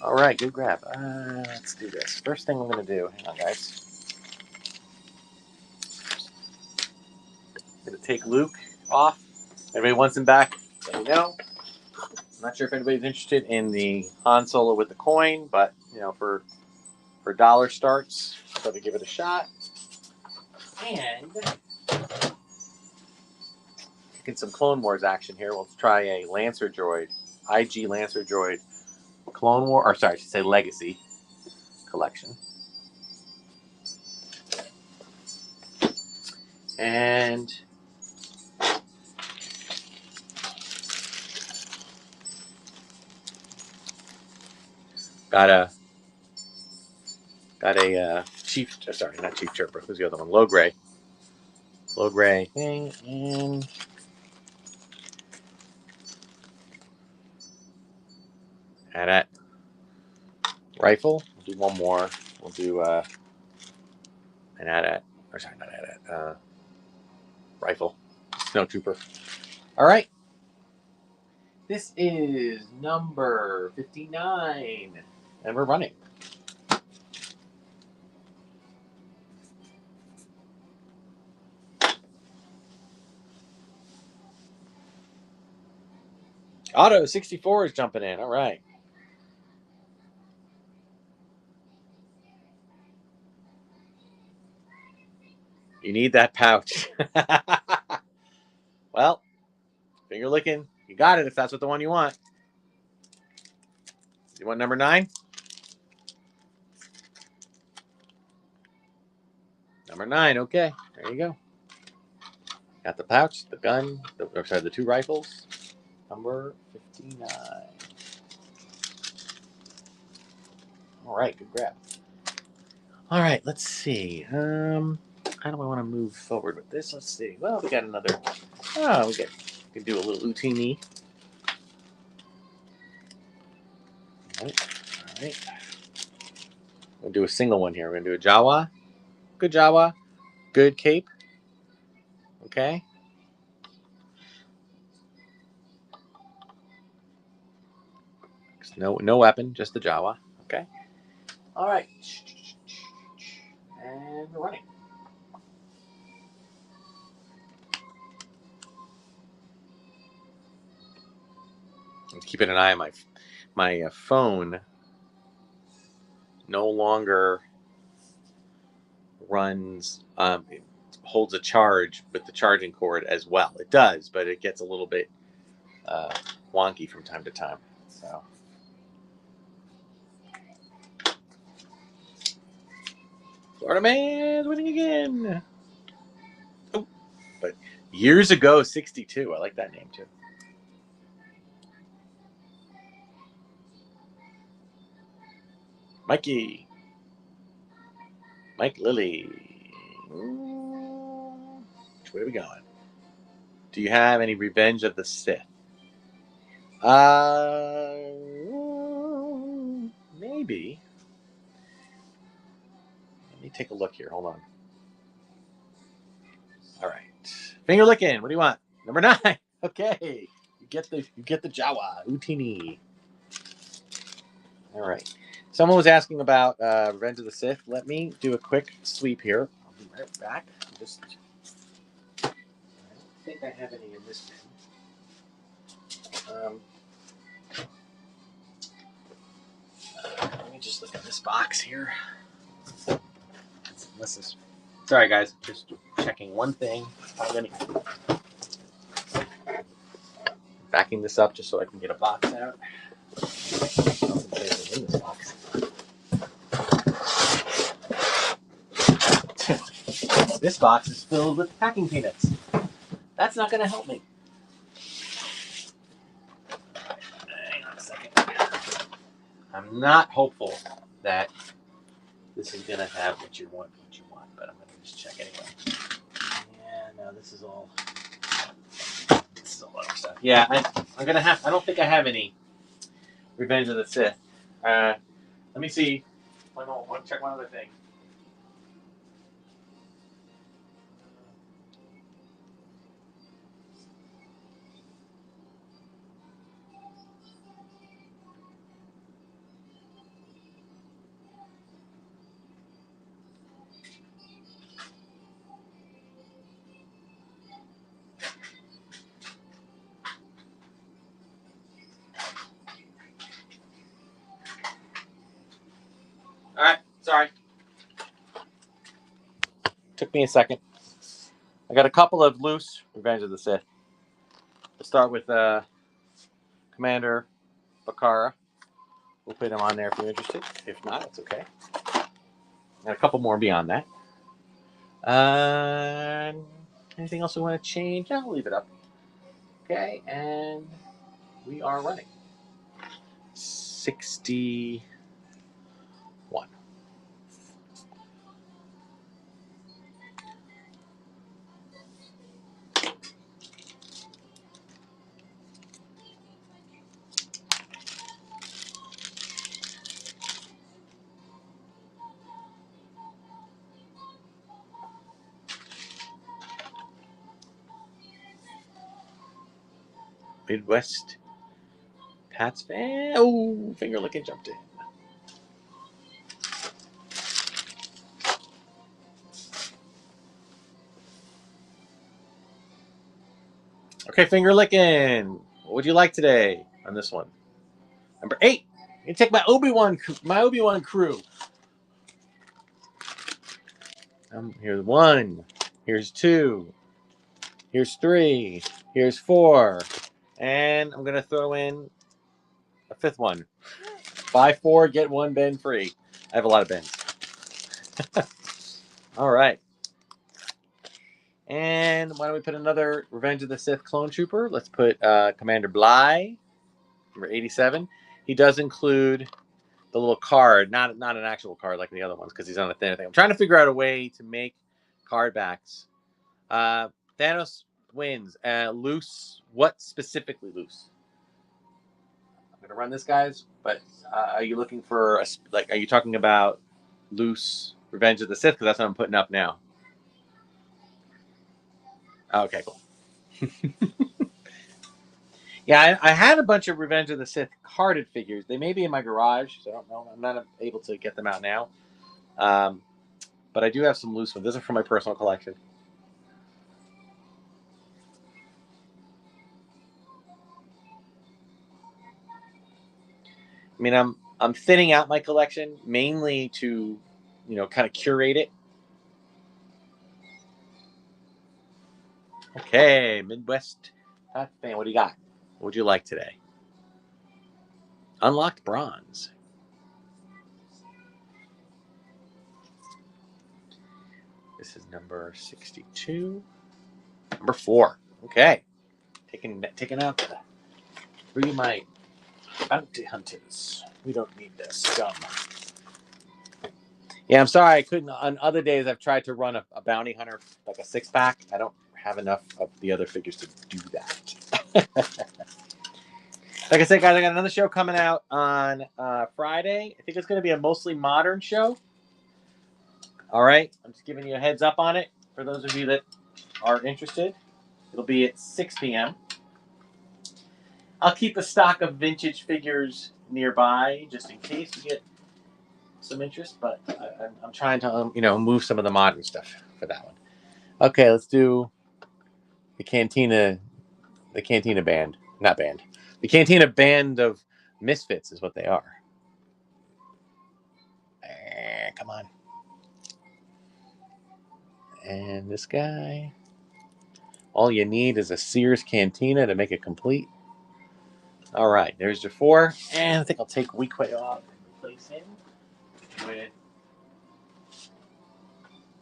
All right, good grab. Let's do this. First thing I'm going to do, hang on, guys. I'm going to take Luke off. Everybody wants him back, let me know. I'm not sure if anybody's interested in the Han Solo with the coin, but, you know, for dollar starts, so to give it a shot. And get some Clone Wars action here. We'll try a Lancer Droid, IG Lancer Droid Clone War, or sorry, I should say Legacy collection. And got a Chief, sorry, not Chief Chirper. Who's the other one? Low Gray thing, and add that rifle. We'll do one more. We'll do an AT-AT, or sorry, not AT-AT, rifle, snowtrooper. All right, this is number 59, and we're running. Auto 64 is jumping in. All right. You need that pouch. Well, finger licking. You got it if that's what the one you want. You want number 9? Number 9. Okay. There you go. Got the pouch, the gun, the 2 rifles. Number 59. All right. Good grab. All right. Let's see. How do I want to move forward with this? Let's see. Well, we got another. Oh, we can do a little Utini. All right. We'll do a single one here. We're gonna do a Jawa. Good Jawa. Good cape. Okay. No weapon, just the Jawa. Okay. All right. And we're running. I'm keeping an eye on my phone. No longer runs. It holds a charge with the charging cord as well. It does, but it gets a little bit wonky from time to time. So. Florida man's winning again. Oh, but years ago, 62. I like that name too. Mikey. Mike Lilly. Which way are we going? Do you have any Revenge of the Sith? Maybe. Let me take a look here. Hold on. All right. Finger licking. What do you want? Number 9. Okay. You get the Jawa. Utini. All right. Someone was asking about Revenge of the Sith. Let me do a quick sweep here. I'll be right back. I don't think I have any in this bin. Let me just look at this box here. Sorry, guys. Just checking one thing. Backing this up just so I can get a box out. In this box. This box is filled with packing peanuts. That's not going to help me. Hang on a second. I'm not hopeful that this is going to have what you want, but I'm going to just check anyway. Yeah, no, this is all other stuff. Yeah, I'm going to have, I don't think I have any Revenge of the Sith. Let me see. I want to check one other thing. All right, sorry. Took me a second. I got a couple of loose Revenge of the Sith. We'll start with Commander Bakara. We'll put him on there if you're interested. If not, it's okay. And a couple more beyond that. Anything else we want to change? No, we'll leave it up. Okay, and we are running. 61. Midwest Pats fan. Oh, finger licking jumped in. Okay, finger licking. What would you like today on this one? Number 8. You take my Obi-Wan crew. Here's 1. Here's 2. Here's 3. Here's 4. And I'm gonna throw in a 5th one. Buy 4, get 1 Ben free. I have a lot of Bens. All right. And why don't we put another Revenge of the Sith clone trooper? Let's put Commander Bly, number 87. He does include the little card, not an actual card like the other ones, because he's on a thinner thing. I'm trying to figure out a way to make card backs. Thanos wins. Loose. What specifically loose? going to run this, guys. But are you looking for are you talking about loose Revenge of the Sith? Because that's what I'm putting up now. Okay, cool. Yeah, I had a bunch of Revenge of the Sith carded figures. They may be in my garage, so I don't know. I'm not able to get them out now. But I do have some loose ones. These are from my personal collection. I mean, I'm thinning out my collection mainly to, kind of curate it. Okay, Midwest fan, what do you got? What would you like today? Unlocked bronze. This is number 62. Number 4. Okay. Taking out the three of my bounty hunters. We don't need this scum. Yeah, I'm sorry I couldn't. On other days, I've tried to run a bounty hunter, like a 6-pack. I don't have enough of the other figures to do that. Like I said, guys, I got another show coming out on Friday. I think it's going to be a mostly modern show. All right. I'm just giving you a heads up on it for those of you that are interested. It'll be at 6 p.m. I'll keep a stock of vintage figures nearby just in case we get some interest, but I'm trying to, move some of the modern stuff for that one. Okay, let's do the Cantina band. Not band. The Cantina band of misfits is what they are. Come on. And this guy. All you need is a Sears Cantina to make it complete. All right, there's your 4. And I think I'll take Weequay off and replace him with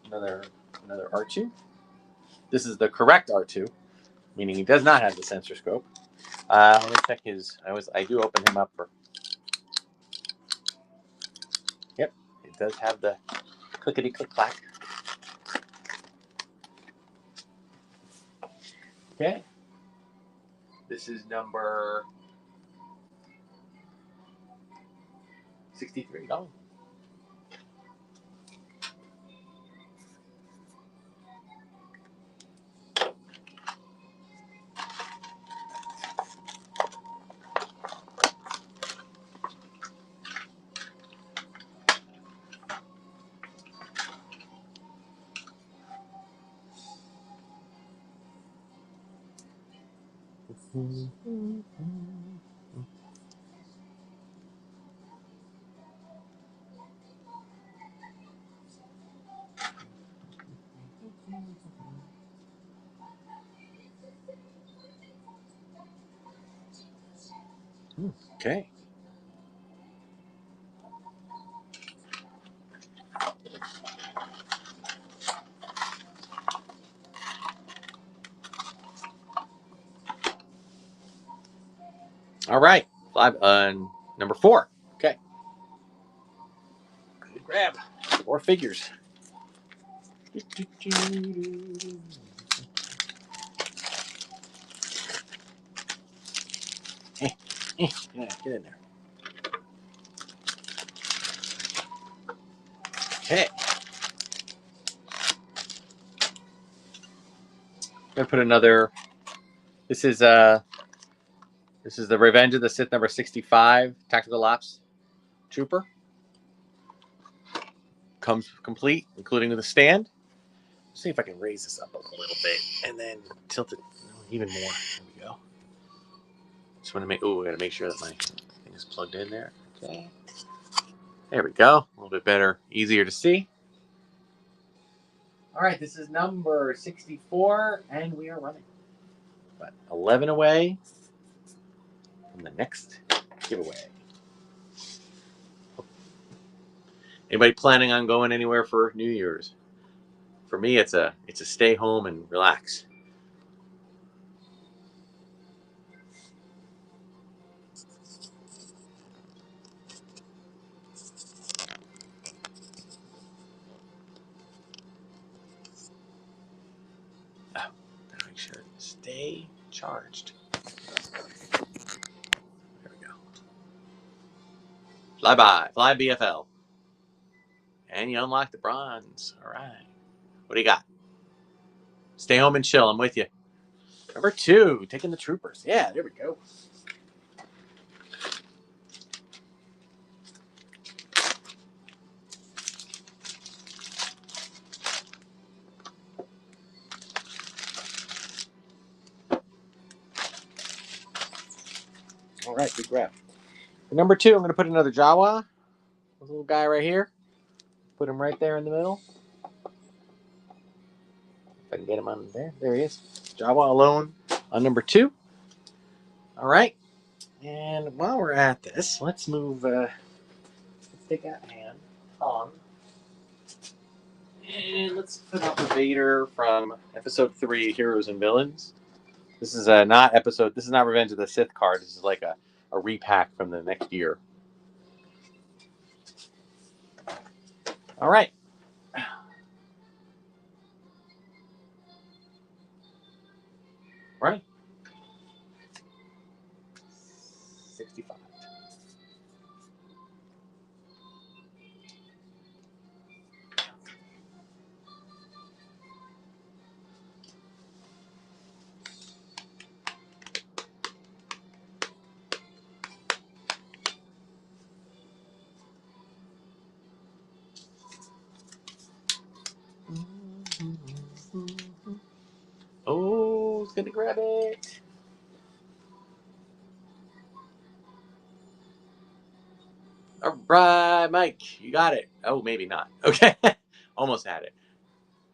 another R2. This is the correct R2, meaning he does not have the sensor scope. Let me check his. I do open him up for. Yep, it does have the clickety click clack. Okay. This is number 63. Oh. Okay. All right. Number 4. Okay. Good grab. 4 figures. Yeah, get in there. Okay. I'm gonna put another. This is the Revenge of the Sith number 65 Tactical Ops Trooper. Comes complete, including the stand. Let's see if I can raise this up a little bit and then tilt it even more. There we go. Just want to make. Oh, I gotta make sure that my thing is plugged in there. Okay. There we go. A little bit better, easier to see. All right, this is number 64, and we are running. But 11 away from the next giveaway. Anybody planning on going anywhere for New Year's? For me, it's a stay home and relax. Oh, make sure to stay charged. There we go. Fly BFL. And you unlock the bronze. All right. What do you got? Stay home and chill. I'm with you. Number 2, taking the troopers. Yeah, there we go. All right, good grab. For number 2, I'm going to put another Jawa. This little guy right here. Put him right there in the middle. If I can get him on there. There he is. Jawa alone on number 2. All right. And while we're at this, let's move. Let's take that hand on. And let's put up the Vader from episode 3, Heroes and Villains. This is not episode. This is not Revenge of the Sith card. This is like a repack from the next year. All right. Right. 65. Oh, it's gonna grab it. All right, Mike, you got it. Oh, maybe not. Okay, almost had it.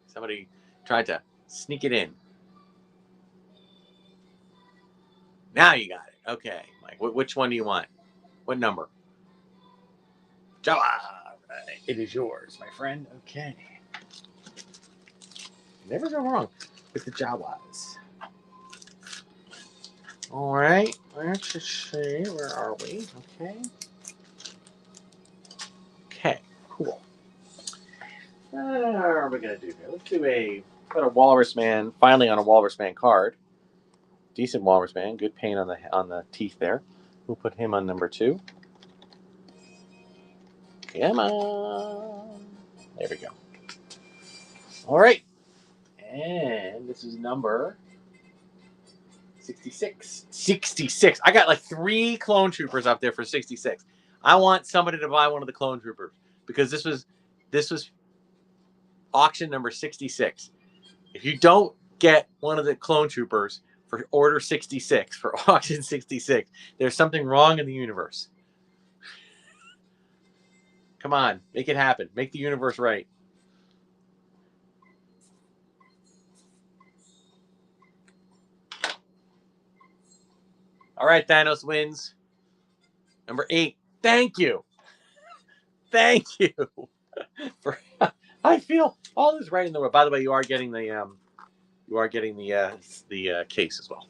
Somebody tried to sneak it in. Now you got it. Okay, Mike, which one do you want? What number? Jawa. Right. It is yours, my friend. Okay. Never go wrong with the Jawas. All right. Let's just see. Where are we? Okay. Okay. Cool. What are we gonna do here? Let's do put a Walrus Man. Finally on a Walrus Man card. Decent Walrus Man. Good paint on the teeth there. We'll put him on number 2. Come on. There we go. All right. And this is number 66. 66. I got like 3 clone troopers up there for 66. I want somebody to buy one of the clone troopers because this was auction number 66. If you don't get one of the clone troopers for order 66, for auction 66, there's something wrong in the universe. Come on, make it happen. Make the universe right. All right, Thanos wins. Number 8. Thank you. Thank you. I feel all is right in the world. By the way, you are getting the case as well.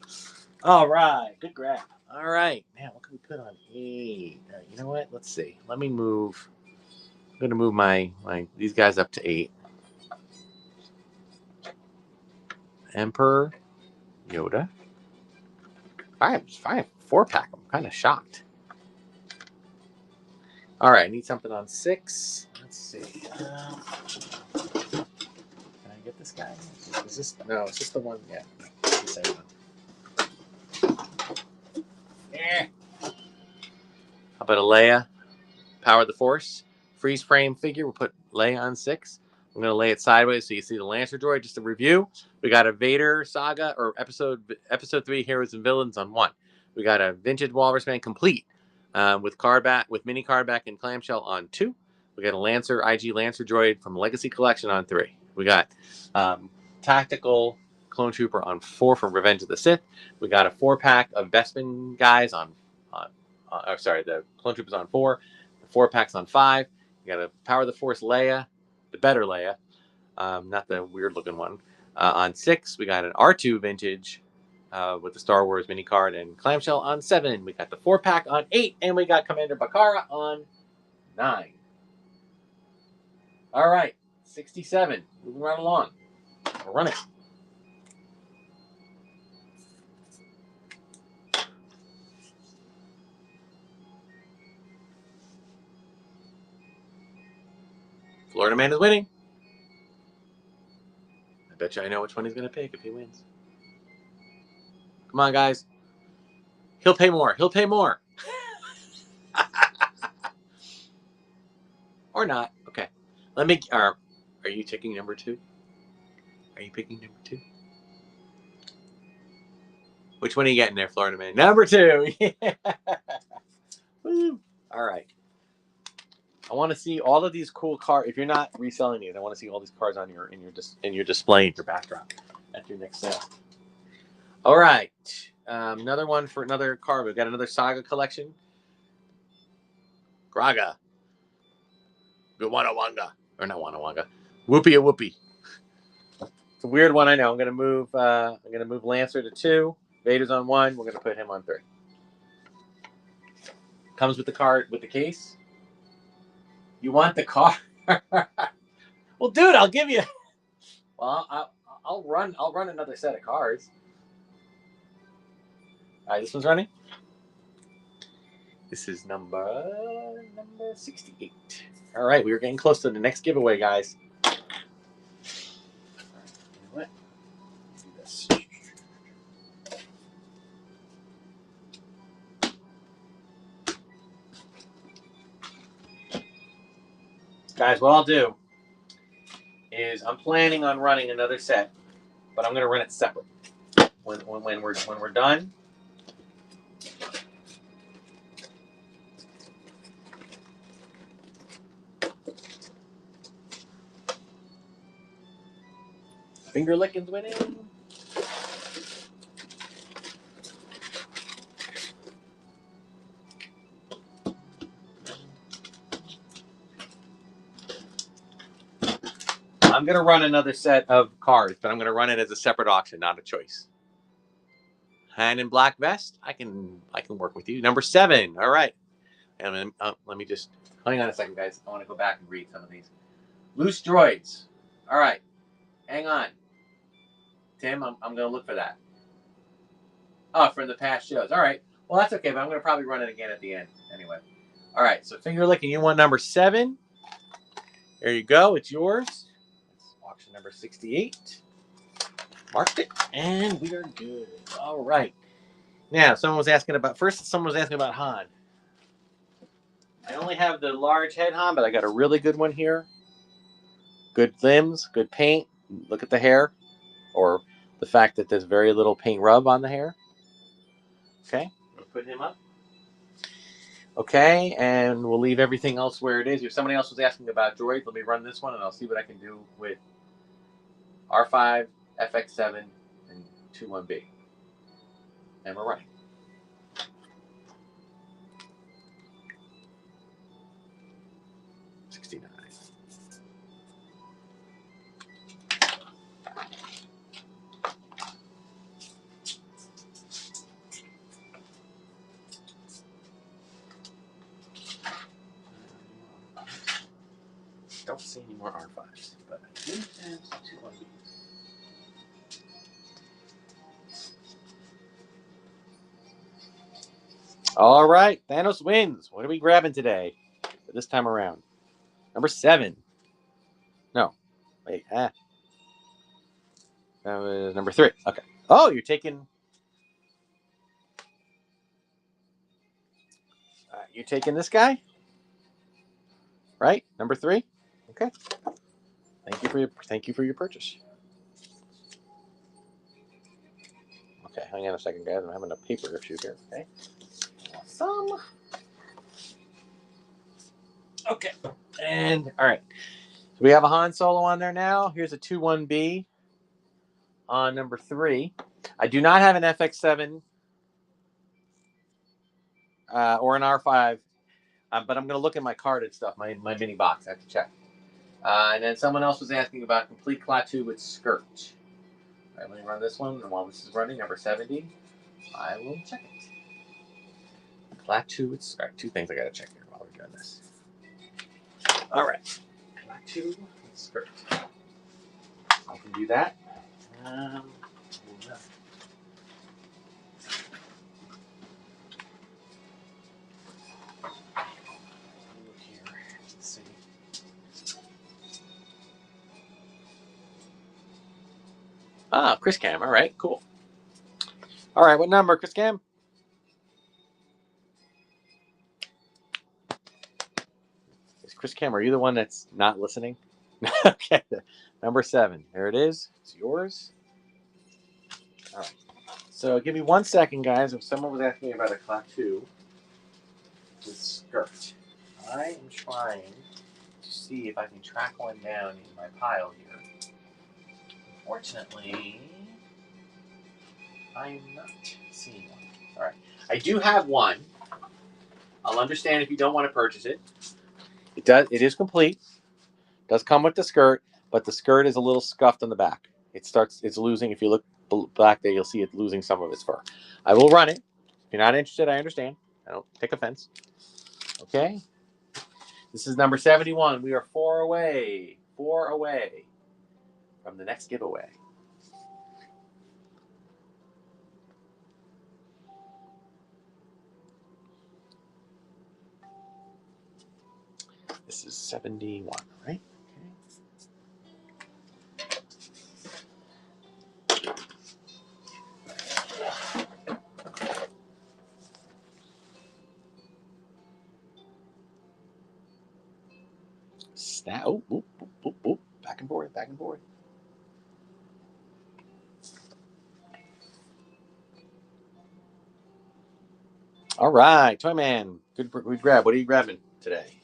All right, good grab. All right, man, what can we put on 8? You know what? Let's see. Let me move. I'm gonna move my these guys up to 8. Emperor Yoda. 4-pack. I'm kind of shocked. All right, I need something on 6. Let's see. Can I get this guy? Is this no? It's just the one. Yeah, the same one. Yeah. How about a Leia? Power of the Force. Freeze frame figure. We'll put Leia on 6. I'm going to lay it sideways so you see the Lancer droid. Just a review. We got a Vader saga or episode 3 Heroes and Villains on 1. We got a vintage Walrus Man complete with mini card back and clamshell on 2. We got a IG Lancer droid from Legacy Collection on 3. We got tactical clone trooper on 4 from Revenge of the Sith. We got a 4-pack of Bespin guys on the clone troopers on 4. 4-packs on 5. You got a Power of the Force Leia, the better Leia, not the weird looking one. On 6, we got an R2 vintage with the Star Wars mini card and clamshell on 7. We got the 4-pack on 8, and we got Commander Bakara on 9. All right, 67. Moving right along. We'll run it. Florida man is winning. I bet you I know which one he's going to pick if he wins. Come on, guys. He'll pay more. He'll pay more. Or not. Okay. Let me. Are you taking number 2? Are you picking number 2? Which one are you getting there, Florida man? Number 2. Yeah. Woo. All right. I want to see all of these cool cards. If you're not reselling these, I want to see all these cards on your in your display, in your backdrop at your next sale. All right. Another one for another card. We've got another Saga collection. Graga. Wanawanga. Or not Wanawanga. Whoopie a Whoopie. It's a weird one, I know. I'm gonna move Lancer to 2. Vader's on 1. We're gonna put him on 3. Comes with the card with the case. You want the card? Well, dude, I'll give you. Well, I'll run another set of cards. All right, this one's running. This is number 68. All right, we are getting close to the next giveaway, guys. All right, you know what? Let's do this. Guys, what I'll do is I'm planning on running another set, but I'm going to run it separate. When we're done. Finger licking's winning. I'm going to run another set of cards, but I'm going to run it as a separate auction, not a choice. Hand in black vest. I can work with you. Number 7. All right. And let me just hang on a second, guys. I want to go back and read some of these. Loose droids. All right. Hang on. Tim, I'm going to look for that. Oh, from the past shows. All right. Well, that's okay, but I'm going to probably run it again at the end anyway. All right. So finger licking. You want number 7. There you go. It's yours. It's auction number 68. Marked it. And we are good. All right. Now, someone was asking about Han. I only have the large head Han, but I got a really good one here. Good limbs, good paint. Look at the hair, or the fact that there's very little paint rub on the hair. Okay, we'll put him up. Okay, and we'll leave everything else where it is. If somebody else was asking about droids, let me run this one, and I'll see what I can do with R5, FX7, and 21B. And we're running. Don't see any more R5s, but I do have 21Bs. All right, Thanos wins. What are we grabbing today? This time around, number 7. No, wait. That was number 3. Okay. Oh, you're taking. You're taking this guy, right? Number 3. Okay. Thank you for your purchase. Okay, hang on a second, guys. I'm having a paper issue here. Okay. Awesome. Okay. And all right. So we have a Han Solo on there now. Here's a 21B on number 3. I do not have an FX7 or an R5, but I'm going to look at my carded stuff, my mini box. I have to check. And then someone else was asking about complete Klaatu with skirt. All right, let me run this one. And while this is running, number 70, I will check it. Klaatu with skirt. 2 things I got to check here while we're doing this. All right. Klaatu with skirt. I can do that. Yeah. Ah, Chris Cam. All right, cool. All right, what number, Chris Cam? Is Chris Cam, are you the one that's not listening? Okay, number 7. There it is. It's yours. All right. So give me 1 second, guys. If someone was asking me about a Klaatu with skirt, I am trying to see if I can track one down in my pile here. Unfortunately, I'm not seeing one. All right. I do have one. I'll understand if you don't want to purchase it. It is complete. Does come with the skirt, but the skirt is a little scuffed on the back. It's losing. If you look back there, you'll see it losing some of its fur. I will run it. If you're not interested, I understand. I don't take offense. Okay. This is number 71. We are 4 away. 4 away from the next giveaway. This is 71, right? Snap. Oh, oop, oop, oop, oop. Back and forth, back and forth. All right, Toy Man. Good grab. What are you grabbing today?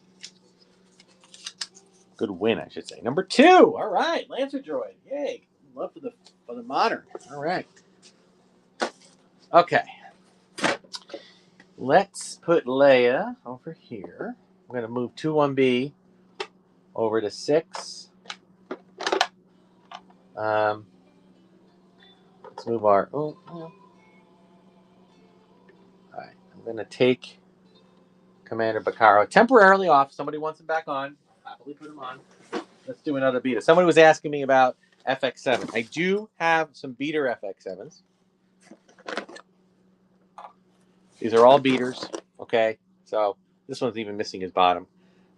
Good win, I should say. Number 2. All right, Lancer Droid. Yay. Love for the modern. All right. Okay. Let's put Leia over here. I'm going to move 2-1B over to 6. Let's move our... Oh, all right. I'm going to take Commander Bacaro temporarily off. Somebody wants him back on. I'll happily put him on. Let's do another beater. Somebody was asking me about FX7. I do have some beater FX7s. These are all beaters, okay? So this one's even missing his bottom.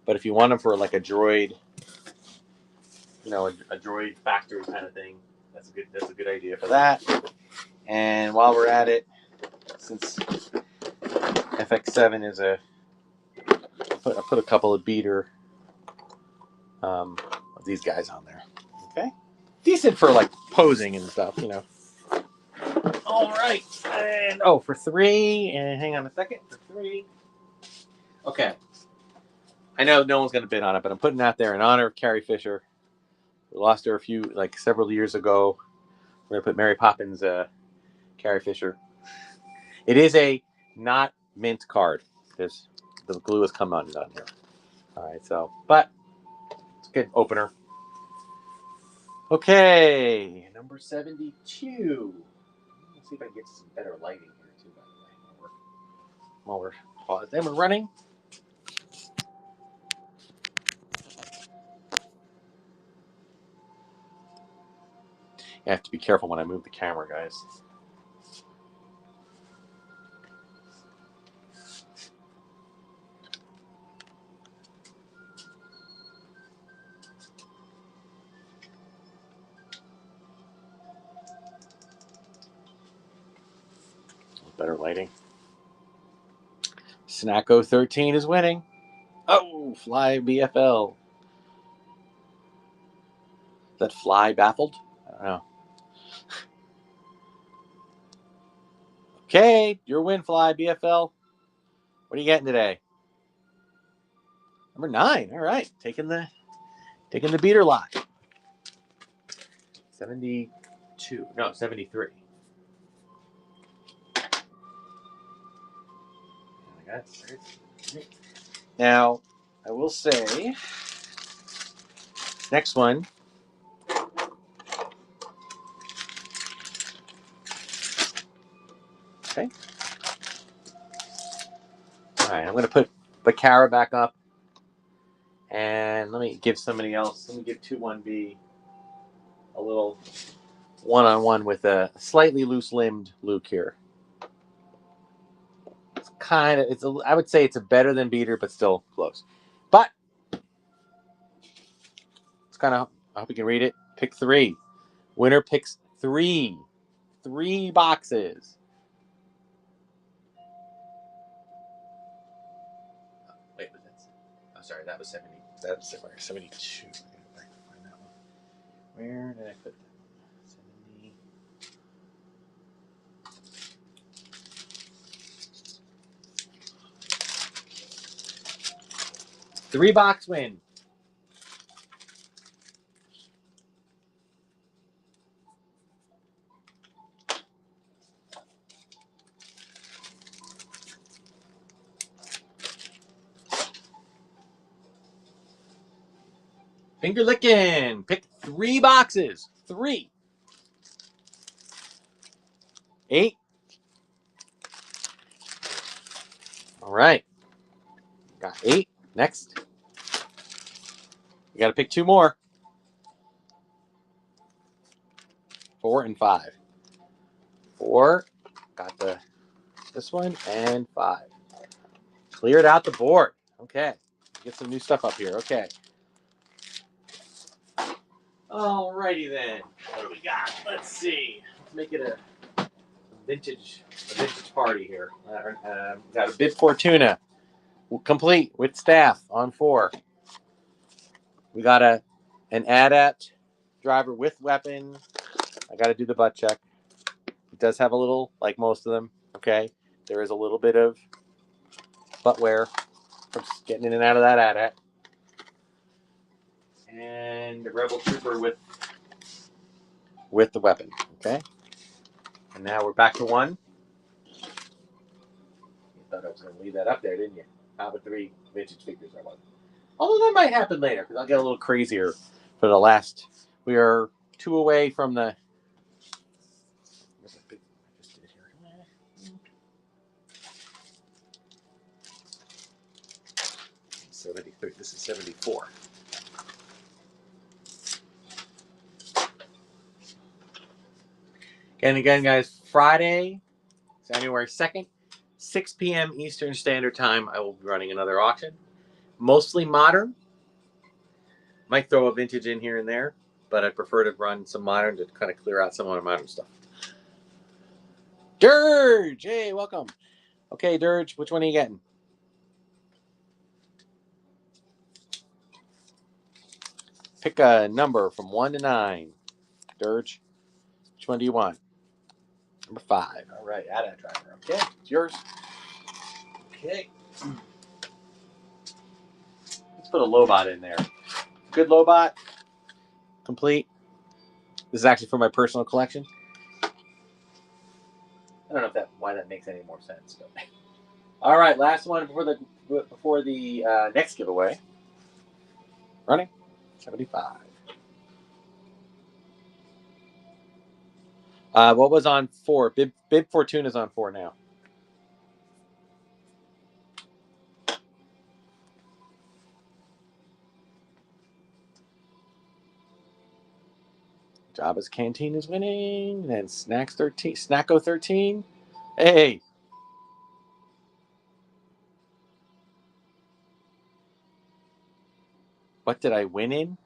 But if you want them for like a droid, a droid factory kind of thing, that's a good idea for that. And while we're at it, since FX7 is I put a couple of beater of these guys on there. Okay, decent for like posing and stuff, All right, and for 3, and hang on a second, for 3. Okay, I know no one's gonna bid on it, but I'm putting it out there in honor of Carrie Fisher. We lost her several years ago. We're gonna put Mary Poppins, Carrie Fisher. It is a not mint card because the glue has come undone here. All right, but it's a good opener. Okay, number 72. Let's see if I can get some better lighting here too. By the way, while we're paused, and we're running. You have to be careful when I move the camera, guys. Better lighting. Snacko 13 is winning. Oh, Fly BFL. Is that Fly Baffled? I don't know. Okay, your win, Fly BFL. What are you getting today? Number 9. All right, taking the beater lot. 72. No, 73. Now, I will say, next one. Okay. All right, I'm going to put Bacara back up. And let me give somebody else, let me give 2-1B a little one-on-one with a slightly loose-limbed Luke here. It's I would say it's a better than beater, but still close. But it's kind of, I hope you can read it. Pick 3. Winner picks Three boxes. Wait, was that? Oh, sorry, that was 70. That was 72. I gotta find that one. Where did I put that? 70. Three box win. Finger licking. Pick 3 boxes. 3. 8. All right. Got 8. Next. You got to pick 2 more. 4 and 5. 4. Got this one and 5. Cleared out the board. Okay. Get some new stuff up here. Okay. Alrighty then. What do we got? Let's see. Let's make it a vintage party here. Got a Bib Fortuna, complete with staff on 4. We got an AT-AT driver with weapon. I got to do the butt check. It does have a little, like most of them. Okay, there is a little bit of butt wear from getting in and out of that AT-AT. And the Rebel Trooper with the weapon. Okay, and now we're back to 1. You thought I was going to leave that up there, didn't you? How about 3 vintage figures I want? Although that might happen later because I'll get a little crazier for the last. We are 2 away from the. 73. This is 74. And again, guys, Friday, January 2nd, 6 p.m. Eastern Standard Time, I will be running another auction. Mostly modern. Might throw a vintage in here and there, but I prefer to run some modern to kind of clear out some of my modern stuff. Dirge! Hey, welcome. Okay, Dirge, which one are you getting? Pick a number from 1 to 9. Dirge, which one do you want? Number 5. All right, add that driver. Okay, it's yours. Okay. Let's put a Lobot in there. Good Lobot. Complete. This is actually for my personal collection. I don't know why that makes any more sense. But. All right, last one before the next giveaway. Running 75. What was on 4? Bib Fortuna's on 4 now. Jabba's Canteen is winning. Then Snacko 13. Hey. What did I win in?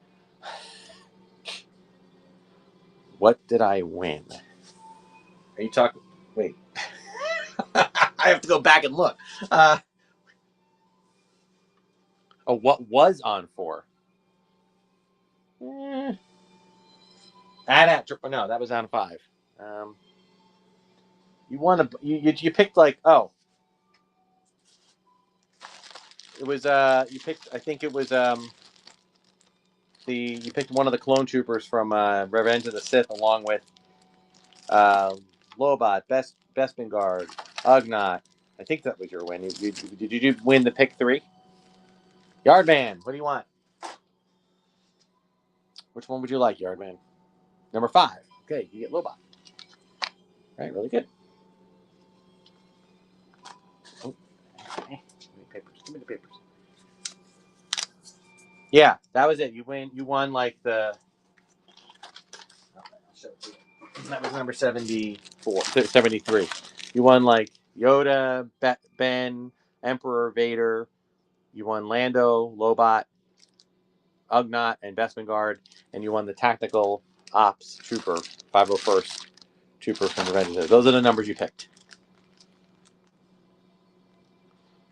What did I win? Are you talking? Wait. I have to go back and look. What was on 4? No, that was on 5. You won you picked like it was you picked I think it was you picked one of the clone troopers from Revenge of the Sith along with Lobot, Bespin Guard, Ugnaught. I think that was your win. Did you win the pick 3? Yardman, what do you want? Which one would you like, Yardman? Number 5. Okay, you get Lobot. All right, really good. Oh, okay. Give me the papers. Yeah, that was it. You won like the. I'll show it to you. That was number 73. You won like Yoda, Ben, Emperor, Vader. You won Lando, Lobot, Ugnaught, and Bespin Guard, and you won the tactical Ops Trooper, 501st Trooper from Revenge of the Sith. Those are the numbers you picked.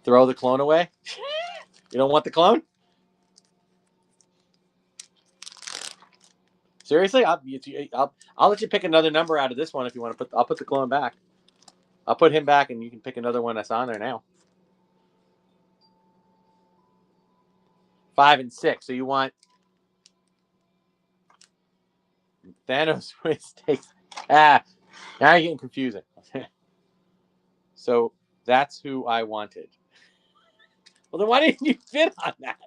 Throw the clone away? You don't want the clone? Seriously? I'll let you pick another number out of this one if you want to put. I'll put the clone back. I'll put him back, and you can pick another one that's on there now. 5 and 6. So you want Thanos takes. Now you're getting confusing. So that's who I wanted. Well, then why didn't you fit on that?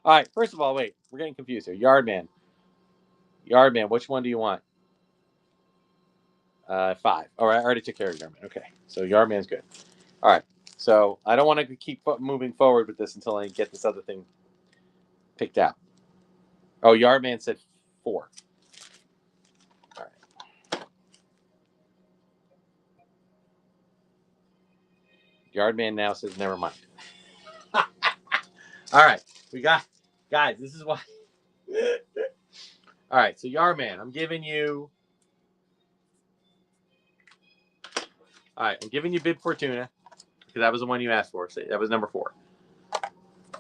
All right. First of all, wait. We're getting confused here. Yardman. Which one do you want? 5. All right. I already took care of Yardman. Okay. So Yardman's good. All right. So I don't want to keep moving forward with this until I get this other thing picked out. Oh, Yardman said 4. All right. Yardman now says never mind. All right. We got, guys, this is why. All right. So Yardman, I'm giving you. All right. I'm giving you Bib Fortuna because that was the one you asked for. So that was number 4.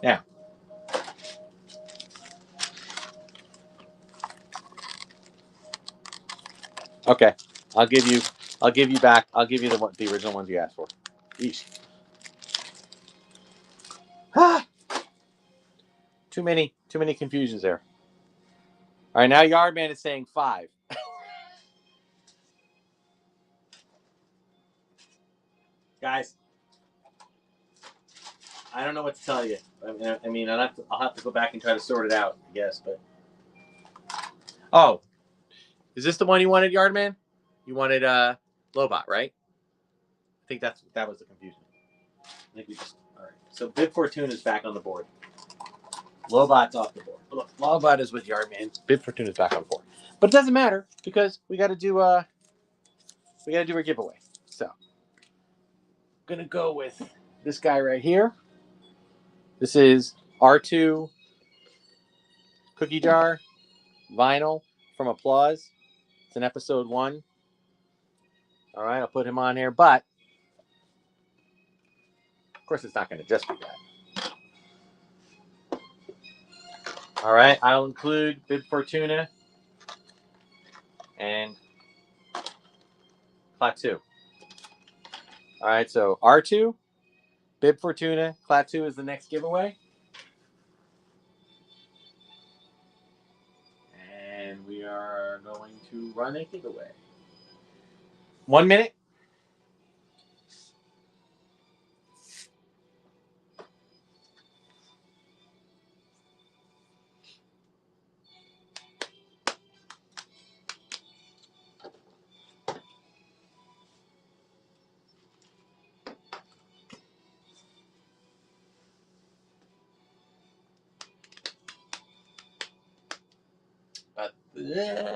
Now. Okay. I'll give you back. I'll give you the original ones you asked for. Eesh. Too many confusions there. All right, now Yardman is saying 5. Guys, I don't know what to tell you. I mean, I'll have to go back and try to sort it out, I guess. But is this the one you wanted, Yardman? You wanted Lobot, right? I think that was the confusion. I think we just all right. So Bib Fortuna is back on the board. Lobot's off the board. Look, Lobot is with Yardman. Bib Fortuna is back on the board, but it doesn't matter because we got to do a giveaway. So I'm gonna go with this guy right here. This is R2 cookie jar vinyl from Applause. It's an episode 1. All right, I'll put him on here, but of course it's not going to just be that. All right, I'll include Bib Fortuna and Klaatu. All right, so R2, Bib Fortuna, Klaatu is the next giveaway. And we are going to run a giveaway. 1 minute.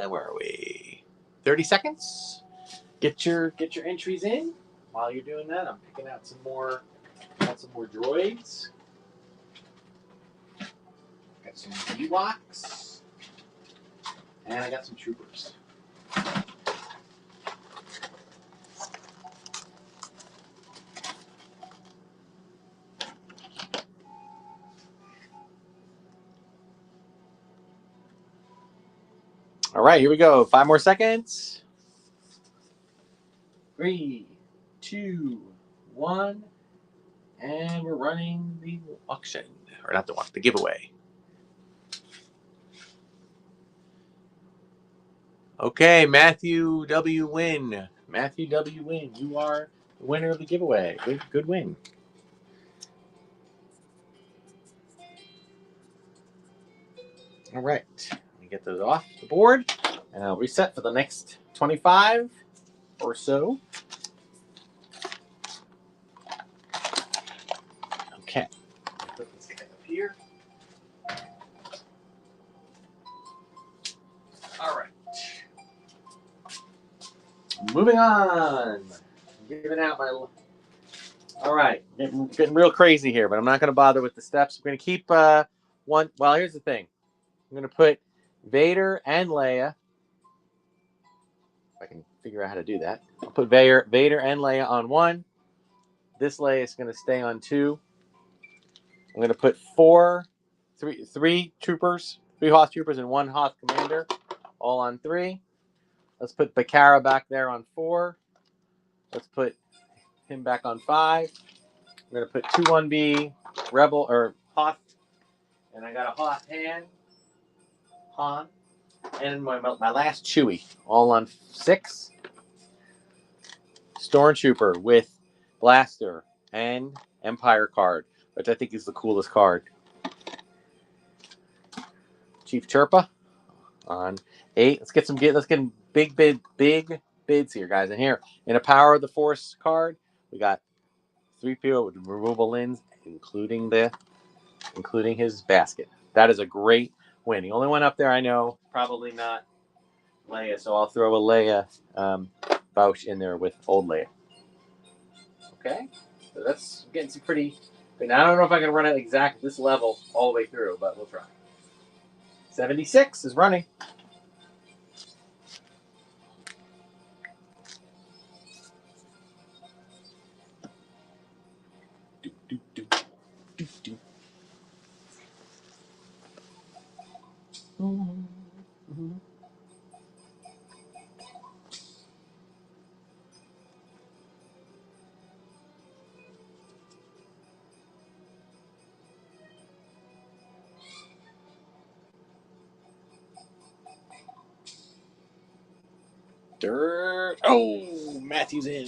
Where are we? 30 seconds. Get your entries in. While you're doing that, I'm picking out some more droids. Got some Ewoks. And I got some troopers. All right, here we go. 5 more seconds. 3, 2, 1. And we're running the auction. Or not the one, the giveaway. Okay, Matthew W. Win. Matthew W. Win. You are the winner of the giveaway. Good win. All right. Let me get those off the board. And I'll reset for the next 25 or so. Okay. Put this guy up here. All right. Moving on. Giving out my. All right. Getting real crazy here, but I'm not going to bother with the steps. I'm going to keep one. Well, here's the thing. I'm going to put Vader and Leia I can figure out how to do that. I'll put Vader and Leia on 1. This Leia is going to stay on 2. I'm going to put 3 troopers, 3 Hoth troopers and 1 Hoth commander, all on 3. Let's put Bakara back there on 4. Let's put him back on 5. I'm going to put 2 1B Rebel or Hoth, and I got a Hoth Han, and my last Chewie, all on 6. Stormtrooper with Blaster and Empire card, which I think is the coolest card. Chief Chirpa on 8. Let's get big bids here, guys. And here, in a Power of the Force card, we got 3PO with removable lens, including his basket. That is a great win. The only one up there I know, probably not Leia, so I'll throw a Leia vouch in there with old Leia. Okay, so that's getting some pretty. Now, I don't know if I can run it exact this level all the way through, but we'll try. 76 is running. Dirt. Oh, Matthew's in.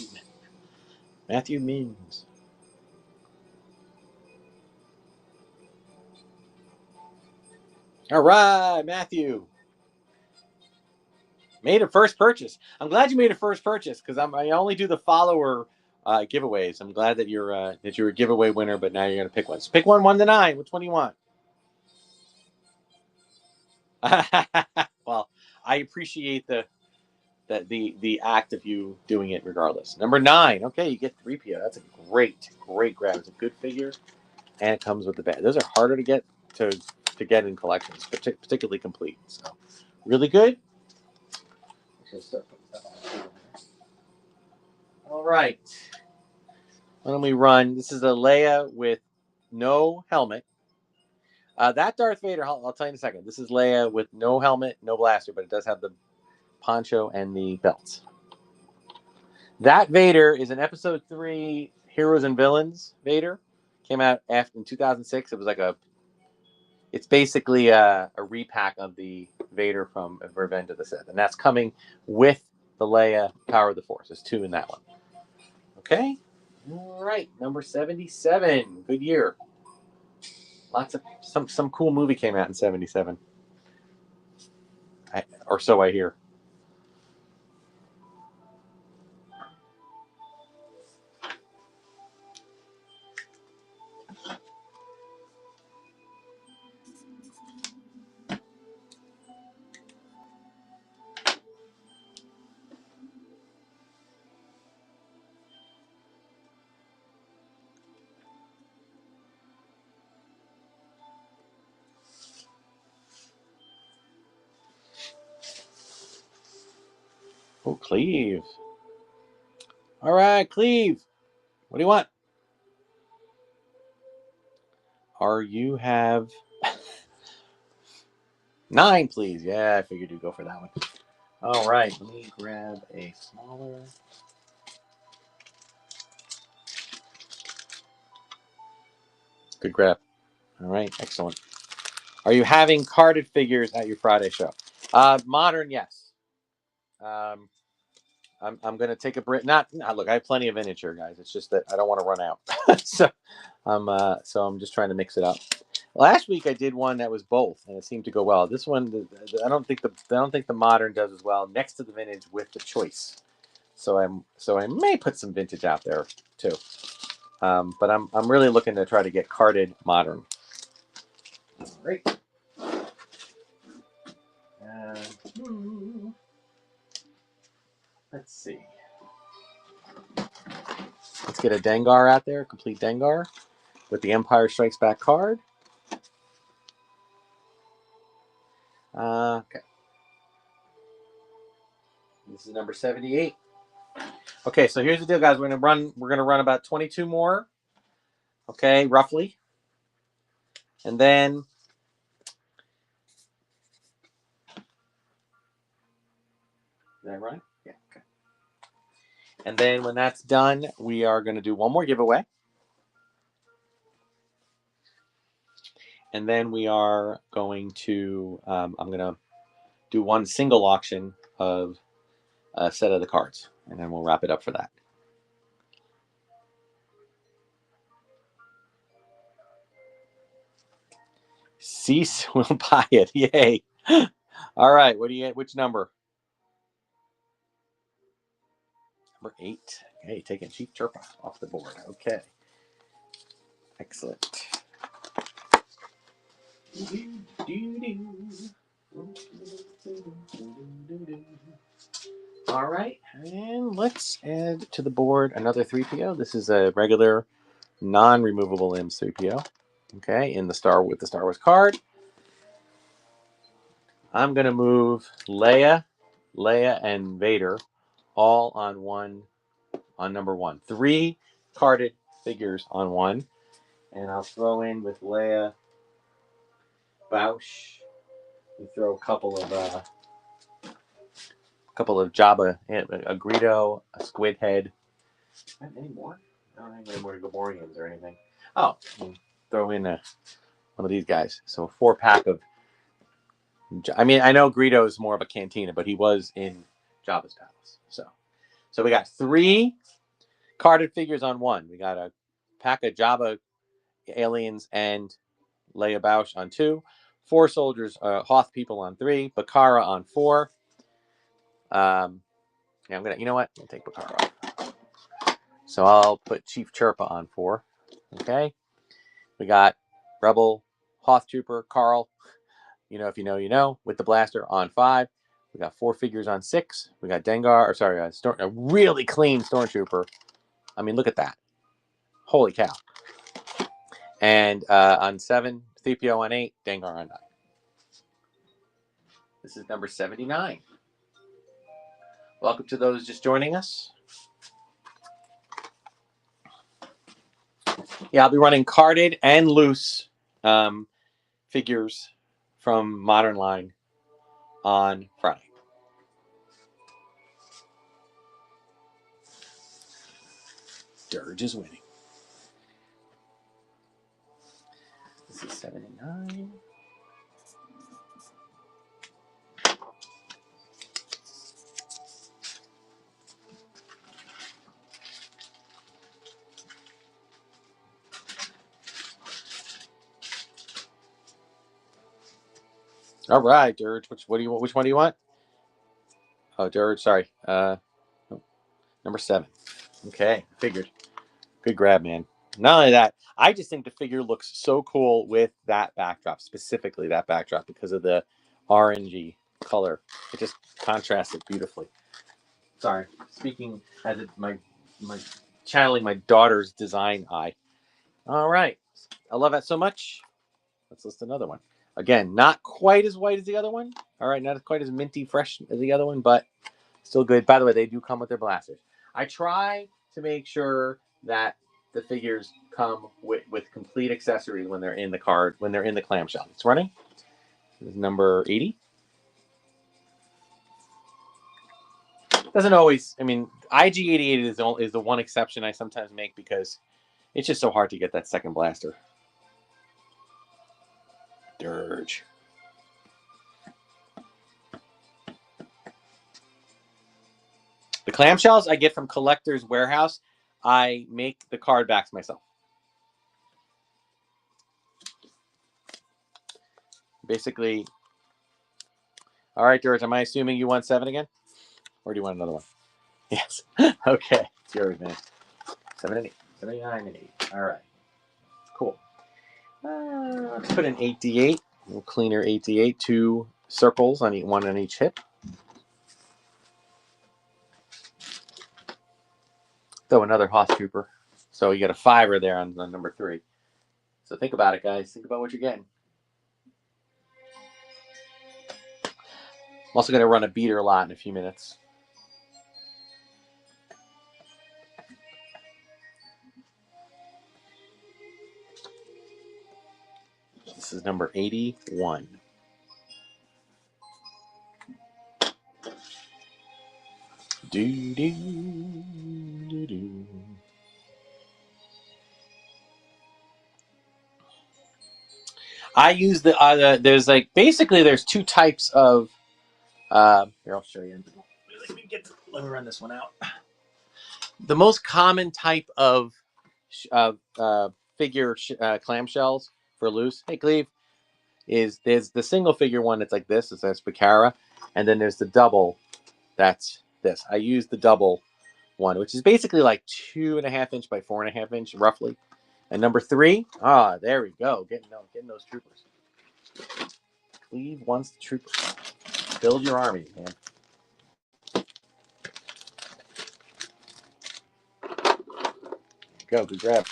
Matthew Mims. All right, Matthew. Made a first purchase. I'm glad you made a first purchase because I only do the follower giveaways. I'm glad that you're a giveaway winner, but now you're gonna pick one. So pick 1 to 9. Which one do you want? Well, I appreciate the act of you doing it regardless. Number 9. Okay, you get 3PO. That's a great grab. It's a good figure, and it comes with the bag. Those are harder to get in collections, particularly complete. So, really good. All right. Why don't we run? This is a Leia with no helmet. That Darth Vader, I'll tell you in a second. This is Leia with no helmet, no blaster, but it does have the poncho and the belts. That Vader is an Episode 3 Heroes and Villains Vader. Came out in 2006. It was it's basically a repack of the Vader from Revenge of the Sith, and that's coming with the Leia Power of the Force. There's 2 in that one. Okay. All right, number 77. Good year. Lots of some cool movie came out in 77. Or so I hear. Oh, Cleve. All right, Cleve. What do you want? You have 9, please. Yeah, I figured you'd go for that one. All right, let me grab a smaller. Good grab. All right, excellent. Are you having carded figures at your Friday show? Modern, yes. I'm going to take a break. Not look. I have plenty of vintage here, guys. It's just that I don't want to run out. so I'm just trying to mix it up. Last week I did one that was both, and it seemed to go well. This one, I don't think the modern does as well next to the vintage with the choice. So I may put some vintage out there too. But I'm really looking to try to get carded modern. Great. Let's see. Let's get a Dengar out there, complete Dengar, with the Empire Strikes Back card. Okay. This is number 78. Okay, so here's the deal, guys. We're gonna run about 22 more. Okay, roughly. And then is that right? Yeah, okay. And then when that's done, we are gonna do one more giveaway. And then we are going to I'm gonna do one single auction of a set of the cards, and then we'll wrap it up for that. Cease will buy it. Yay. All right. What do you get? Which number? Number 8. Hey, taking Chief Chirpa off the board. Okay. Excellent. All right. And let's add to the board another 3PO. This is a regular non-removable limbs 3PO. Okay. With the Star Wars card. I'm going to move Leia, and Vader all on number 1. 3 carded figures on 1. And I'll throw in with Leia, Bausch. We throw a couple of Jabba, a Greedo, a Squid Head. Any more? I don't have any more Gaborians or anything. Oh, throw in one of these guys. So a 4-pack of. I mean, I know Greedo is more of a cantina, but he was in Jabba's palace. So we got 3 carded figures on 1. We got a pack of Jabba aliens and Leia Bausch on 2. 4 soldiers, Hoth people on 3. Bakara on 4. Yeah, I'm gonna. You know what? I'll take Bakara off. So I'll put Chief Chirpa on 4. Okay. We got Rebel, Hoth Trooper, Carl. You know, if you know, you know. With the blaster on 5. We got 4 figures on 6. We got Dengar, a really clean Stormtrooper. I mean, look at that. Holy cow. And on 7, 3PO on 8, Dengar on 9. This is number 79. Welcome to those just joining us. Yeah, I'll be running carded and loose figures from Modern Line on Friday. Dirge is winning. This is 79. All right, Dirge. Which one do you want? Oh, Dirge. Sorry. Number 7. Okay, figured. Good grab, man. Not only that, I just think the figure looks so cool with that backdrop, specifically that backdrop, because of the orangey color. It just contrasts it beautifully. Sorry, speaking as my channeling my daughter's design eye. All right, I love that so much. Let's list another one. Again, not quite as white as the other one. All right, not quite as minty fresh as the other one, but still good. By the way, they do come with their blasters. I try to make sure that the figures come with complete accessories when they're in the clamshell. It's running. This is number 80. Doesn't always. I mean, IG-88 is the one exception I sometimes make because it's just so hard to get that second blaster. Dirge. The clamshells I get from Collector's Warehouse. I make the card backs myself. Basically. All right, Dirge, am I assuming you want 7 again? Or do you want another one? Yes. Okay. It's yours, man. 7 and 8. 79 and 8. All right. Cool. Let's put an 8D8. A little cleaner 8D8. 2 circles on one on each hip. Throw another Hoth Trooper. So you get a 5er there on number 3. So think about it, guys. Think about what you're getting. I'm also going to run a beater lot in a few minutes. This is number 81. Do, do, do, do. I use there's like, basically there's two types of, here I'll show you. Let me run this one out. The most common type of figure clamshells for loose, hey Cleve, is there's the single figure one that's like this, that's Picara, and then there's the double, that's this. I use the double one, which is basically like 2.5 inch by 4.5 inch, roughly. And number 3, there we go, getting those troopers. Cleve wants the troopers. Build your army, man. Go, good grab.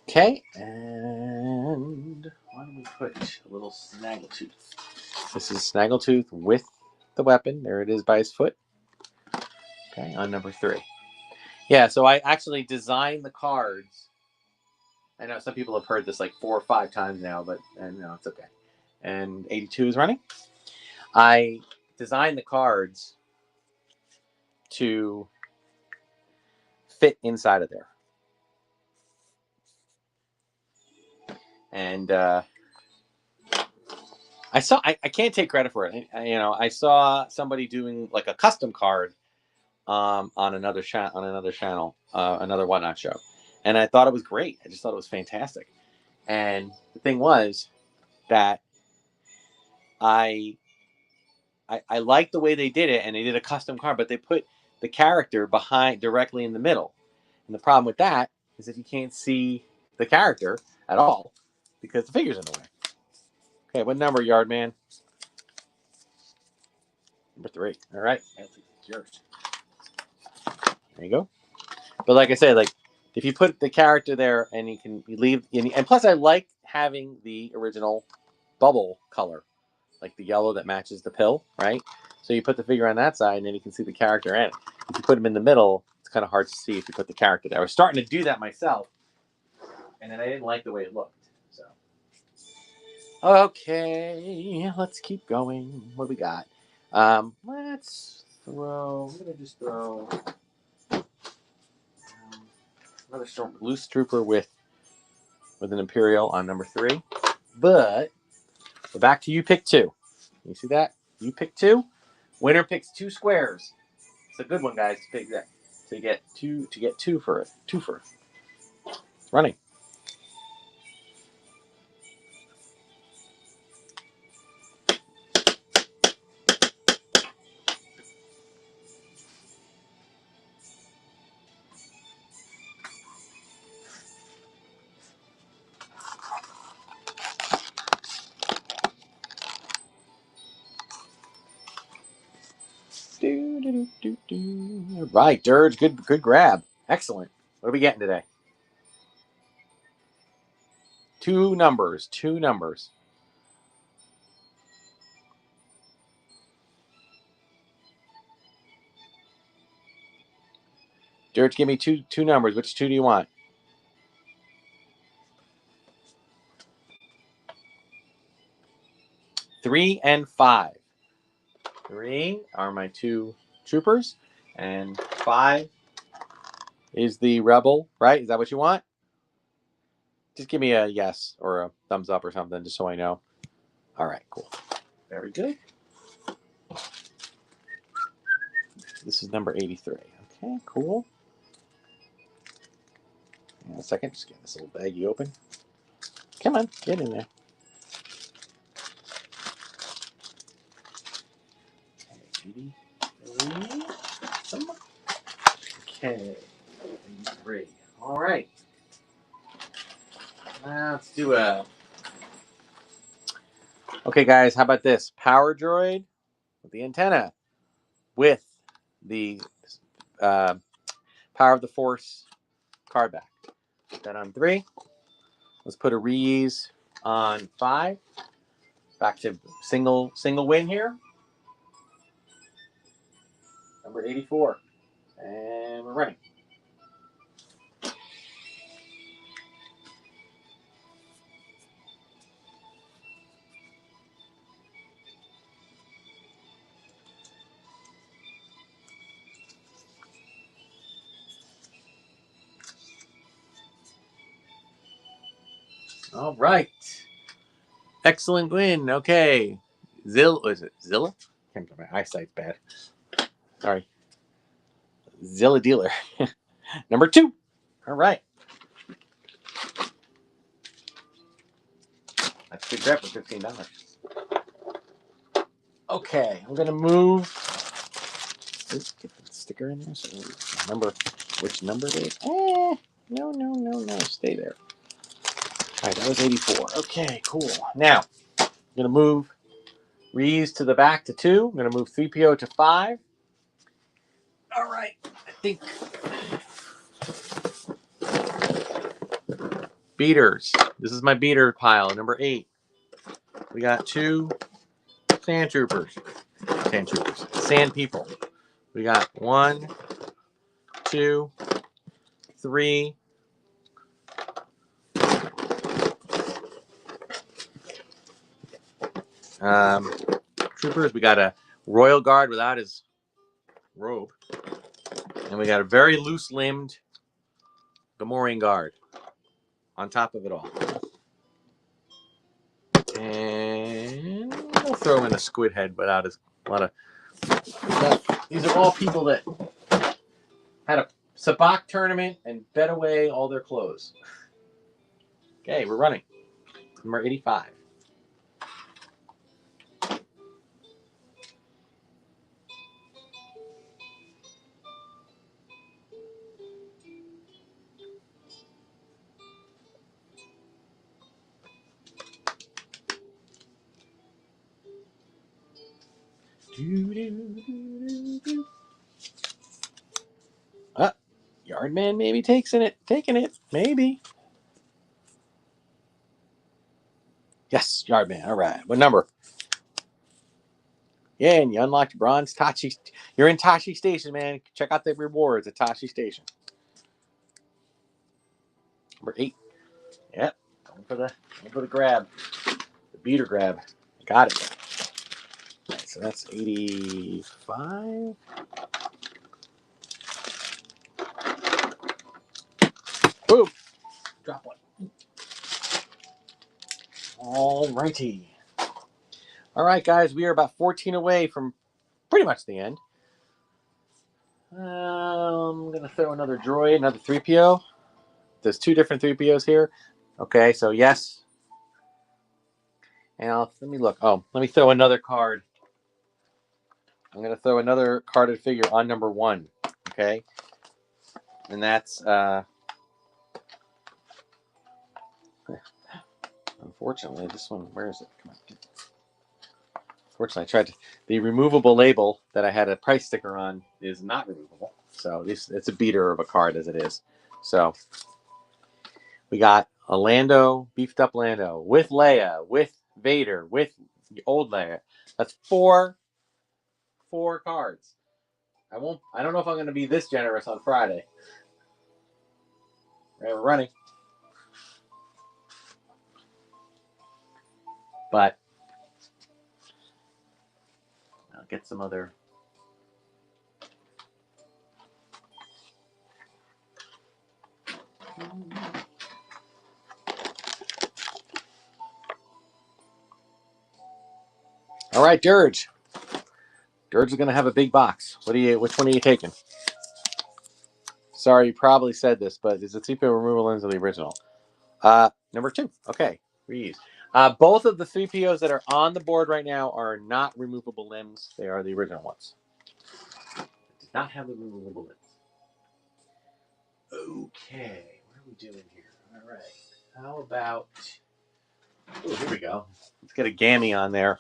Okay, and why don't we put a little Snaggletooth? This is Snaggletooth with the weapon. There it is by his foot. Okay, on number 3. Yeah, so I actually designed the cards. I know some people have heard this like 4 or 5 times now, but no, it's okay. And 82 is running. I designed the cards to fit inside of there. And I can't take credit for it. I saw somebody doing like a custom card on another channel, another Whatnot show, and I thought it was great. I just thought it was fantastic. And the thing was that I liked the way they did it, and they did a custom card, but they put the character behind directly in the middle. And the problem with that is that you can't see the character at all because the figure's in the way. Okay, what number, Yardman? Number 3. All right, that's yours. There you go. But like I said, like if you put the character there and you leave, and plus I like having the original bubble color, like the yellow that matches the pill, right? So you put the figure on that side, and then you can see the character in it. If you put him in the middle, it's kind of hard to see if you put the character there. I was starting to do that myself, and then I didn't like the way it looked. So, okay, let's keep going. What do we got? Let's throw. I'm gonna just throw another loose trooper with an Imperial on number 3. But we're back to you pick 2. You see that? You pick 2. Winner picks 2 squares. It's a good one, guys. To pick that. To get two for it. It's running. Right, Dirge. Good grab. Excellent. What are we getting today? 2 numbers. 2 numbers. Dirge, give me two numbers. Which 2 do you want? 3 and 5. 3 are my 2 troopers, and 5 is the rebel. Right? Is that what you want? Just give me a yes or a thumbs up or something, just so I know. All right, cool. Very good. This is number 83. Okay, cool. Hang on a second, just get this little baggie open. Come on, get in there. Okay, 83. All right. Let's do a. Okay, guys, how about this? Power Droid with the antenna with the Power of the Force card back. Put that on 3. Let's put a reuse on 5. Back to single win here. Number 84. And we're running. All right. Excellent win. Okay. Was it Zilla? Can't remember. My eyesight's bad. Sorry. Zilla Dealer. Number 2. All right. That's a good grab for $15. Okay. I'm going to move. Oops, get the sticker in there so I remember which number it is. No. Stay there. All right. That was 84. Okay. Cool. Now, I'm going to move Rees to the back to 2. I'm going to move 3PO to 5. All right. I think beaters. This is my beater pile, number 8. We got 2 sand troopers. Sand people. We got 1, 2, 3. Troopers. We got a royal guard without his robe, and we got a very loose-limbed Gamorrean guard on top of it all. And we'll throw in a squid head without his a lot of. These are all people that had a sabacc tournament and bet away all their clothes. Okay, we're running. Number 85. Yardman maybe taking it, maybe. Yes, Yardman. All right. What number? Yeah, and you unlocked your bronze Tachi. You're in Tashi Station, man. Check out the rewards at Tashi Station. Number 8. Yep. Going for the grab. The beater grab. Got it. All right, so that's 85. Boom. Drop one. All righty. All right, guys. We are about 14 away from pretty much the end. I'm going to throw another droid, another 3PO. There's 2 different 3POs here. Okay, so yes. And let me look. Oh, let me throw another card. I'm going to throw another carded figure on number 1. Okay. And that's, unfortunately, this one, where is it? Come on. Unfortunately, I tried to, the removable label that I had a price sticker on is not removable. So it's a beater of a card as it is. So we got a Lando, beefed up Lando, with Leia, with Vader, with the old Leia. That's four cards. I don't know if I'm going to be this generous on Friday. We're running. But I'll get some other. All right, Dirge. Dirge is going to have a big box. Which one are you taking? Sorry, you probably said this, but is the TPO removal lens of the original? Number 2. Okay, reuse. Both of the 3POs that are on the board right now are not removable limbs. They are the original ones. Did not have the removable limbs. Okay, what are we doing here? All right. How about? Oh, here we go. Let's get a Gammy on there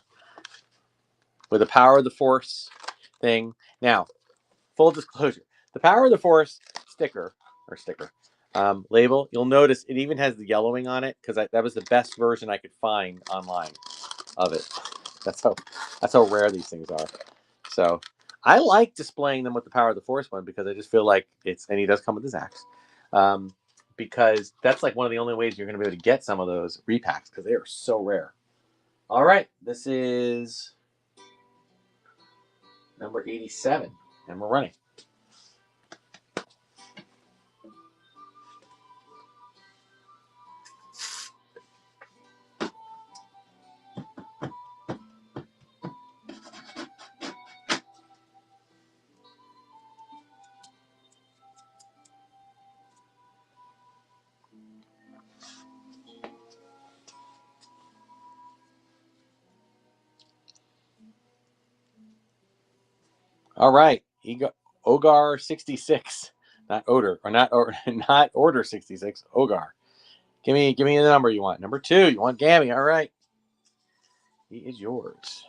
with a Power of the Force thing. Now, full disclosure: the Power of the Force sticker label. You'll notice it even has the yellowing on it because that was the best version I could find online of it. That's how rare these things are. So I like displaying them with the Power of the Force one because I just feel like and he does come with his axe. Because that's like one of the only ways you're going to be able to get some of those repacks because they are so rare. All right, this is number 87, and we're running. All right. Ogar 66. Not Odor. Or not, or not Order 66. Ogar. Give me the number you want. Number 2. You want Gammy. All right. He is yours.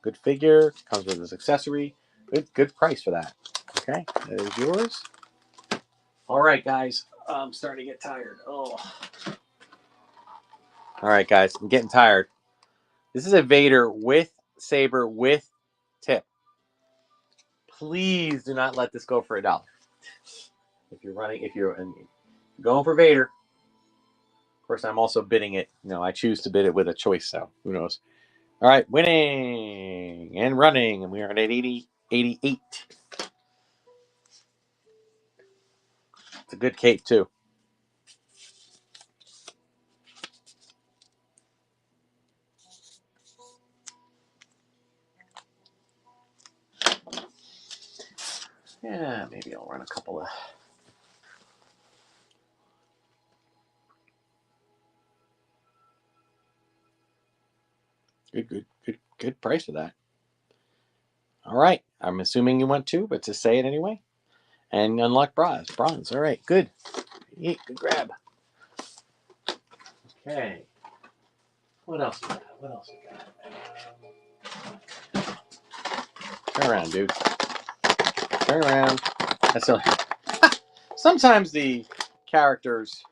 Good figure. Comes with his accessory. Good price for that. Okay. That is yours. All right, guys. I'm starting to get tired. Oh. All right, guys. I'm getting tired. This is a Vader with saber with tip. Please do not let this go for $1. If you're going for Vader, of course, I'm also bidding it. I choose to bid it with a choice, so who knows. All right, winning and running, and we are at 88. It's a good cape, too. Yeah, maybe I'll run a couple of... Good price for that. All right, I'm assuming you want 2, but just say it anyway. And unlock bronze. All right, good. Good grab. Okay. What else we got? Turn around, dude. Turn around. That's all. Sometimes the characters...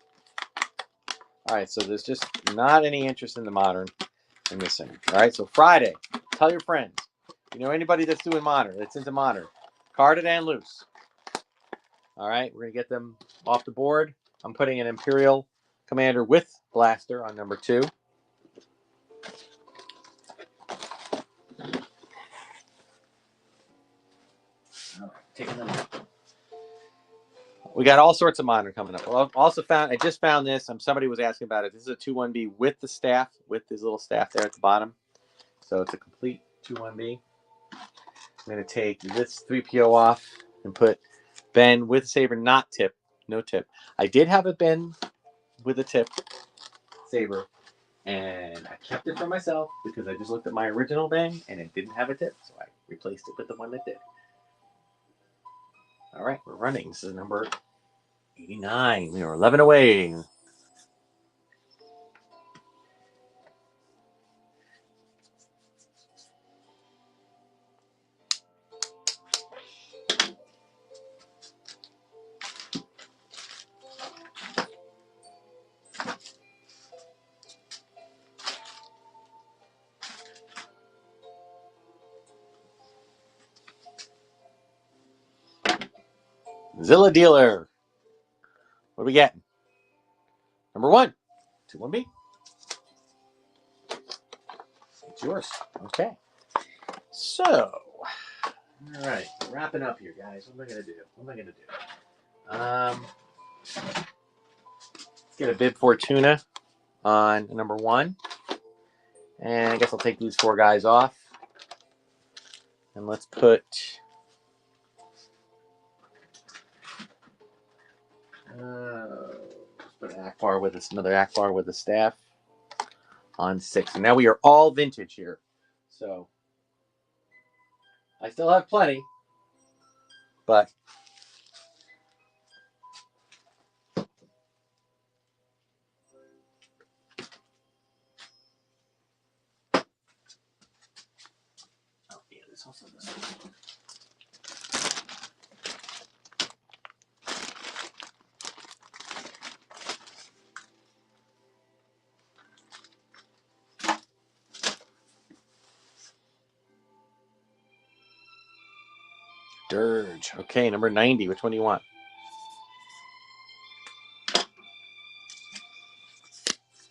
All right, so there's just not any interest in the modern in this thing. All right, so Friday, tell your friends. Anybody that's doing modern, that's into modern, carded and loose. All right, we're going to get them off the board. I'm putting an Imperial Commander with blaster on number 2. All right, taking them out. We got all sorts of modern coming up. Well, I just found this. Somebody was asking about it. This is a 2-1B with the staff, with his little staff there at the bottom. So it's a complete 2-1B. I'm going to take this 3PO off and put Ben with saber, not tip. No tip. I did have a Ben with a tip saber, and I kept it for myself because I just looked at my original Ben, and it didn't have a tip. So I replaced it with the one that did. All right, we're running. This is number 89. We are 11 away. Zilla Dealer. What are we getting? Number 1. 2-1B. It's yours. Okay. So, all right. Wrapping up here, guys. What am I going to do? Let's get a bib Fortuna on number 1. And I guess I'll take these 4 guys off. And let's put... put an Akbar with us, another Akbar with a staff on 6. And now we are all vintage here. So I still have plenty, but oh yeah, there's also this one. Dirge. Okay, number 90. Which one do you want?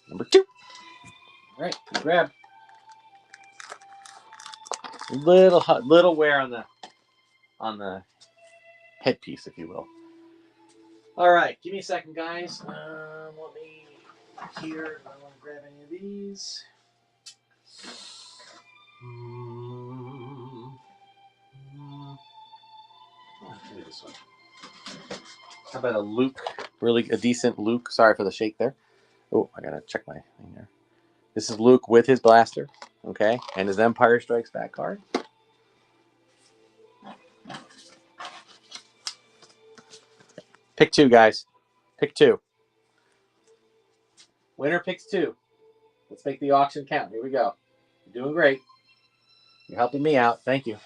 Number 2. All right, grab. Little wear on the headpiece, if you will. All right, give me a second, guys. Let me here. I want to grab any of these. Maybe this one. How about a Luke? Really a decent Luke. Sorry for the shake there. Oh, I gotta check my thing there. This is Luke with his blaster, okay, and his Empire Strikes Back card. Pick two, guys. Pick two. Winner picks two. Let's make the auction count. Here we go. You're doing great. You're helping me out. Thank you.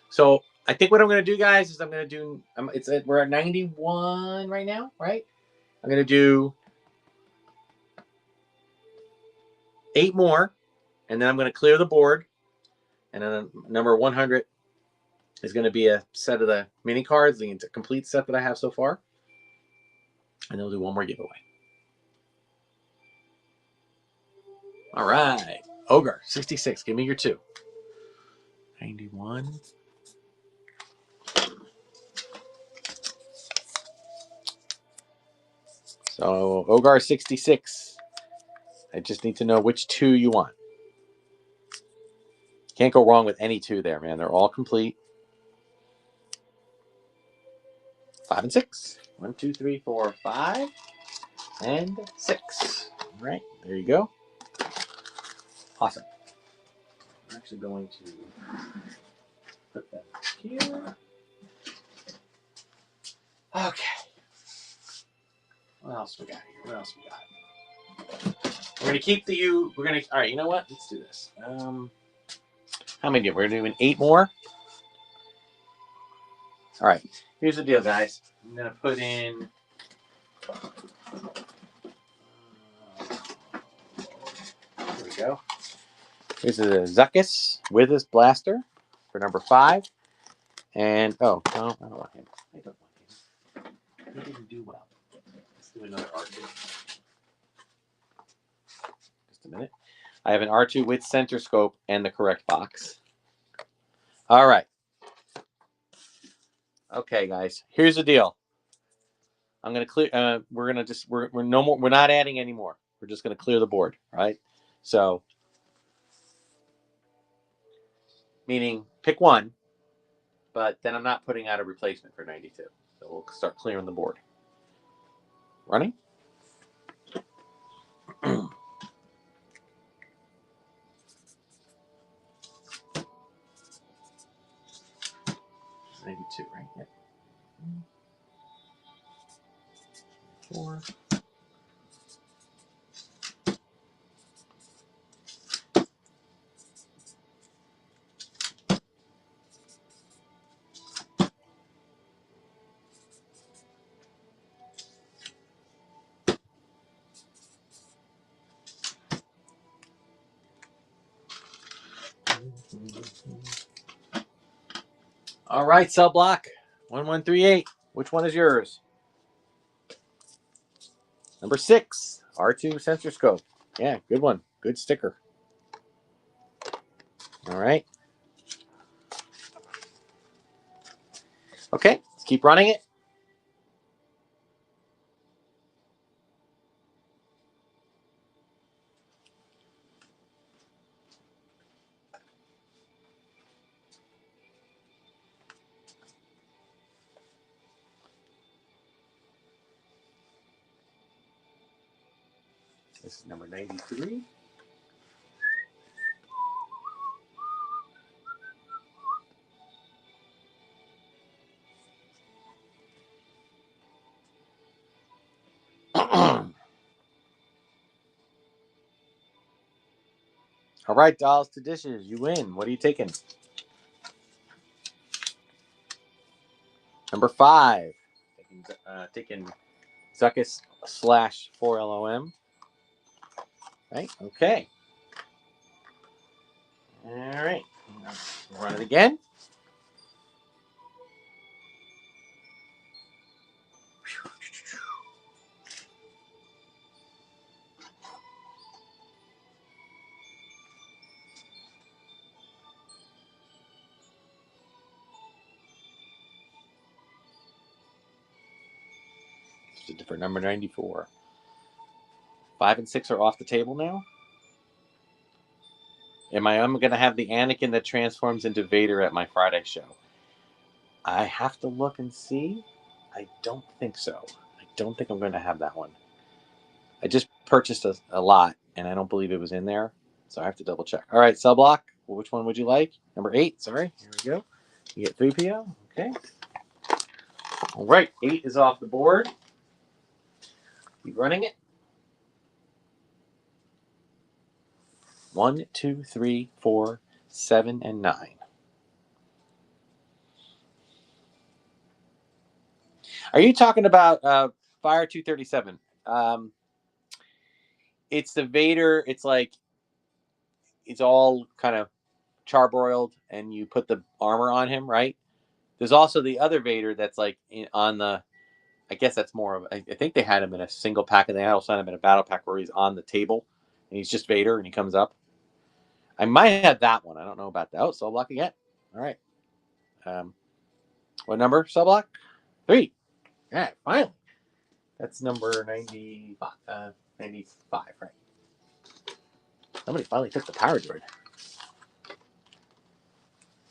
So I think what I'm going to do, guys, is I'm going to do. We're at 91 right now, right? I'm going to do 8 more, and then I'm going to clear the board. And then number 100 is going to be a set of the mini cards, the complete set that I have so far. And then we'll do one more giveaway. All right. Ogre, 66. Give me your 2. 91. So, Ogre, 66. I just need to know which 2 you want. Can't go wrong with any 2 there, man. They're all complete. 5 and 6. 1, 2, 3, 4, 5, and 6. All right. There you go. Awesome. I'm actually going to put that here. Okay. What else we got here? What else we got? We're gonna keep the U. All right. You know what? Let's do this. How many do we have? We're doing 8 more. All right. Here's the deal, guys. I'm gonna put in. Here we go. Here's a Zuckus with his blaster for number 5. And no, I don't want him. I don't want him. He didn't do well. Let's do another R2. Just a minute. I have an R2 with center scope and the correct box. All right. Okay, guys. Here's the deal. I'm gonna clear. We're gonna just we're no more. We're not adding any more. We're just gonna clear the board, right? So, meaning pick one, but then I'm not putting out a replacement for 92. So we'll start clearing the board. Running. 92, right? Yep. 4. All right, cell block 1138. Which one is yours? Number 6, R2 sensor scope. Yeah, good one. Good sticker. All right. Okay, let's keep running it. This is number 93. All right, dolls to dishes. You win. What are you taking? Number 5. Taking Zuckus / 4LOM. Right? Okay. All right. Run it again. For number 94. 5 and 6 are off the table now. I'm going to have the Anakin that transforms into Vader at my Friday show? I have to look and see. I don't think so. I don't think I'm going to have that one. I just purchased a lot, and I don't believe it was in there. So I have to double check. All right, cell block. Well, which one would you like? Number 8. Sorry. Here we go. You get 3PO. Okay. All right, 8 is off the board. Keep running it. 1, 2, 3, 4, 7, and 9. Are you talking about Fire 237? It's the Vader. It's like it's all kind of charbroiled, and you put the armor on him, right? There's also the other Vader that's like on the. I guess that's more of. I think they had him in a single pack, and they also had him in a battle pack where he's on the table, and he's just Vader, and he comes up. I might have that one. I don't know about that. Oh, sub block again. All right. What number? Sub block? 3. Yeah, finally. That's number 95. 95, right? Somebody finally took the power droid.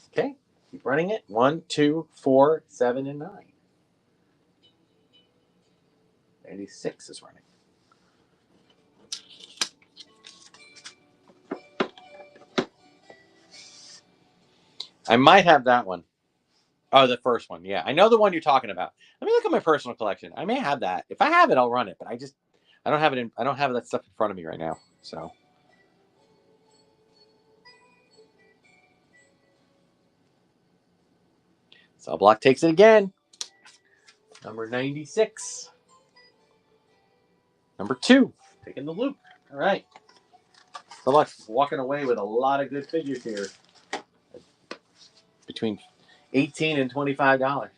Okay, keep running it. 1, 2, 4, 7, and 9. 96 is running. I might have that one. Oh, the first one. Yeah, I know the one you're talking about. Let me look at my personal collection. I may have that. If I have it, I'll run it. But I don't have it. I don't have that stuff in front of me right now. So. Cell block takes it again. Number 96. Number 2, taking the loop. All right. Cell block's walking away with a lot of good figures here. Between $18 and $25.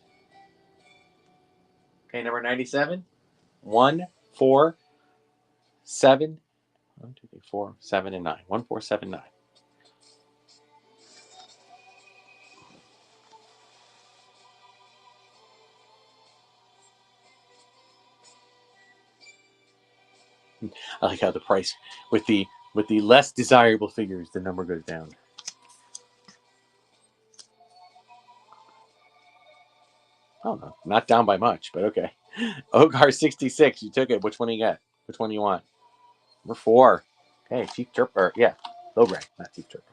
Okay, number 97. 1, 4, 7. 1, 2, 3, 4, 7, and 9. 1, 4, 7, 9. I like how the price with the less desirable figures, the number goes down. Oh no, not down by much, but okay. Ogar 66, you took it. Which one do you get? Which one do you want? Number 4. Okay, Chief Chirper. Yeah, low gray, not Chief Chirper.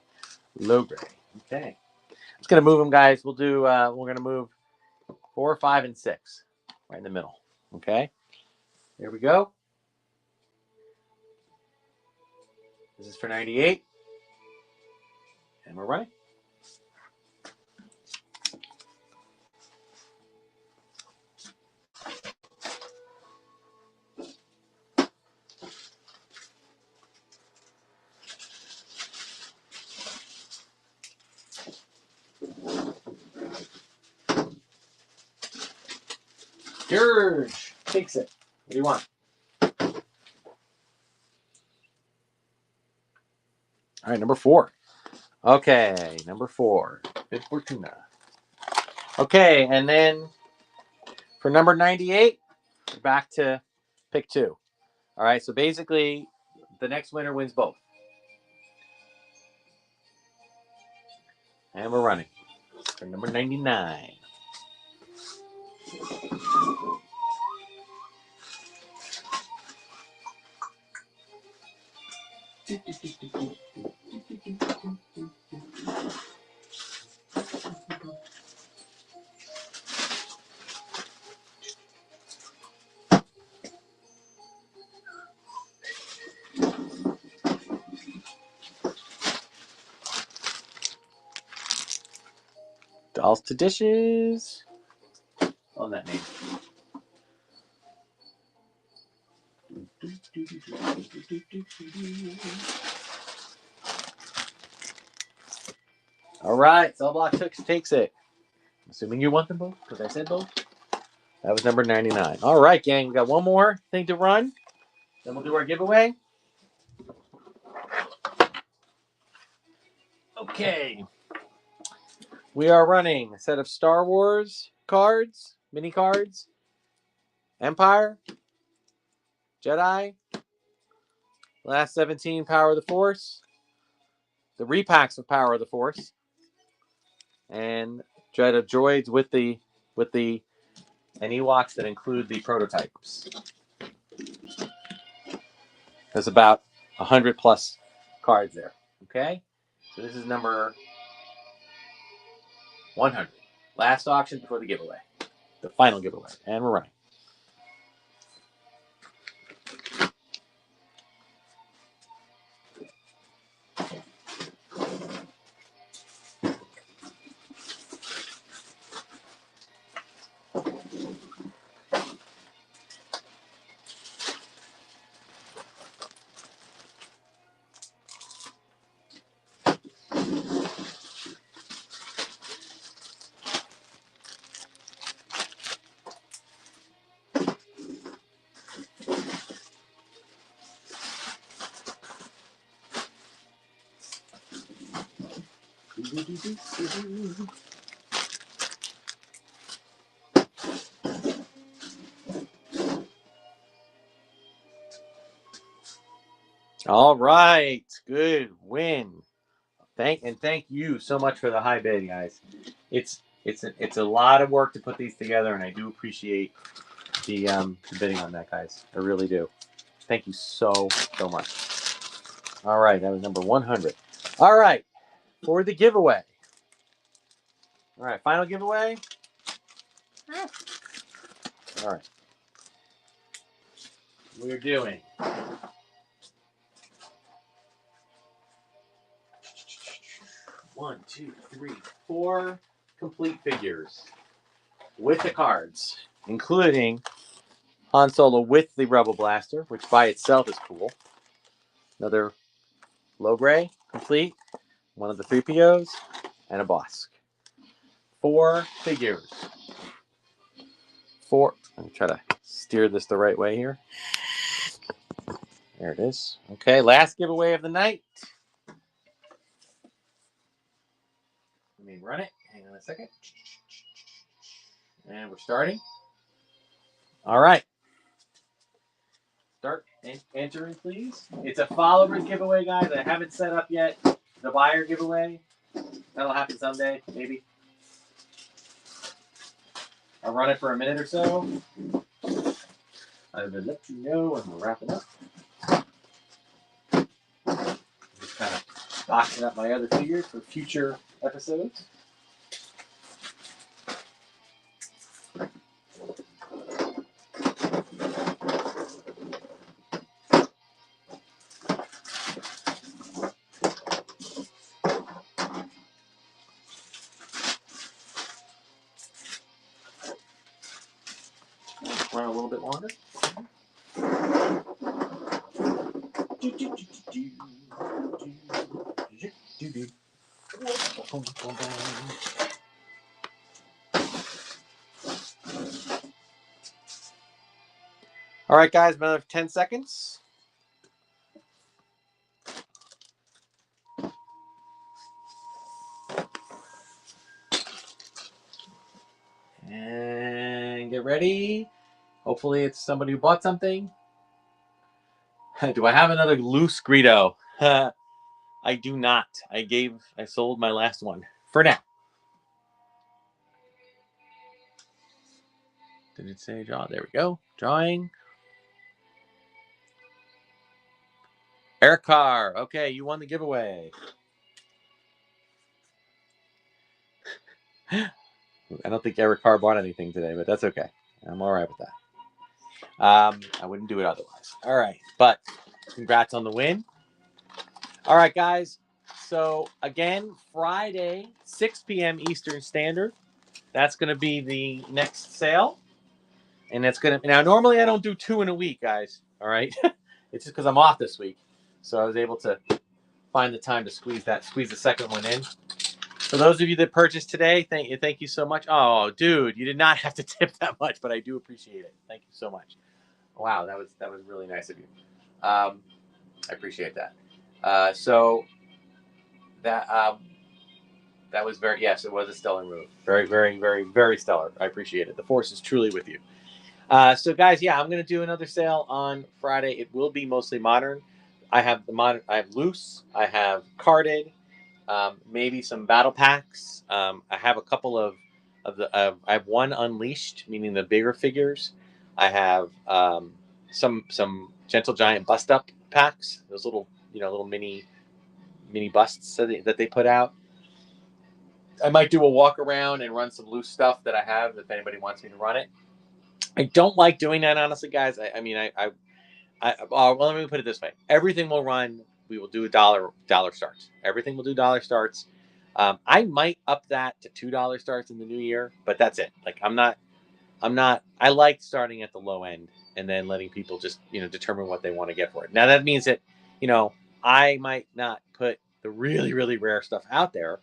Low gray. Okay. Just gonna move them, guys. We'll do. We're gonna move 4, 5, and 6, right in the middle. Okay. Here we go. This is for 98, and we're running. George takes it. What do you want? All right, number 4. Okay, number 4. Big Fortuna. Okay, and then for number 98, we're back to pick 2. All right, so basically, the next winner wins both. And we're running for number 99. Dolls to dishes. On that name. All right, Cell Block takes it. Assuming you want them both, because I said both. That was number 99. All right, gang, we got one more thing to run. Then we'll do our giveaway. Okay. We are running a set of Star Wars cards, mini cards, Empire, Jedi, Last 17 Power of the Force, the repacks of Power of the Force, and Jedi droids with the and Ewoks that include the prototypes. There's about 100 plus cards there. Okay, so this is number 100. Last auction before the giveaway. the final giveaway. And we're running. All right, good win. Thank you so much for the high bid, guys. It's a lot of work to put these together, and I do appreciate the bidding on that, guys. I really do. Thank you so much. All right, that was number 100. All right, for the giveaway. All right, final giveaway. All right, we're doing 1, 2, 3, 4 complete figures with the cards, including Han Solo with the Rebel Blaster, which by itself is cool. Another low gray, complete. One of the 3POs, and a Bosk. 4 figures. 4. Let me try to steer this the right way here. There it is. Okay, last giveaway of the night. Let me run it. Hang on a second. And we're starting. All right. Start entering, please. It's a follower giveaway, guys. I haven't set up yet. The buyer giveaway. That'll happen someday, maybe. I'll run it for a minute or so. I will let you know when we're wrapping up. Just kind of boxing up my other figures for future episodes. Run a little bit longer. All right, guys, another 10 seconds. And get ready. Hopefully it's somebody who bought something. Do I have another loose Greedo? I do not. I sold my last one. For now. Did it say draw? There we go. Drawing. Eric Carr. Okay, you won the giveaway. I don't think Eric Carr bought anything today, but that's okay. I'm all right with that. I wouldn't do it otherwise. All right, but congrats on the win. All right, guys. So again, Friday, 6 p.m. Eastern Standard. That's going to be the next sale, and that's going to. Now, normally I don't do 2 in a week, guys. All right, it's just because I'm off this week, so I was able to find the time to squeeze the second one in. For those of you that purchased today, thank you so much. Oh, dude, you did not have to tip that much, but I do appreciate it. Thank you so much. Wow, that was really nice of you. I appreciate that. So that was yes, it was a stellar move. Very, very, very, very stellar. I appreciate it. The force is truly with you. So guys, yeah, I'm gonna do another sale on Friday. It will be mostly modern. I have I have loose. I have carded. Maybe some battle packs. I have a couple of I have one unleashed, meaning the bigger figures. I have some Gentle Giant bust up packs. Those little little mini busts that they put out. I might do a walk around and run some loose stuff that I have if anybody wants me to run it. I don't like doing that, honestly, guys. Well, let me put it this way: everything will run. We will do dollar starts. Everything will do dollar starts. I might up that to $2 starts in the new year, but that's it. Like I'm not. I like starting at the low end and then letting people just determine what they want to get for it. Now that means that you know I might not put the really rare stuff out there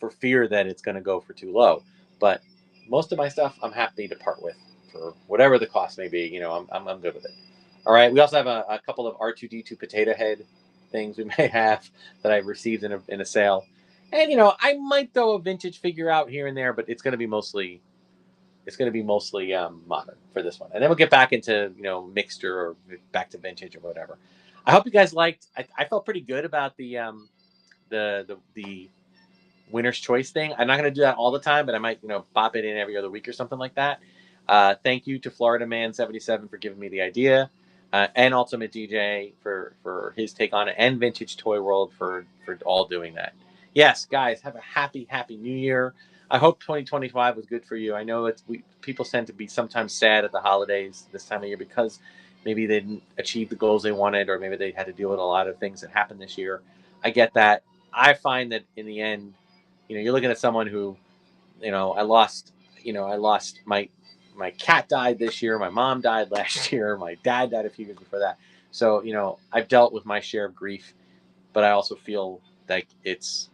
for fear that it's going to go for too low. But most of my stuff I'm happy to part with for whatever the cost may be. I'm good with it. All right. We also have a couple of R2D2 potato head things we may have that I received in a sale, and I might throw a vintage figure out here and there, but it's going to be mostly modern for this one, and then we'll get back into mixed or back to vintage or whatever. I hope you guys liked. I felt pretty good about the winner's choice thing. I'm not going to do that all the time, but I might bop it in every other week or something like that. Thank you to Florida Man 77 for giving me the idea, and Ultimate DJ for his take on it, and Vintage Toy World for all doing that. Yes, guys, have a happy New Year. I hope 2025 was good for you. I know people tend to be sometimes sad at the holidays this time of year because maybe they didn't achieve the goals they wanted, or maybe they had to deal with a lot of things that happened this year. I get that. I find that in the end, you're looking at someone who, I lost my cat died this year. My mom died last year. My dad died a few years before that. So, I've dealt with my share of grief, but I also feel like it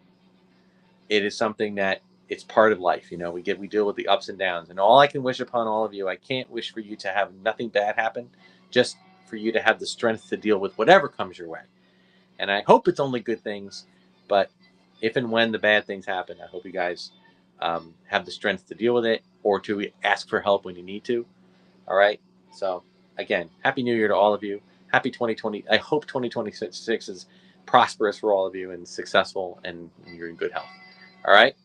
is something that it's part of life. We deal with the ups and downs, and all I can wish upon all of you, I can't wish for you to have nothing bad happen, just for you to have the strength to deal with whatever comes your way. And I hope it's only good things, but if and when the bad things happen, I hope you guys have the strength to deal with it or to ask for help when you need to. All right. So again, happy New Year to all of you. Happy 2020. I hope 2026 is prosperous for all of you and successful, and you're in good health. All right.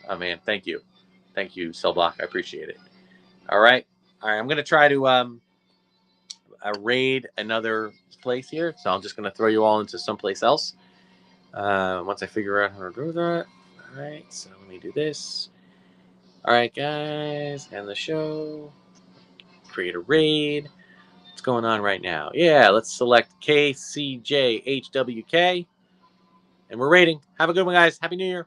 Oh man, thank you, Cell Block. I appreciate it. All right. I'm gonna try to raid another place here, so I'm just gonna throw you all into someplace else. Once I figure out how to do that. All right, so let me do this. All right, guys, end the show. Create a raid. What's going on right now? Yeah, let's select KCJHWK, and we're raiding. Have a good one, guys. Happy New Year.